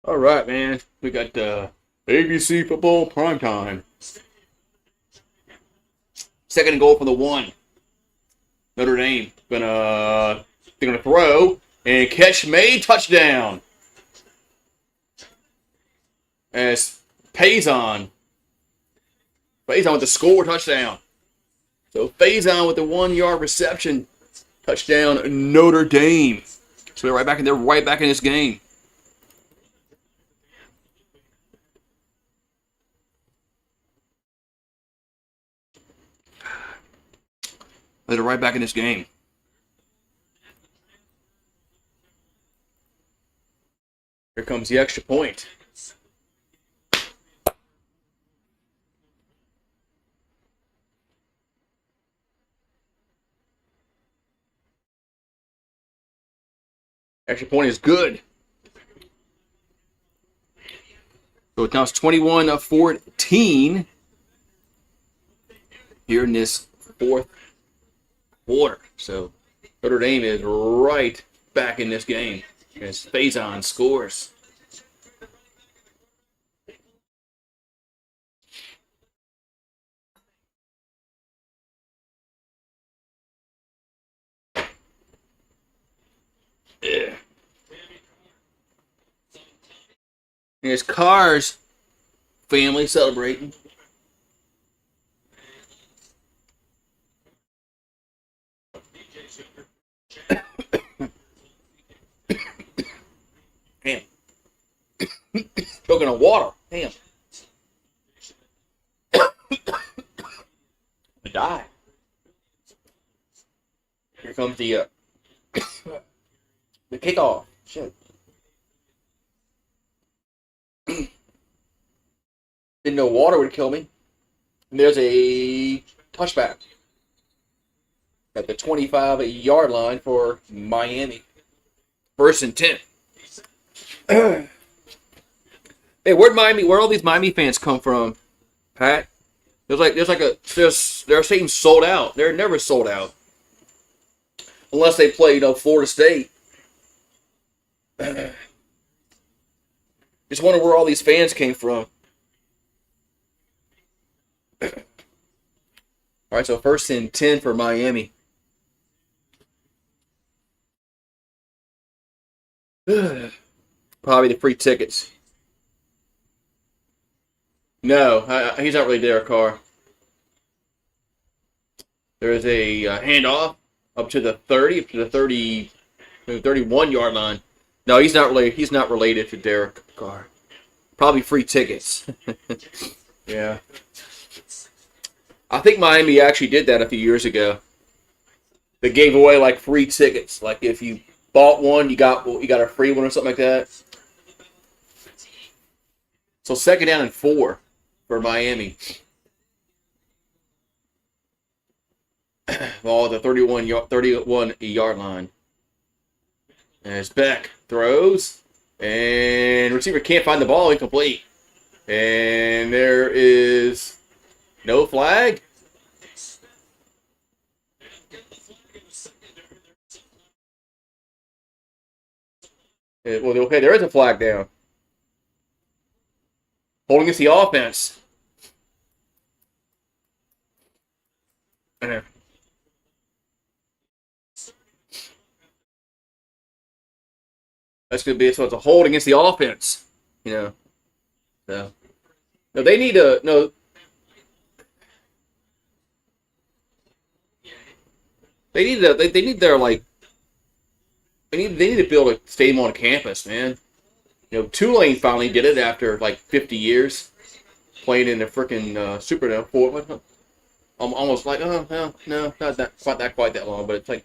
All right, man. We got ABC football primetime. Second and goal for the 1. Notre Dame they're gonna throw and catch made, touchdown. As Faison with the score, touchdown. So Faison with the 1 yard reception, touchdown Notre Dame. So they're right back in this game. They're right back in this game. Here comes the extra point. Extra point is good. So now it's 21-14 here in this fourth quarter. So Notre Dame is right back in this game as Faison scores. Yeah. There's Carr's family celebrating. Damn. Choking on water. Damn. I die. Here comes the kickoff. Shit. Didn't know water would kill me. And there's a touchback at the 25-yard line for Miami. 1st and 10. Hey, where'd all these Miami fans come from, Pat? They're saying sold out. They're never sold out. Unless they play, Florida State. Just wonder where all these fans came from. All right, so 1st and 10 for Miami. Probably the free tickets. No, he's not really Derek Carr. There is a handoff up to the 30, up to the 31-yard line. No, he's not related to Derek Carr. Probably free tickets. Yeah. I think Miami actually did that a few years ago. They gave away like free tickets. Like if you bought one, you got a free one or something like that. So 2nd down and 4 for Miami. Ball at the 31-yard line. As Beck throws, and receiver can't find the ball, incomplete. And there is no flag. Well, okay, there is a flag down. Holding against the offense. That's going to be, so it's a hold against the offense. So no, they need to, no. They need to build a stadium on campus, man. Tulane finally did it after like 50 years playing in the freaking Superdome. I'm almost like, oh no, not quite that long, but it's like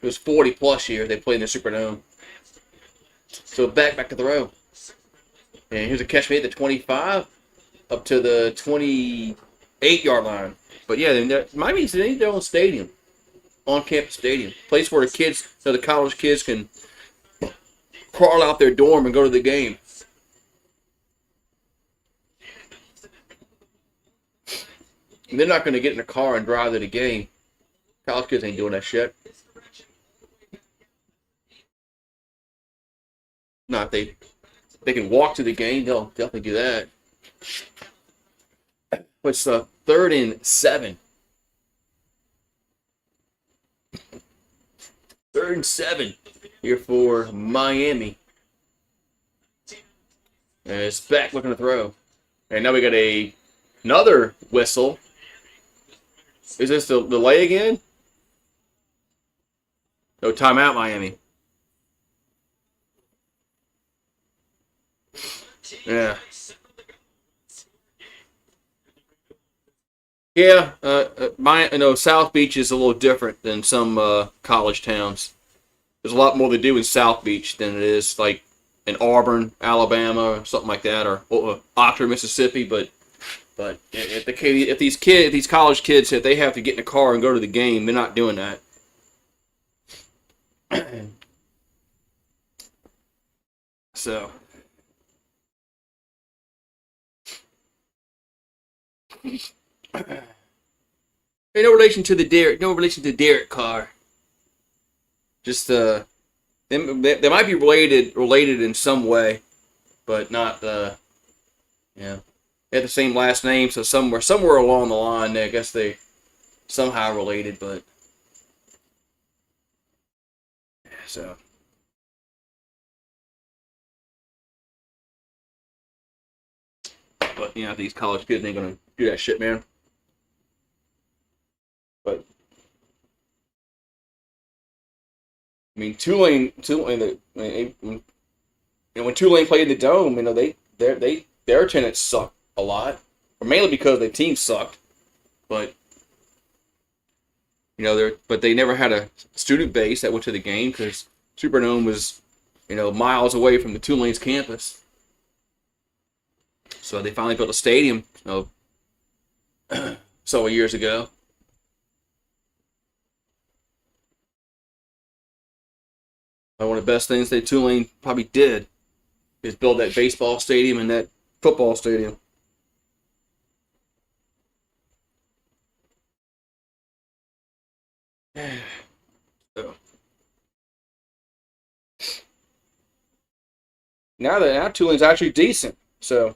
it was 40 plus years they played in the Superdome. So back to the row, and here's a catch made at the 25 up to the 28-yard line. But yeah, Miami they need their own stadium. On-campus stadium, place where the kids, the college kids can crawl out their dorm and go to the game. And they're not going to get in a car and drive to the game. College kids ain't doing that shit. Not if they can walk to the game, they'll definitely do that. But it's 3rd and 7. 3rd and 7 here for Miami. And it's back looking to throw. And now we got another whistle. Is this the delay again? No, timeout, Miami. Yeah. Yeah, South Beach is a little different than some college towns. There's a lot more to do in South Beach than it is like in Auburn, Alabama, or something like that, or Oxford, Mississippi. But if these college kids, if they have to get in a car and go to the game, they're not doing that. So. Hey, no relation to Derek Carr. Just they might be related in some way, but not yeah. They have the same last name, so somewhere along the line, I guess they somehow related, but so. But these college kids ain't gonna do that shit, man. But I mean, Tulane. When Tulane played in the Dome, their attendance sucked a lot, or mainly because the team sucked. But but they never had a student base that went to the game because Superdome was, miles away from the Tulane's campus. So they finally built a stadium, several years ago. One of the best things that Tulane probably did is build that baseball stadium and that football stadium. So. Now Tulane's actually decent. So.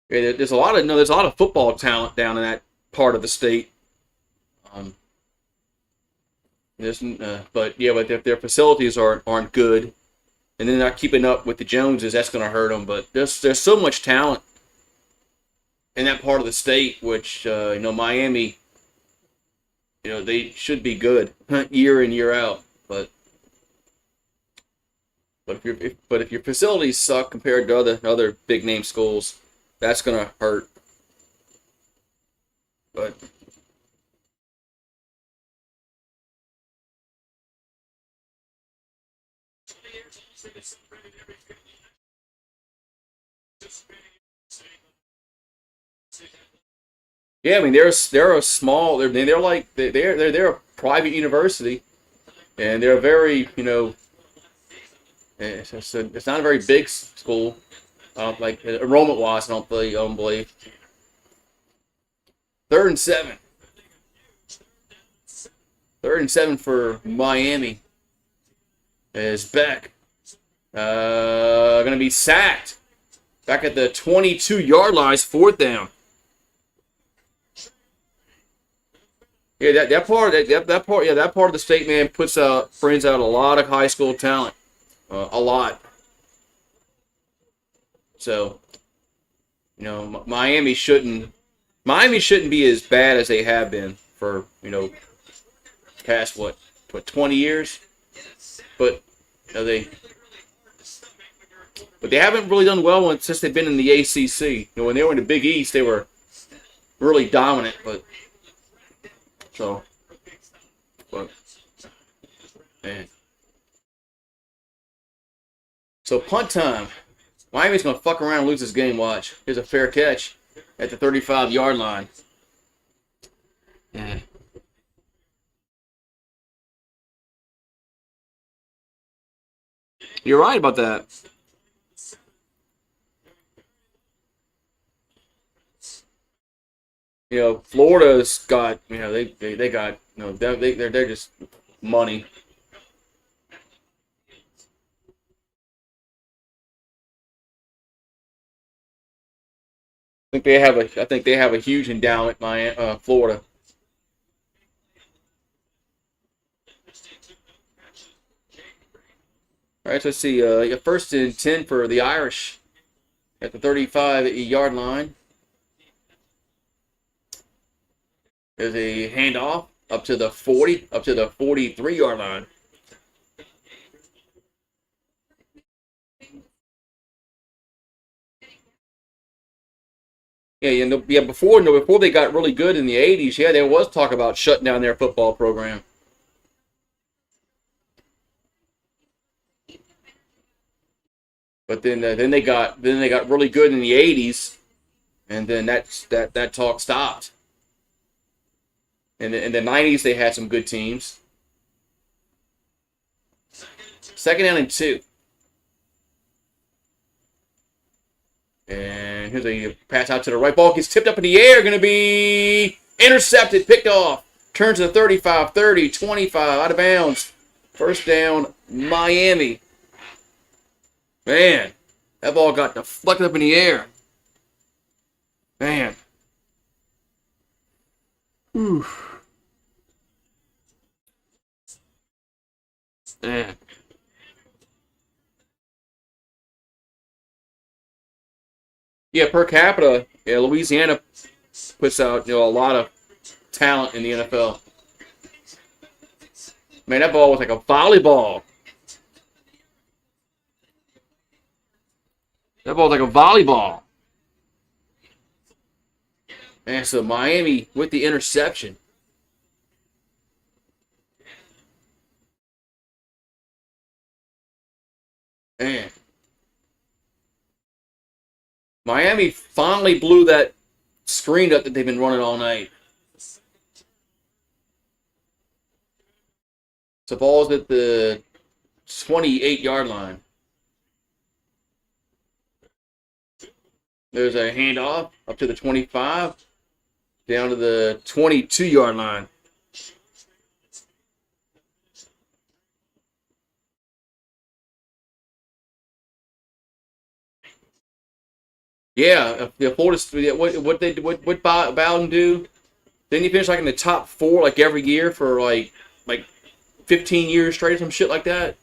Yeah, there's a lot of football talent down in that part of the state. But if their facilities aren't good, and they're not keeping up with the Joneses, that's going to hurt them. But there's so much talent in that part of the state, which Miami, they should be good year in year out. But if your facilities suck compared to other big name schools, that's going to hurt. But yeah, I mean they're a small they're a private university, and they're very it's not a very big school, like enrollment wise. I don't believe. 3rd and 7. 3rd and 7 for Miami. Is Beck going to be sacked back at the 22-yard line, 4th down. Yeah, that part of the state, man, brings out a lot of high school talent, a lot. So, Miami shouldn't be as bad as they have been for past 20 years, but they haven't really done well since they've been in the ACC. When they were in the Big East, they were really dominant, but man. So punt time. Miami's gonna fuck around and lose this game. Watch. Here's a fair catch at the 35-yard line. Yeah. You're right about that. Florida's got they got they're just money. I think they have a huge endowment, Florida. All right, so let's see. 1st and 10 for the Irish at the 35-yard line. There's a handoff up to the 43-yard line. Yeah, before they got really good in the 80s, yeah, there was talk about shutting down their football program. But then they got really good in the '80s, and then that talk stopped. And in the '90s they had some good teams. Second down and 2. And here's a pass out to the right. Ball gets tipped up in the air. Going to be intercepted, picked off. Turns to the 35, 30, 25, out of bounds. First down, Miami. Man, that ball got deflected up in the air. Man. Whew. Man. Yeah, per capita, yeah, Louisiana puts out a lot of talent in the NFL. Man, that ball was like a volleyball. That ball was like a volleyball. Man, so Miami with the interception. Man. Miami finally blew that screen up that they've been running all night. So ball's at the 28-yard line. There's a handoff up to the 25, down to the 22-yard line. Yeah, Florida. What Bowden do? Didn't he finish like in the top 4 like every year for like 15 years straight or some shit like that?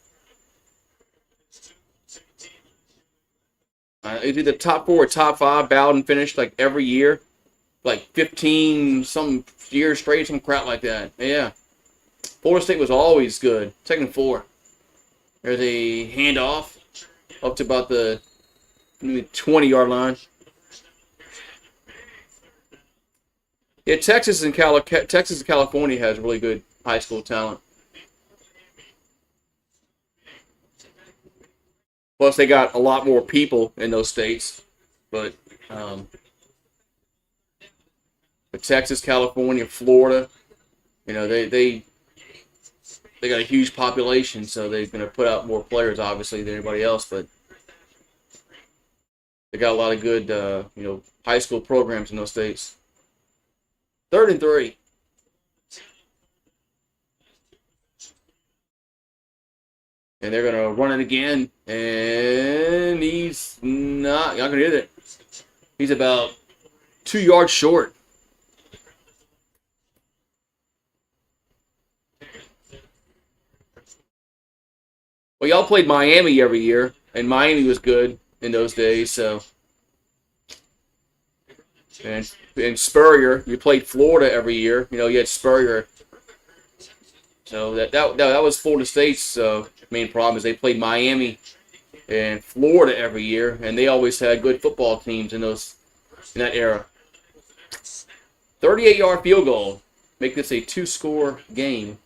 Either the top 4 or top 5. Bowden finished like every year, like 15 some years straight, some crap like that. Yeah, Florida State was always good. Second 4. There's a handoff up to about the 20-yard line. Yeah, Texas and California has really good high school talent. Plus, they got a lot more people in those states. But Texas, California, Florida, they got a huge population, so they're going to put out more players, obviously, than anybody else. But they got a lot of good, high school programs in those states. 3rd and 3. And they're going to run it again. And he's not going to hit it. He's about 2 yards short. Well, y'all played Miami every year, and Miami was good in those days, so. And Spurrier, you played Florida every year. You had Spurrier. So that was Florida State's main problem is they played Miami and Florida every year, and they always had good football teams in that era. 38-yard field goal, make this a 2-score game.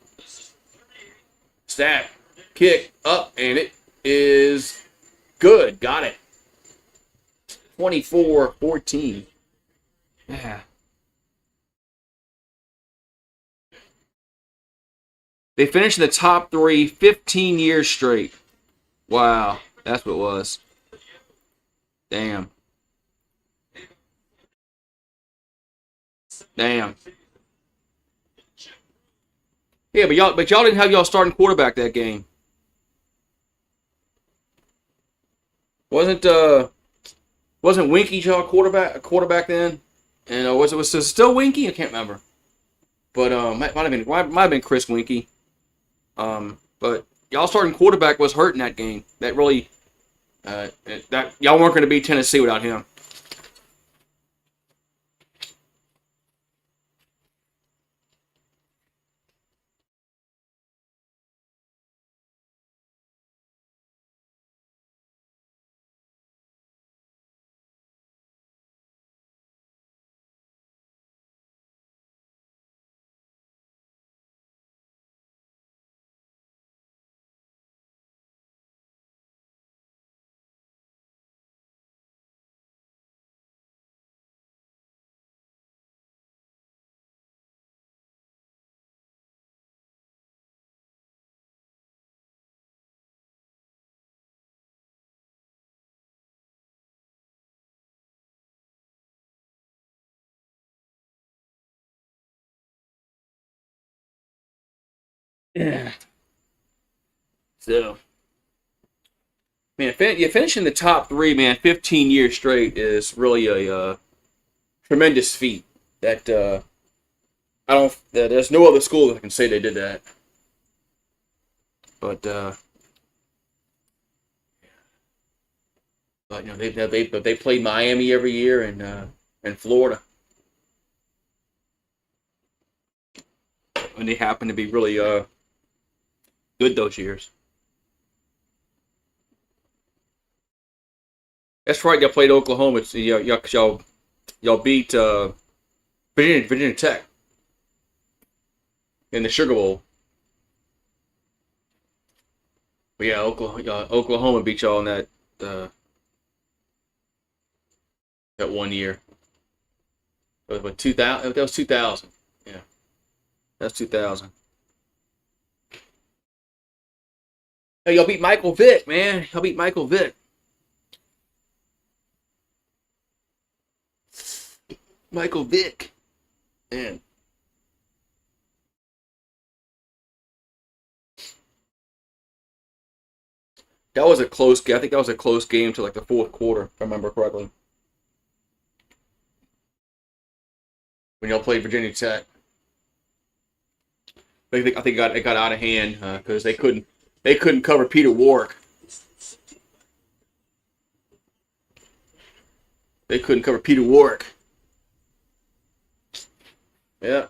Snap, kick up, and it is good. Got it. 24-14. Yeah. They finished in the top 3 15 years straight. Wow. That's what it was. Damn. Damn. Yeah, but y'all didn't have y'all starting quarterback that game. Wasn't Winky y'all quarterback then? And was it still Winky? I can't remember. But might have been Chris Winky. But y'all starting quarterback was hurt in that game. That really that y'all weren't going to beat Tennessee without him. Yeah. So, man, you finishing the top three, man, 15 years straight is really a tremendous feat. That I don't. There's no other school that can say they did that. But you know they play Miami every year and Florida, and they happen to be really good those years. That's right. Y'all played Oklahoma. It's, y'all beat Virginia Tech in the Sugar Bowl. But yeah, Oklahoma beat y'all in that 1 year. It was what 2000. That was 2000. Yeah, that's 2000. Hey, y'all beat Michael Vick, man. Y'all beat Michael Vick. Michael Vick, man. That was a close game. I think that was a close game to like the fourth quarter, if I remember correctly. When y'all played Virginia Tech, I think it got out of hand because they couldn't cover Peter Warwick. They couldn't cover Peter Warwick. Yeah.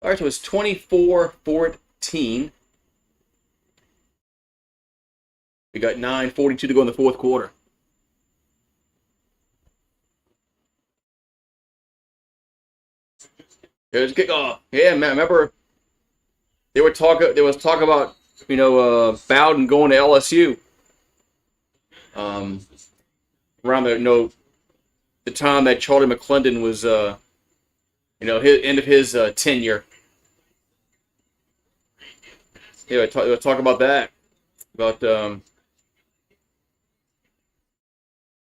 All right, so it's 24-14. We got 9:42 to go in the fourth quarter. Here's a kickoff. Yeah, man. Remember there was talk about Bowden going to LSU. Um, around the time that Charlie McClendon was his end of his tenure. Yeah, we'll talk about that. About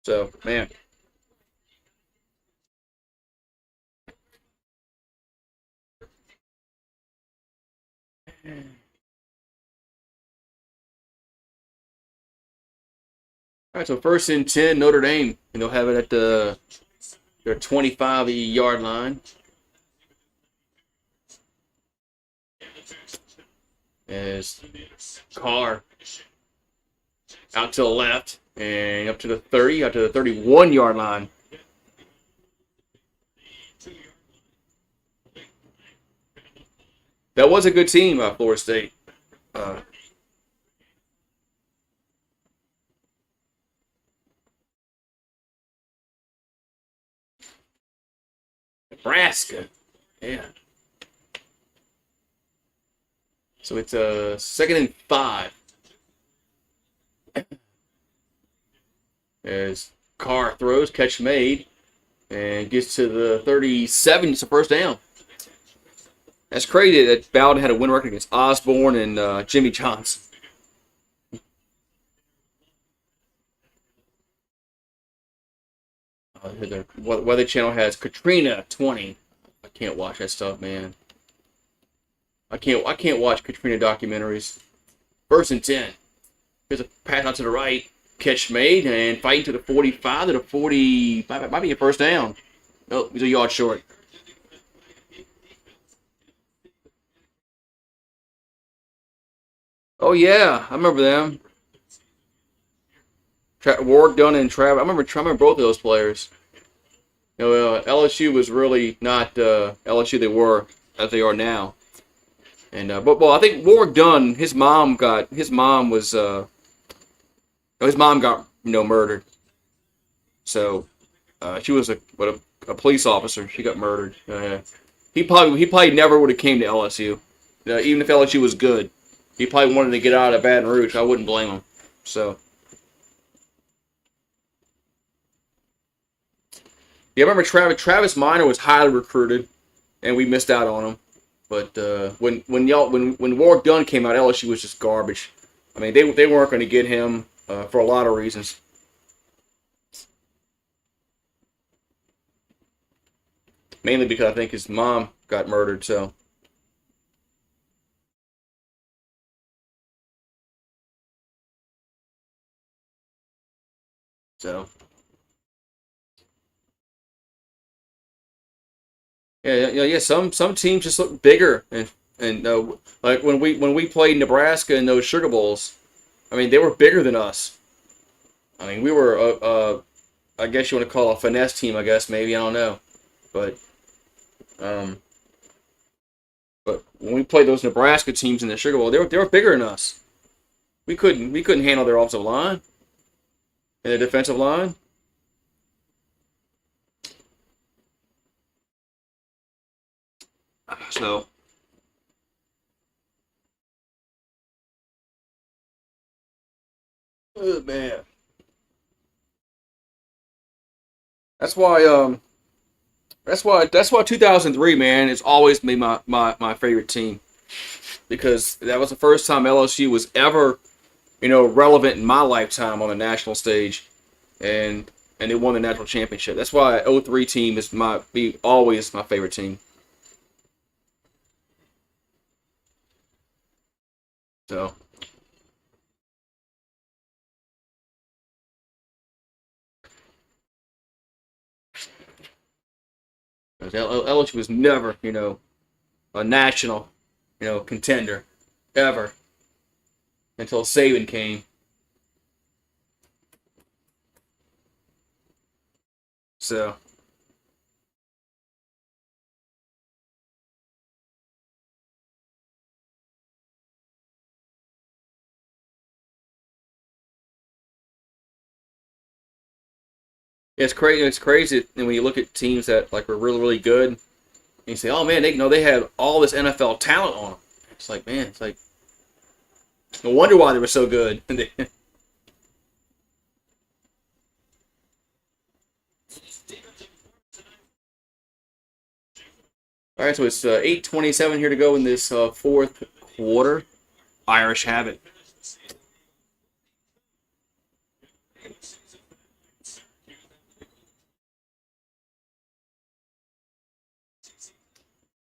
so man. All right, so first and 10, Notre Dame, and they'll have it at their 25-yard line. As Carr out to the left and up to the 30, out to the 31-yard line. That was a good team, Florida State. Nebraska. Yeah. So it's a 2nd and 5. As Carr throws, catch made, and gets to the 37. It's a first down. That's crazy that Bowden had a win record against Osborne and Jimmy Johnson. The Weather Channel has Katrina 20. I can't watch that stuff, man. I can't watch Katrina documentaries. First and 10. Here's a pass out to the right. Catch made and fighting to the 45 to the 40. Might be a first down. Oh, he's a yard short. Oh yeah, I remember them. Warwick Dunn and Travis. I remember both of those players. LSU was really not LSU they were as they are now. And but I think Warwick Dunn, his mom got murdered. So she was a police officer. She got murdered. He probably never would have came to LSU, even if LSU was good. He probably wanted to get out of Baton Rouge. I wouldn't blame him. So. Yeah, I remember Travis Minor was highly recruited, and we missed out on him. But when Warwick Dunn came out, LSU was just garbage. I mean, they weren't going to get him for a lot of reasons. Mainly because I think his mom got murdered. So yeah. Some teams just look bigger, and like when we played Nebraska in those Sugar Bowls, I mean they were bigger than us. I mean we were I guess you want to call it a finesse team. I guess maybe I don't know, but um, but when we played those Nebraska teams in the Sugar Bowl, they were bigger than us. We couldn't handle their offensive line and their defensive line. So oh, man, that's why that's why 2003 man has always been my favorite team because that was the first time LSU was ever relevant in my lifetime on the national stage, and they won the national championship. That's why '03 team is be always my favorite team. So 'cause LSU was never a national contender ever until Saban came. So it's crazy. It's crazy when you look at teams that like were really good, and you say, "Oh man, they had all this NFL talent on them." It's like, man, it's like no wonder why they were so good. All right, so it's 8:27 here to go in this fourth quarter. Irish have it.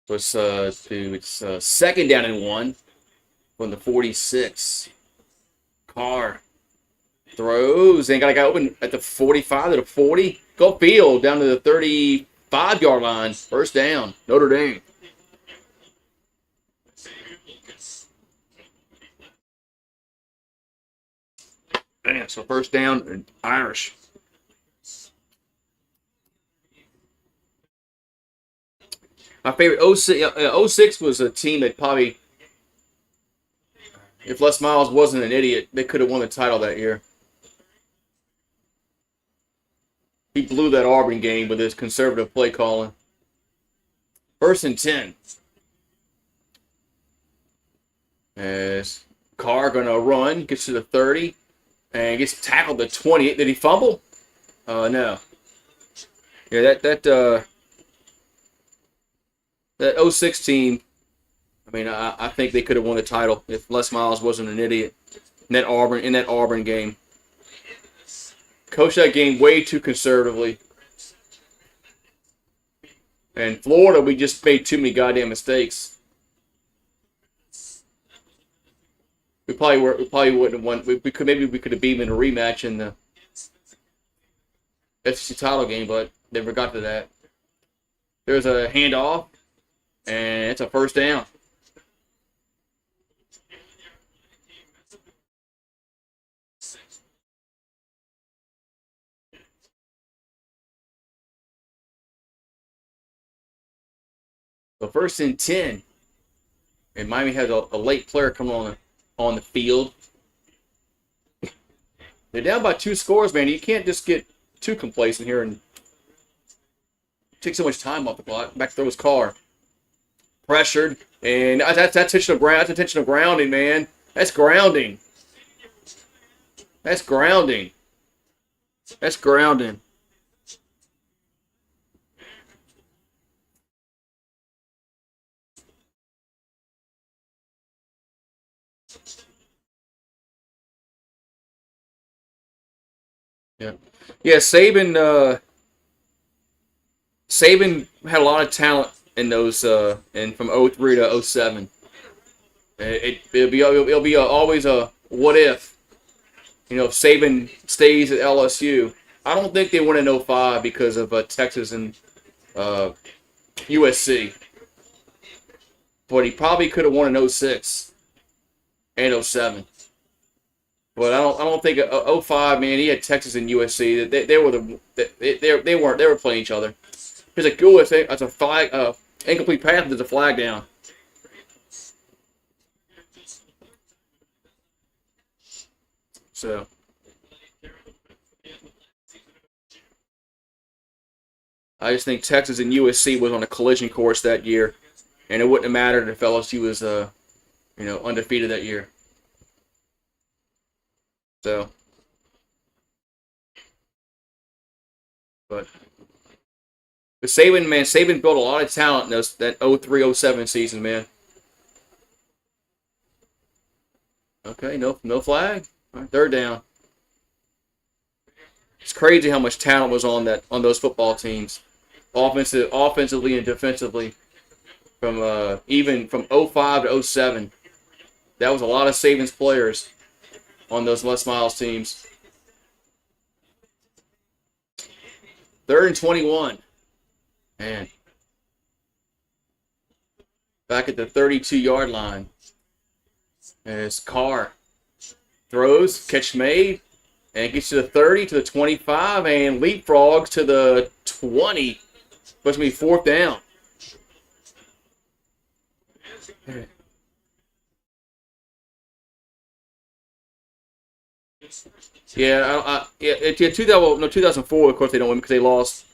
So it's second down and one from the 46. Carr throws and got a guy open at the 45 to the 40. Go field down to the 35-yard line. First down. Notre Dame. Man, so first down, Irish. My favorite 06 was a team that probably, if Les Miles wasn't an idiot, they could have won the title that year. He blew that Auburn game with his conservative play calling. First and 10. As Carr gonna run, gets to the 30, and gets tackled at 28. Did he fumble? No. Yeah, that 06 team. I mean, I think they could have won the title if Les Miles wasn't an idiot in that Auburn game. Coached that game way too conservatively. And Florida, we just made too many goddamn mistakes. We probably wouldn't have won. We could have beat them in a rematch in the SEC title game, but never got to that. There's a handoff, and it's a first down. So first and 10, and Miami has a late player coming on the field. They're down by 2 scores, man. You can't just get too complacent here and take so much time off the clock. Back to throw his car. Pressured, and that's intentional ground. That's intentional grounding, man. That's grounding. That's grounding. That's grounding. Yeah. Yeah, Saban had a lot of talent in those and from '03 to '07. It'll be always a what if, if Saban stays at LSU. I don't think they win in '05 because of Texas and uh, USC, but he probably could have won in '06 and '07. But I don't think '05, man. He had Texas and USC. They were they were playing each other. Here's a goal. That's a flag. Incomplete pass. There's a flag down. So I just think Texas and USC was on a collision course that year, and it wouldn't have mattered if LSU was undefeated that year. So, but Saban built a lot of talent in that '03-'07 season, man. Okay, no flag. All right, third down. It's crazy how much talent was on those football teams, offensively and defensively. Even from '05 to '07, that was a lot of Saban's players on those Les Miles teams. Third and 21. Man. Back at the 32-yard line. As Carr throws, catch made, and gets to the 30, to the 25, and leapfrogs to the 20. Supposed to be fourth down. Yeah, 2004. Of course, they don't win because they lost.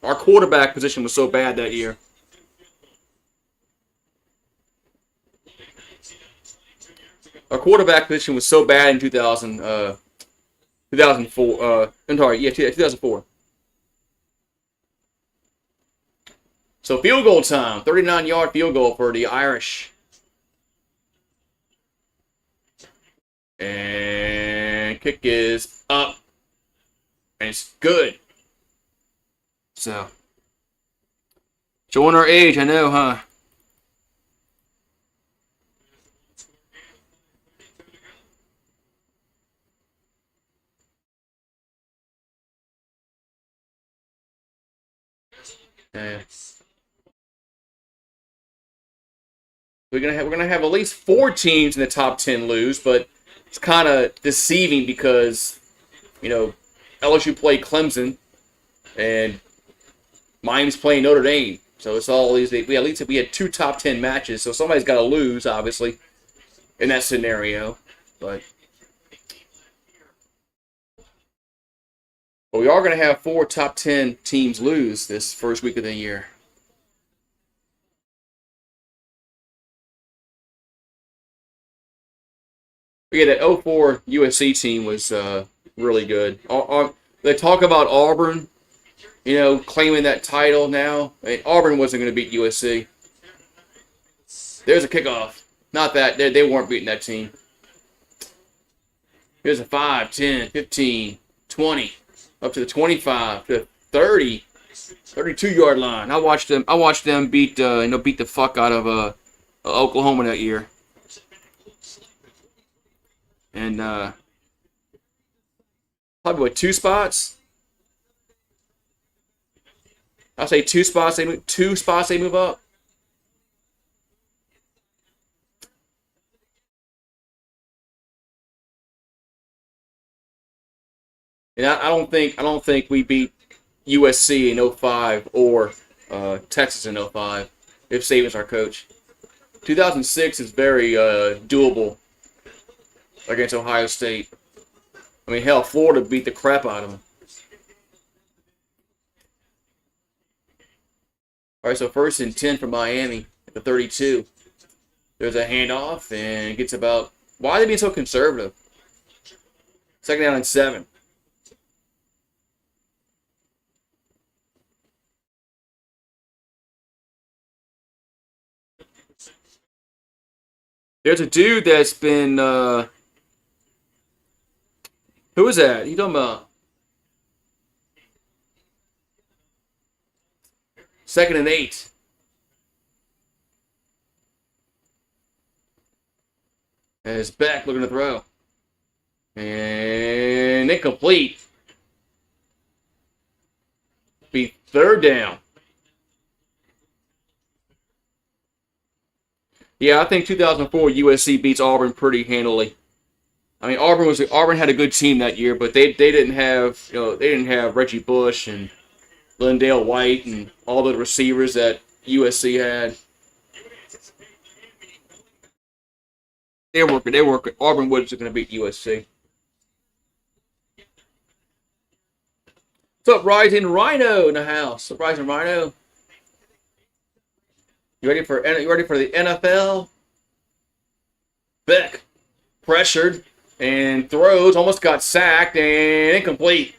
Our quarterback position was so bad that year. Our quarterback position was so bad in 2004. I'm sorry, yeah, 2004. So field goal time, 39-yard field goal for the Irish. And kick is up. And it's good. So, showing our age, I know, huh? Yeah. We're gonna have at least 4 teams in the top 10 lose, but it's kind of deceiving because LSU played Clemson and Miami's playing Notre Dame, so it's all these. We had 2 top 10 matches, so somebody's got to lose, obviously, in that scenario. But we are gonna have 4 top 10 teams lose this first week of the year. But yeah, that '04 USC team was really good. They talk about Auburn, claiming that title now. I mean, Auburn wasn't going to beat USC. There's a kickoff. Not that. They weren't beating that team. Here's a 5, 10, 15, 20, up to the 25, to the 30, 32-yard line. I watched them beat beat the fuck out of Oklahoma that year. And probably what, 2 spots? I'll say 2 spots. They move 2 spots. They move up. And I don't think we beat USC in '05 or Texas in '05 if Saban's our coach. 2006 is very doable against Ohio State. I mean, hell, Florida beat the crap out of them. All right, so first and 10 for Miami at the 32. There's a handoff and it gets about. Why are they being so conservative? Second down and 7. There's a dude that's been. Who is that? You talking about? 2nd and 8. As Beck looking to throw. And incomplete. Be 3rd down. Yeah, I think 2004 USC beats Auburn pretty handily. I mean, Auburn had a good team that year, but they didn't have Reggie Bush and Lindale White and all the receivers that USC had. Auburn was going to beat USC. What's up, Rising Rhino in the house? What's up, Rising Rhino? You ready for the NFL? Beck pressured and throws, almost got sacked and incomplete.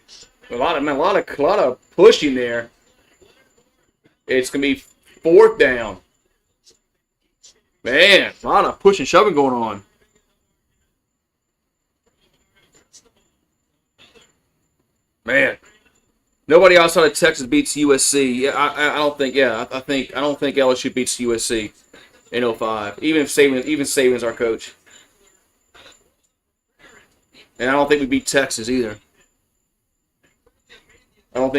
A lot of pushing there. It's gonna be 4th down. Man, a lot of pushing, shoving going on. Man, nobody outside of Texas beats USC. Yeah, I don't think. Yeah, I don't think LSU beats USC in 05. Even Saban's our coach, and I don't think we beat Texas either. We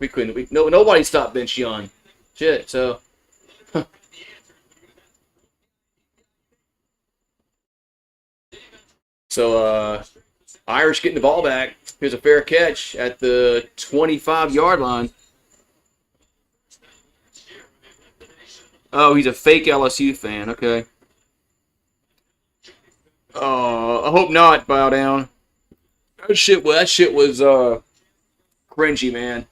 couldn't. Nobody stopped Vince Young. Shit. So. So, Irish getting the ball back. Here's a fair catch at the 25-yard line. Oh, he's a fake LSU fan. Okay. I hope not, bow down. That shit was cringy, man.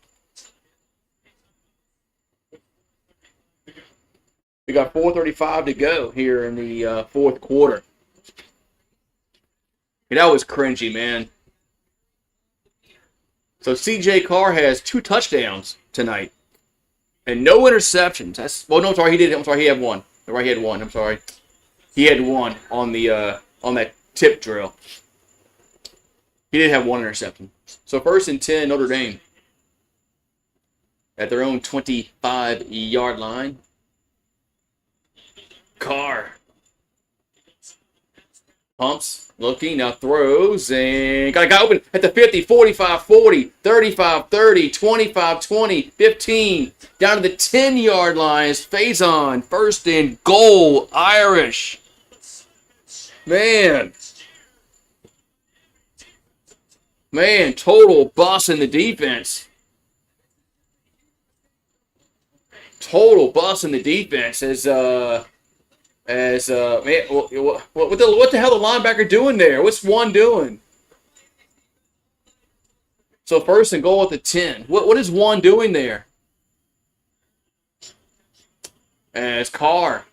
We got 4:35 to go here in the 4th quarter. That was cringy, man. So C.J. Carr has 2 touchdowns tonight and no interceptions. He did. I'm sorry, he had one. He had one. I'm sorry, he had one on that tip drill. He did have 1 interception. So 1st and 10, Notre Dame at their own 25-yard line. Carr pumps, looking, now throws, and got a guy open at the 50, 45, 40, 35, 30, 25, 20, 15, down to the 10-yard line. Phase on, 1st and goal, Irish. Man, total bust in the defense. Total bust in the defense man, what the hell the linebacker doing there? What's one doing? So 1st and goal at the 10. What is one doing there? As Carr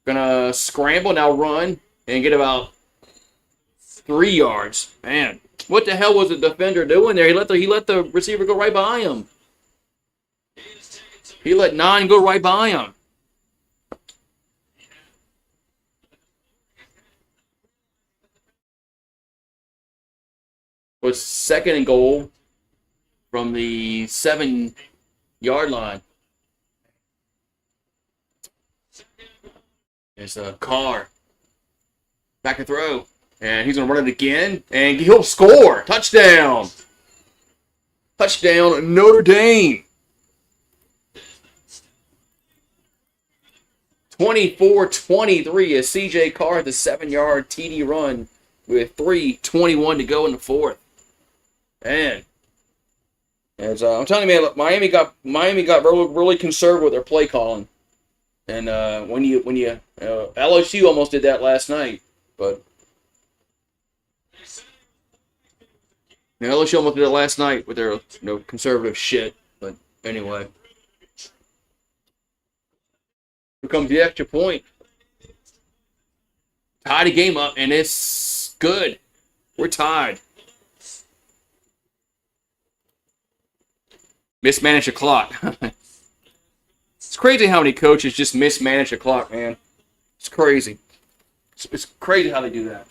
gonna scramble, now run and get about 3 yards. Man, what the hell was the defender doing there? He let the receiver go right by him. He let 9 go right by him. Was 2nd and goal from the 7-yard line. There's a Carr. Back to throw. And he's going to run it again. And he'll score. Touchdown. Touchdown, Notre Dame. 24-23 as C.J. Carr had the 7-yard TD run with 3:21 to go in the 4th. Man, as I'm telling you, man, Miami got really conservative with their play calling, and when you LSU almost did that last night, but LSU almost did it last night with their conservative shit. But anyway, here comes the extra point. Tied the game up, and it's good. We're tied. Mismanage the clock. It's crazy how many coaches just mismanage the clock, man. It's crazy. It's crazy how they do that.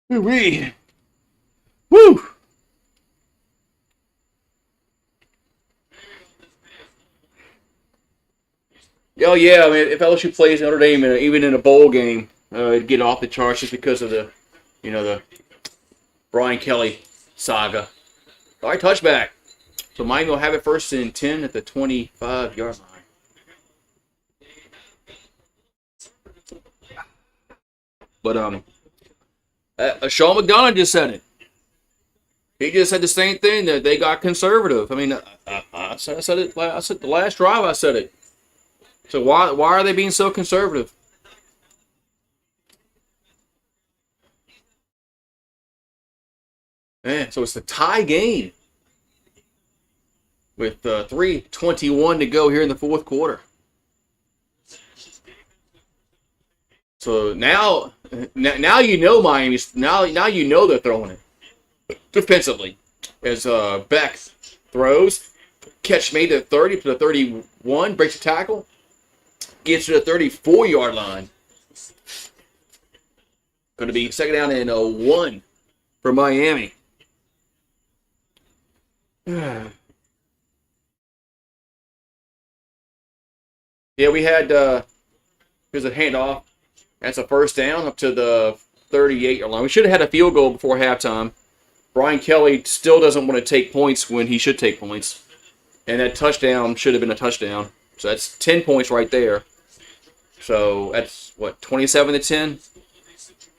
Woo-wee. Woo! Oh yeah, I mean, if LSU plays Notre Dame, even in a bowl game, it'd get off the charts just because of the Brian Kelly saga. All right, touchback. So Miami will have it first and 10 at the 25-yard line. But Sean McDonough just said it. He just said the same thing, that they got conservative. I mean, I said it. I said the last drive. I said it. So why are they being so conservative? Man, so it's the tie game with 3:21 to go here in the fourth quarter. So now you know Miami's now you know they're throwing it defensively as Beck throws, catch made to the 30 to the 31, breaks a tackle, gets to the 34-yard line. Going to be second down and 1 for Miami. Yeah, we had here's a handoff. That's a first down up to the 38-yard line. We should have had a field goal before halftime. Brian Kelly still doesn't want to take points when he should take points. And that touchdown should have been a touchdown. So that's 10 points right there. So that's, 27 to 10?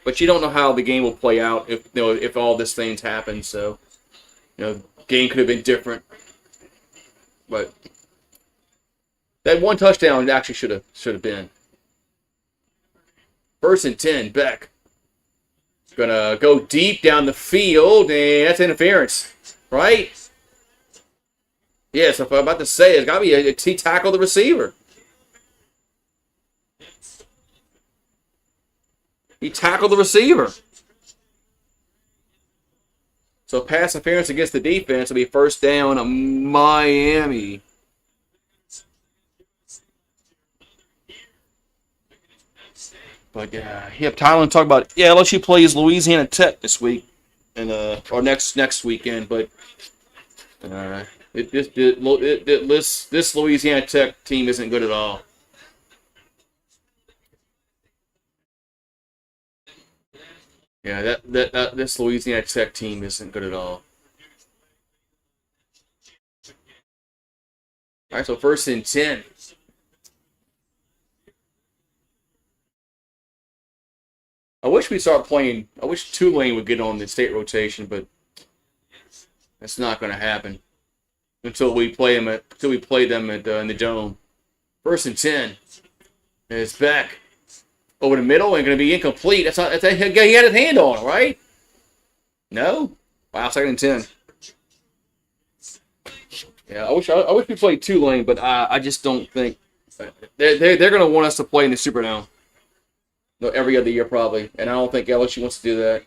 But you don't know how the game will play out if all these things happen. So, game could have been different. But that one touchdown actually should have been. First and 10, Beck. Gonna go deep down the field, and that's interference, right? Yes, if I'm about to say it's gotta be he tackled the receiver. He tackled the receiver. So pass interference against the defense will be first down on Miami. But Tylen talked about LSU plays Louisiana Tech this week, and or next weekend. But this Louisiana Tech team isn't good at all. Yeah, this Louisiana Tech team isn't good at all. All right, so first and 10. I wish we start playing. I wish Tulane would get on the state rotation, but that's not going to happen until we play them in the dome. First and 10. And it's back over the middle and going to be incomplete. He had his hand on it, right? No. Wow, second and 10. Yeah, I wish we played Tulane, but I just don't think they're going to want us to play in the Superdome. Every other year probably, and I don't think LSU wants to do that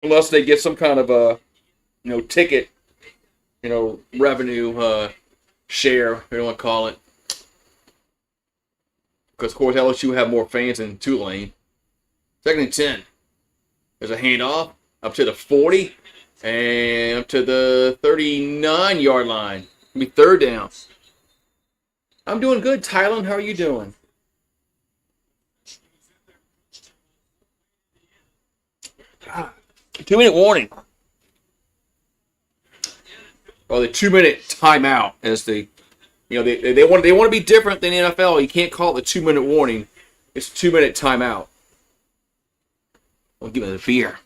unless they get some kind of a ticket revenue share, if you don't want to call it, because of course LSU have more fans than Tulane. Second and 10. There's a handoff up to the 40 and up to the 39-yard line. It'll be third down. I'm doing good, Tylen. How are you doing? God. 2-minute warning. Or the 2-minute timeout, as they want to be different than the NFL. You can't call it the 2-minute warning. It's a 2-minute timeout. I'll give it a beer.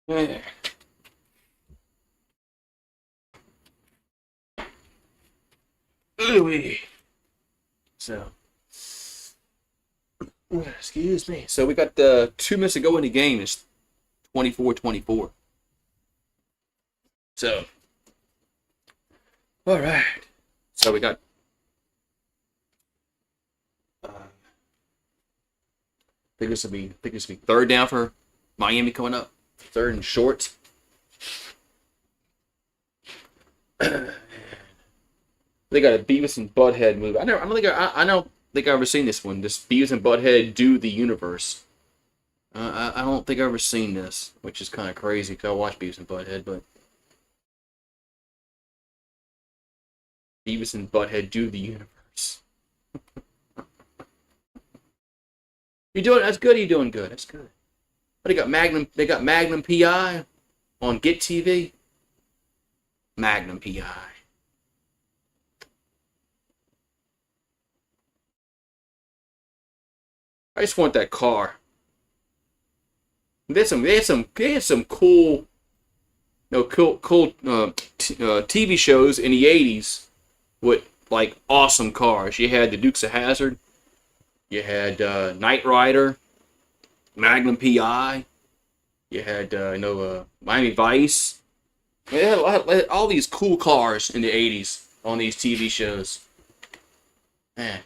Yeah. Ooh. So, excuse me. So we got 2 minutes to go in the game. It's 24-24. So, all right. So we got. I think this will be third down for Miami coming up. Third and short. They got a Beavis and Butthead movie. I don't think I've ever seen this one. This Beavis and Butthead Do the Universe. I don't think I've ever seen this, which is kind of crazy because I watch Beavis and Butthead, but Beavis and Butthead Do the Universe. You doing? That's good. You doing good? That's good. But they got Magnum. They got Magnum PI on Get TV. Magnum PI. I just want that car. They had some cool, TV shows in the '80s with like awesome cars. You had the Dukes of Hazzard. You had Knight Rider, Magnum PI. You had Miami Vice. They had all these cool cars in the '80s on these TV shows. Man.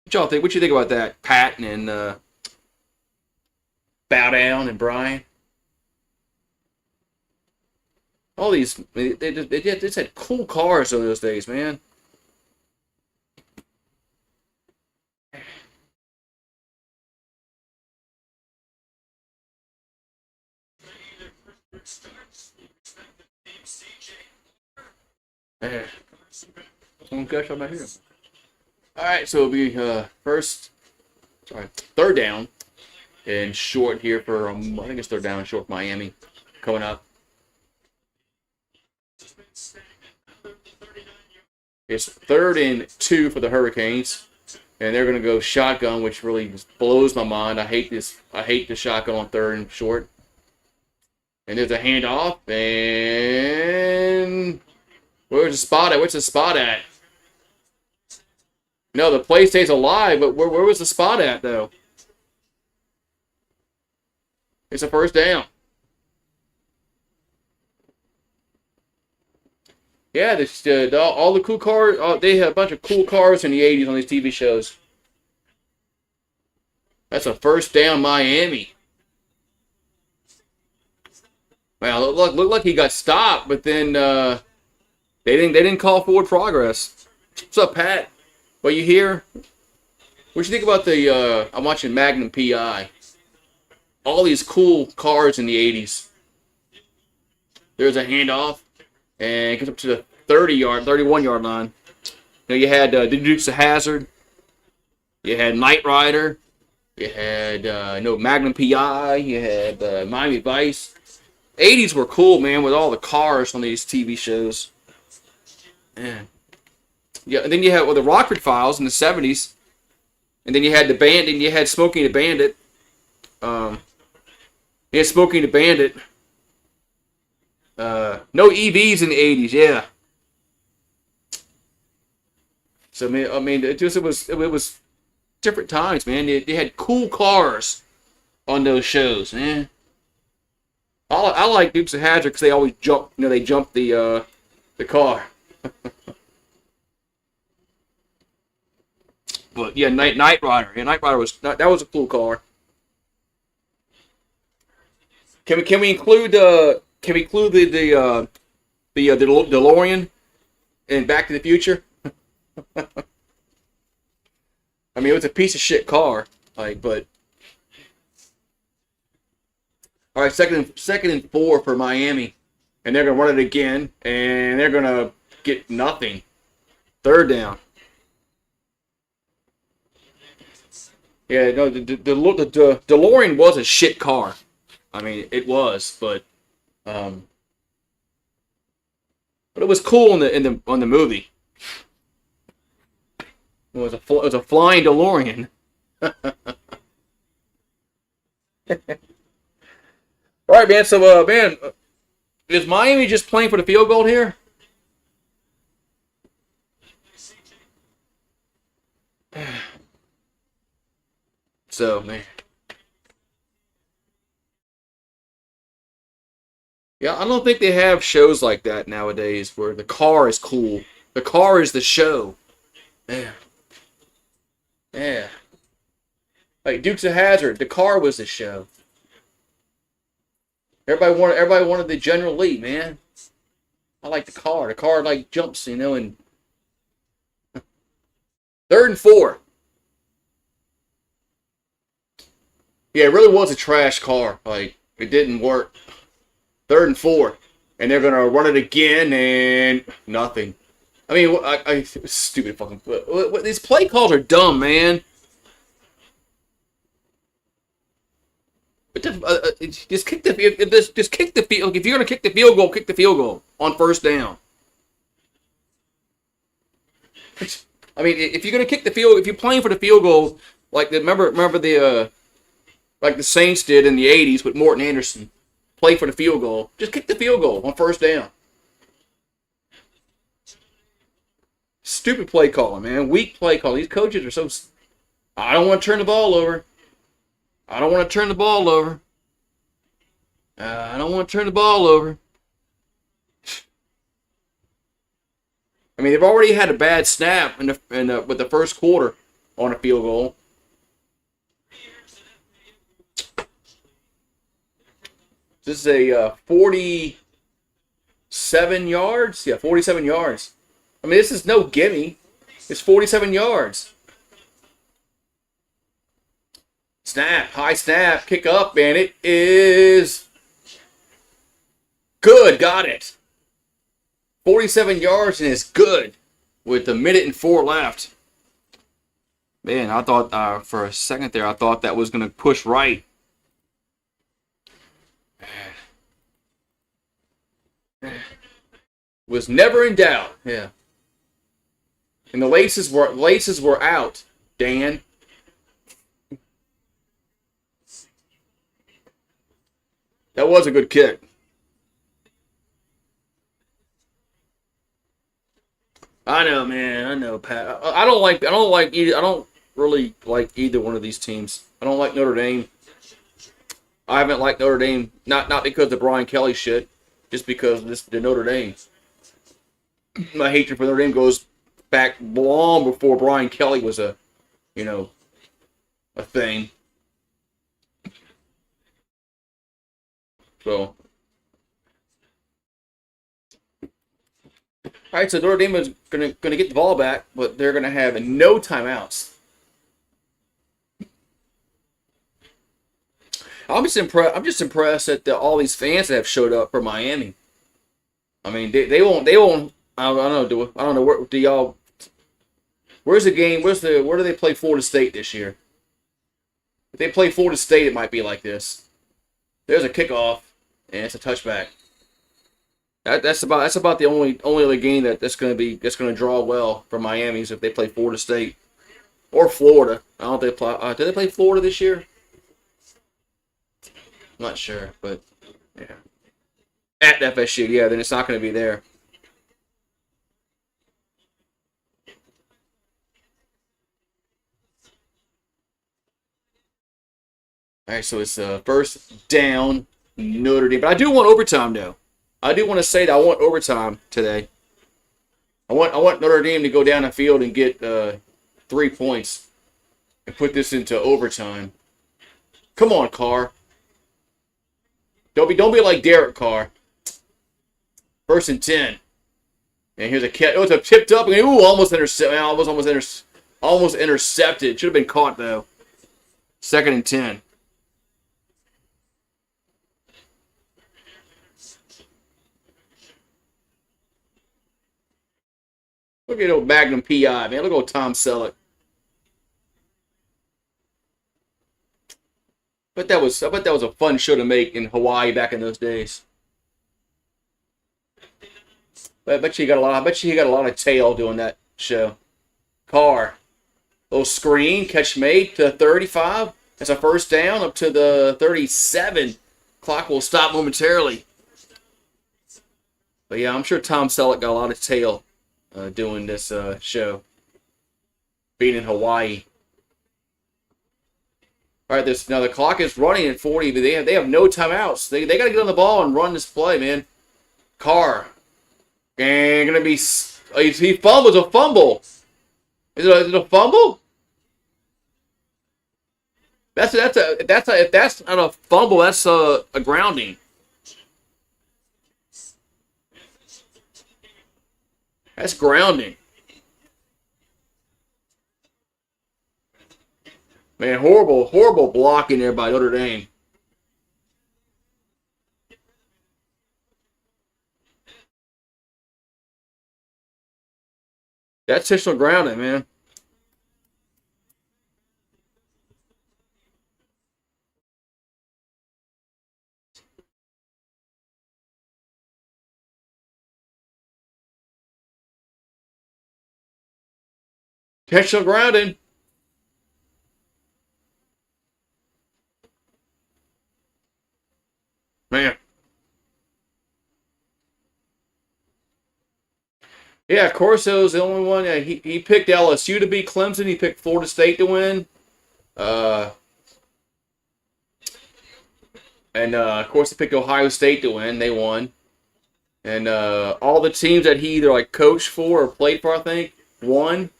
What y'all think? What you think about that, Pat and Bow Down and Brian? All these, they just had cool cars in those days, man. Yeah. Oh gosh, I'm not here. All right, so it'll be third down and short here for I think it's third down and short for Miami coming up. It's 3rd and 2 for the Hurricanes, and they're gonna go shotgun, which really just blows my mind. I hate this. I hate the shotgun on 3rd and short. And there's a handoff, and where's the spot at? What's the spot at? No, the play stays alive, but where was the spot at, though? It's a first down. Yeah, all the cool cars. They had a bunch of cool cars in the '80s on these TV shows. That's a first down, Miami. Well, look like he got stopped, but then they didn't call forward progress. What's up, Pat? What you hear? What you think about the? I'm watching Magnum PI. All these cool cars in the '80s. There's a handoff, and it gets up to the 31-yard line. You had the Dukes of Hazzard. You had Knight Rider. You had Magnum PI. You had Miami Vice. '80s were cool, man, with all the cars on these TV shows. Man. Yeah, and then you had the Rockford Files in the '70s, and then you had the Bandit, and you had Smokey the Bandit. You had Smokey the Bandit. No EVs in the '80s, yeah. So I mean, it was different times, man. They had cool cars on those shows, man. I like Dukes of Hazzard because they always jump. They jump the car. But yeah, Knight Rider. Yeah, Knight Rider that was a cool car. Can we include the DeLorean in Back to the Future? I mean, it was a piece of shit car, but all right, second and 4 for Miami, and they're gonna run it again, and they're gonna get nothing. Third down. Yeah, no, the DeLorean was a shit car. I mean, it was, but it was cool on the movie. It was a flying DeLorean. right, man. So, man, is Miami just playing for the field goal here? So, man. Yeah, I don't think they have shows like that nowadays where the car is cool. The car is the show. Yeah. Yeah. Like Dukes of Hazzard, the car was the show. Everybody wanted the General Lee, man. I like the car. The car like jumps, and 3rd and 4. Yeah, it really was a trash car. Like, it didn't work. 3rd and 4. And they're gonna run it again and nothing. I mean, stupid fucking. These play calls are dumb, man. But just kick the just kick the field. If you're gonna kick the field goal on 1st down. I mean, if you're gonna kick the field, if you're playing for the field goal, like remember the like the Saints did in the '80s with Morton Anderson, play for the field goal. Just kick the field goal on 1st down. Stupid play calling, man. Weak play calling. These coaches are so. I don't want to turn the ball over. I don't want to turn the ball over. I don't want to turn the ball over. I mean, they've already had a bad snap with the first quarter on a field goal. This is a 47 yards. Yeah, 47 yards. I mean, this is no gimme. It's 47 yards. Snap, high snap, kick up, and it is good. Got it. 47 yards and it's good with a 1:04 left. Man, I thought for a second there, I thought that was going to push right. Was never in doubt. Yeah. And the laces were out, Dan. That was a good kick. I know, man. I know, Pat. I don't really like either one of these teams. I don't like Notre Dame. I haven't liked Notre Dame, not because of Brian Kelly shit, just because the Notre Dame. My hatred for Notre Dame goes back long before Brian Kelly was a thing. So, all right. So Notre Dame is gonna get the ball back, but they're gonna have no timeouts. I'm just impressed that all these fans that have showed up for Miami. I mean, they won't. I don't know. Where do y'all? Where's the game? Where do they play Florida State this year? If they play Florida State, it might be like this. There's a kickoff, and it's a touchback. That's about the only other game that's gonna draw well for Miami's if they play Florida State or Florida. I don't know if they play. Did they play Florida this year? I'm not sure, but yeah. At FSU, yeah. Then it's not going to be there. All right, so it's 1st down, Notre Dame. But I do want overtime, though. I do want to say that I want overtime today. I want Notre Dame to go down the field and get 3 points and put this into overtime. Come on, Carr. Don't be like Derek Carr. 1st and 10. And here's a catch. Oh, it's a tipped up. And, ooh, almost intercepted. Almost intercepted. Should have been caught, though. 2nd and 10. Look at old Magnum PI, man. Look at old Tom Selleck. I bet that was a fun show to make in Hawaii back in those days. I bet you he got a lot of tail doing that show. Carr. Little screen, catch made to 35. That's a 1st down up to the 37. Clock will stop momentarily. But yeah, I'm sure Tom Selleck got a lot of tail doing this show. Being in Hawaii. All right, now the clock is running at 40, but they have no timeouts. They got to get on the ball and run this play, man. Carr. And gonna be he fumbles a fumble. Is it a fumble? If that's not a fumble, that's a grounding. That's grounding. Man, horrible blocking there by Notre Dame. That's intentional grounding, man. Intentional grounding. Man. Yeah, Corso's the only one. Yeah, he picked LSU to beat Clemson. He picked Florida State to win. Of course, he picked Ohio State to win. They won. And all the teams that he either like coached for or played for, I think, won.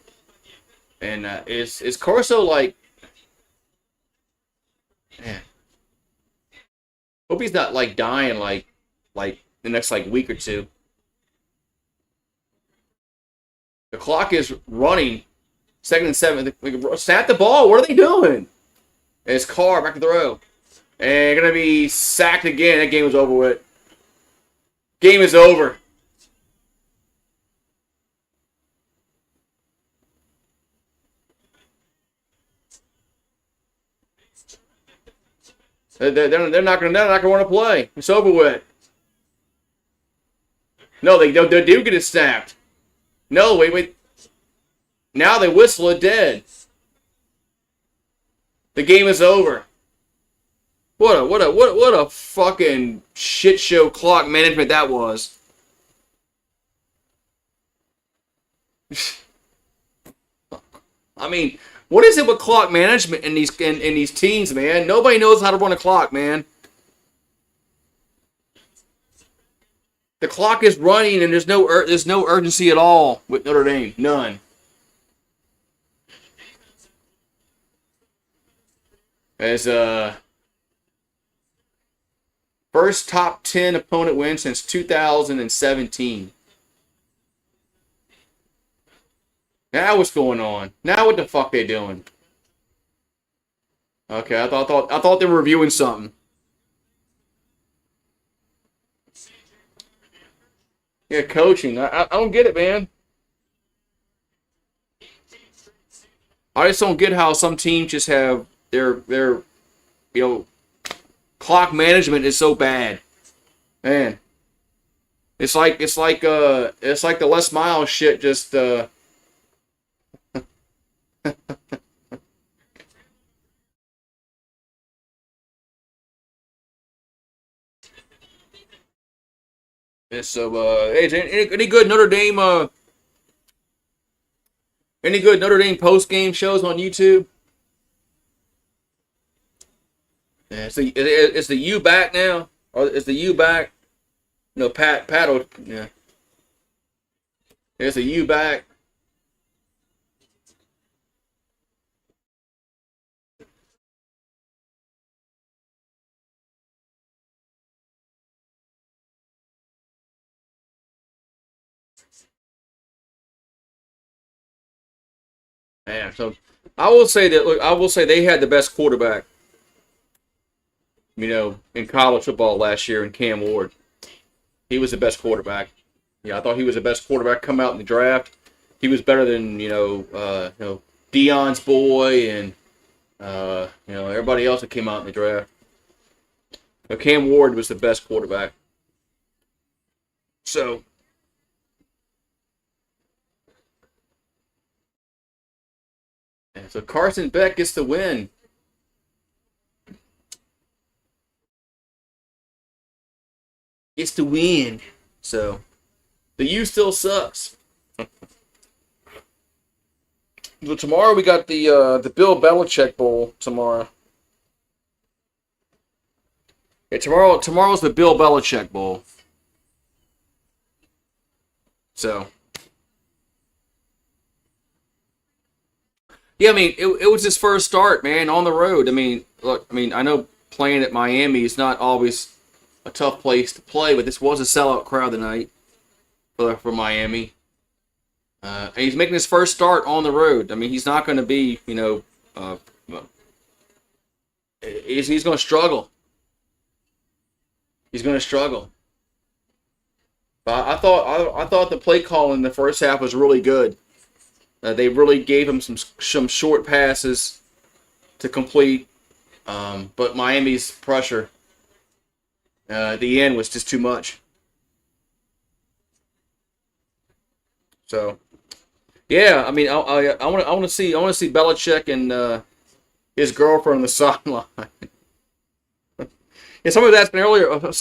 And is Corso like, man? Hope he's not like dying like the next like week or two. The clock is running. 2nd and 7. Snap the ball. What are they doing? And it's Carr back to throw. And gonna be sacked again. That game was over with. Game is over. They're not gonna want to play. It's over with. No, they do get it snapped. No, wait. Now they whistle it dead. The game is over. What a fucking shit show clock management that was. I mean, what is it with clock management in these teams, man? Nobody knows how to run a clock, man. The clock is running, and there's no urgency at all with Notre Dame. None. As first top 10 opponent win since 2017. Now what's going on? Now what the fuck they doing? Okay, I thought they were reviewing something. Yeah, coaching. I don't get it, man. I just don't get how some teams just have their clock management is so bad. Man. It's like the Les Miles shit just And so, hey, any good Notre Dame post game shows on YouTube? Yeah, it's the U back now, or is the U back? No, Pat, yeah, it's the U back. Man, so I will say that. Look, I will say they had the best quarterback, in college football last year in Cam Ward. He was the best quarterback. Yeah, I thought he was the best quarterback come out in the draft. He was better than Deion's boy and everybody else that came out in the draft. Cam Ward was the best quarterback. So Carson Beck gets the win. gets to win. So the U still sucks. Well, tomorrow we got the Bill Belichick Bowl tomorrow. Yeah, tomorrow's the Bill Belichick Bowl. So yeah, I mean it was his first start, man, on the road. I mean, look, I know playing at Miami is not always a tough place to play, but this was a sellout crowd tonight for Miami. And he's making his first start on the road. I mean, he's not going to be, he's going to struggle. He's going to struggle. But I thought the play call in the first half was really good. They really gave him some short passes to complete, but Miami's pressure at the end was just too much. So, yeah, I mean, I want to see Belichick and his girlfriend on the sideline. Yeah, somebody was asking earlier.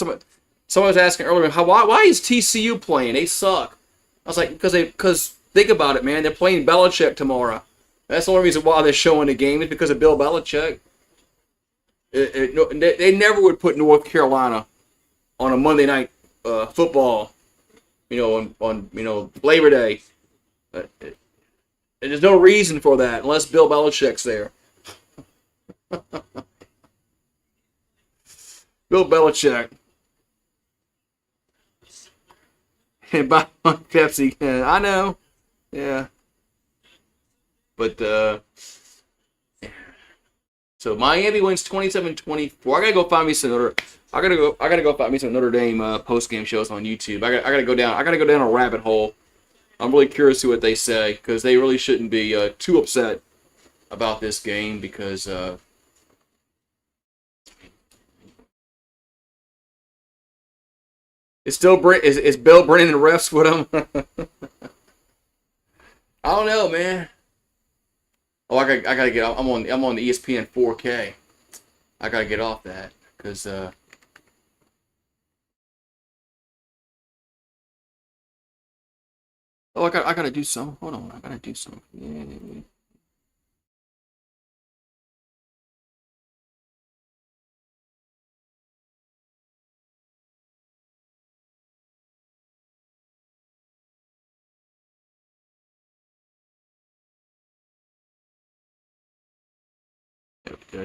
Someone was asking earlier, why is TCU playing? They suck. I was like, because think about it, man. They're playing Belichick tomorrow. That's the only reason why they're showing the game is because of Bill Belichick. They never would put North Carolina on a Monday night football. On Labor Day. There's no reason for that unless Bill Belichick's there. Bill Belichick. And buy one Pepsi. I know. Yeah. But so Miami wins 27-24. I gotta go find me some Notre Dame post game shows on YouTube. I gotta go down a rabbit hole. I'm really curious to see what they say because they really shouldn't be too upset about this game because is Bill bringing the refs with him? I don't know, man. Oh, I gotta get off. I'm on the ESPN 4K. I gotta get off that because oh, I gotta do some. Hold on, I gotta do some. Yeah.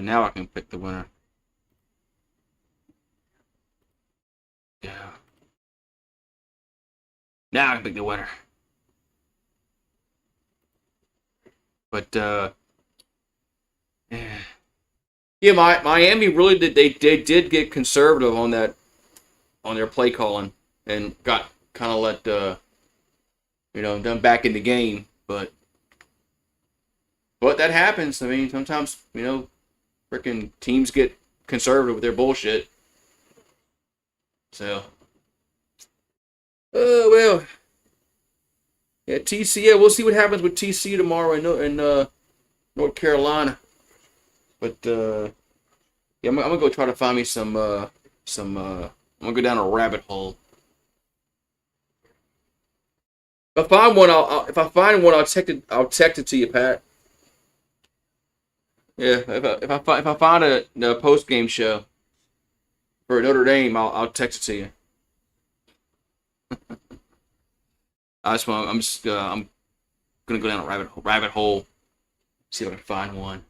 Now I can pick the winner. Yeah. Now I can pick the winner. But yeah, Miami really did. They did get conservative on their play calling and got kind of let them back in the game. But that happens. I mean, sometimes freaking teams get conservative with their bullshit. So, oh well. Yeah, TCU. We'll see what happens with TCU tomorrow in North Carolina. But yeah, I'm gonna go try to find me some. I'm gonna go down a rabbit hole. If I find one, I'll text it to you, Pat. Yeah, if I find a post game show for Notre Dame, I'll text it to you. I'm gonna go down a rabbit hole, see if I can find one.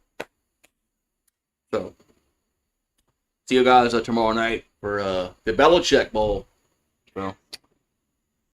So, see you guys tomorrow night for the Belichick Bowl. So.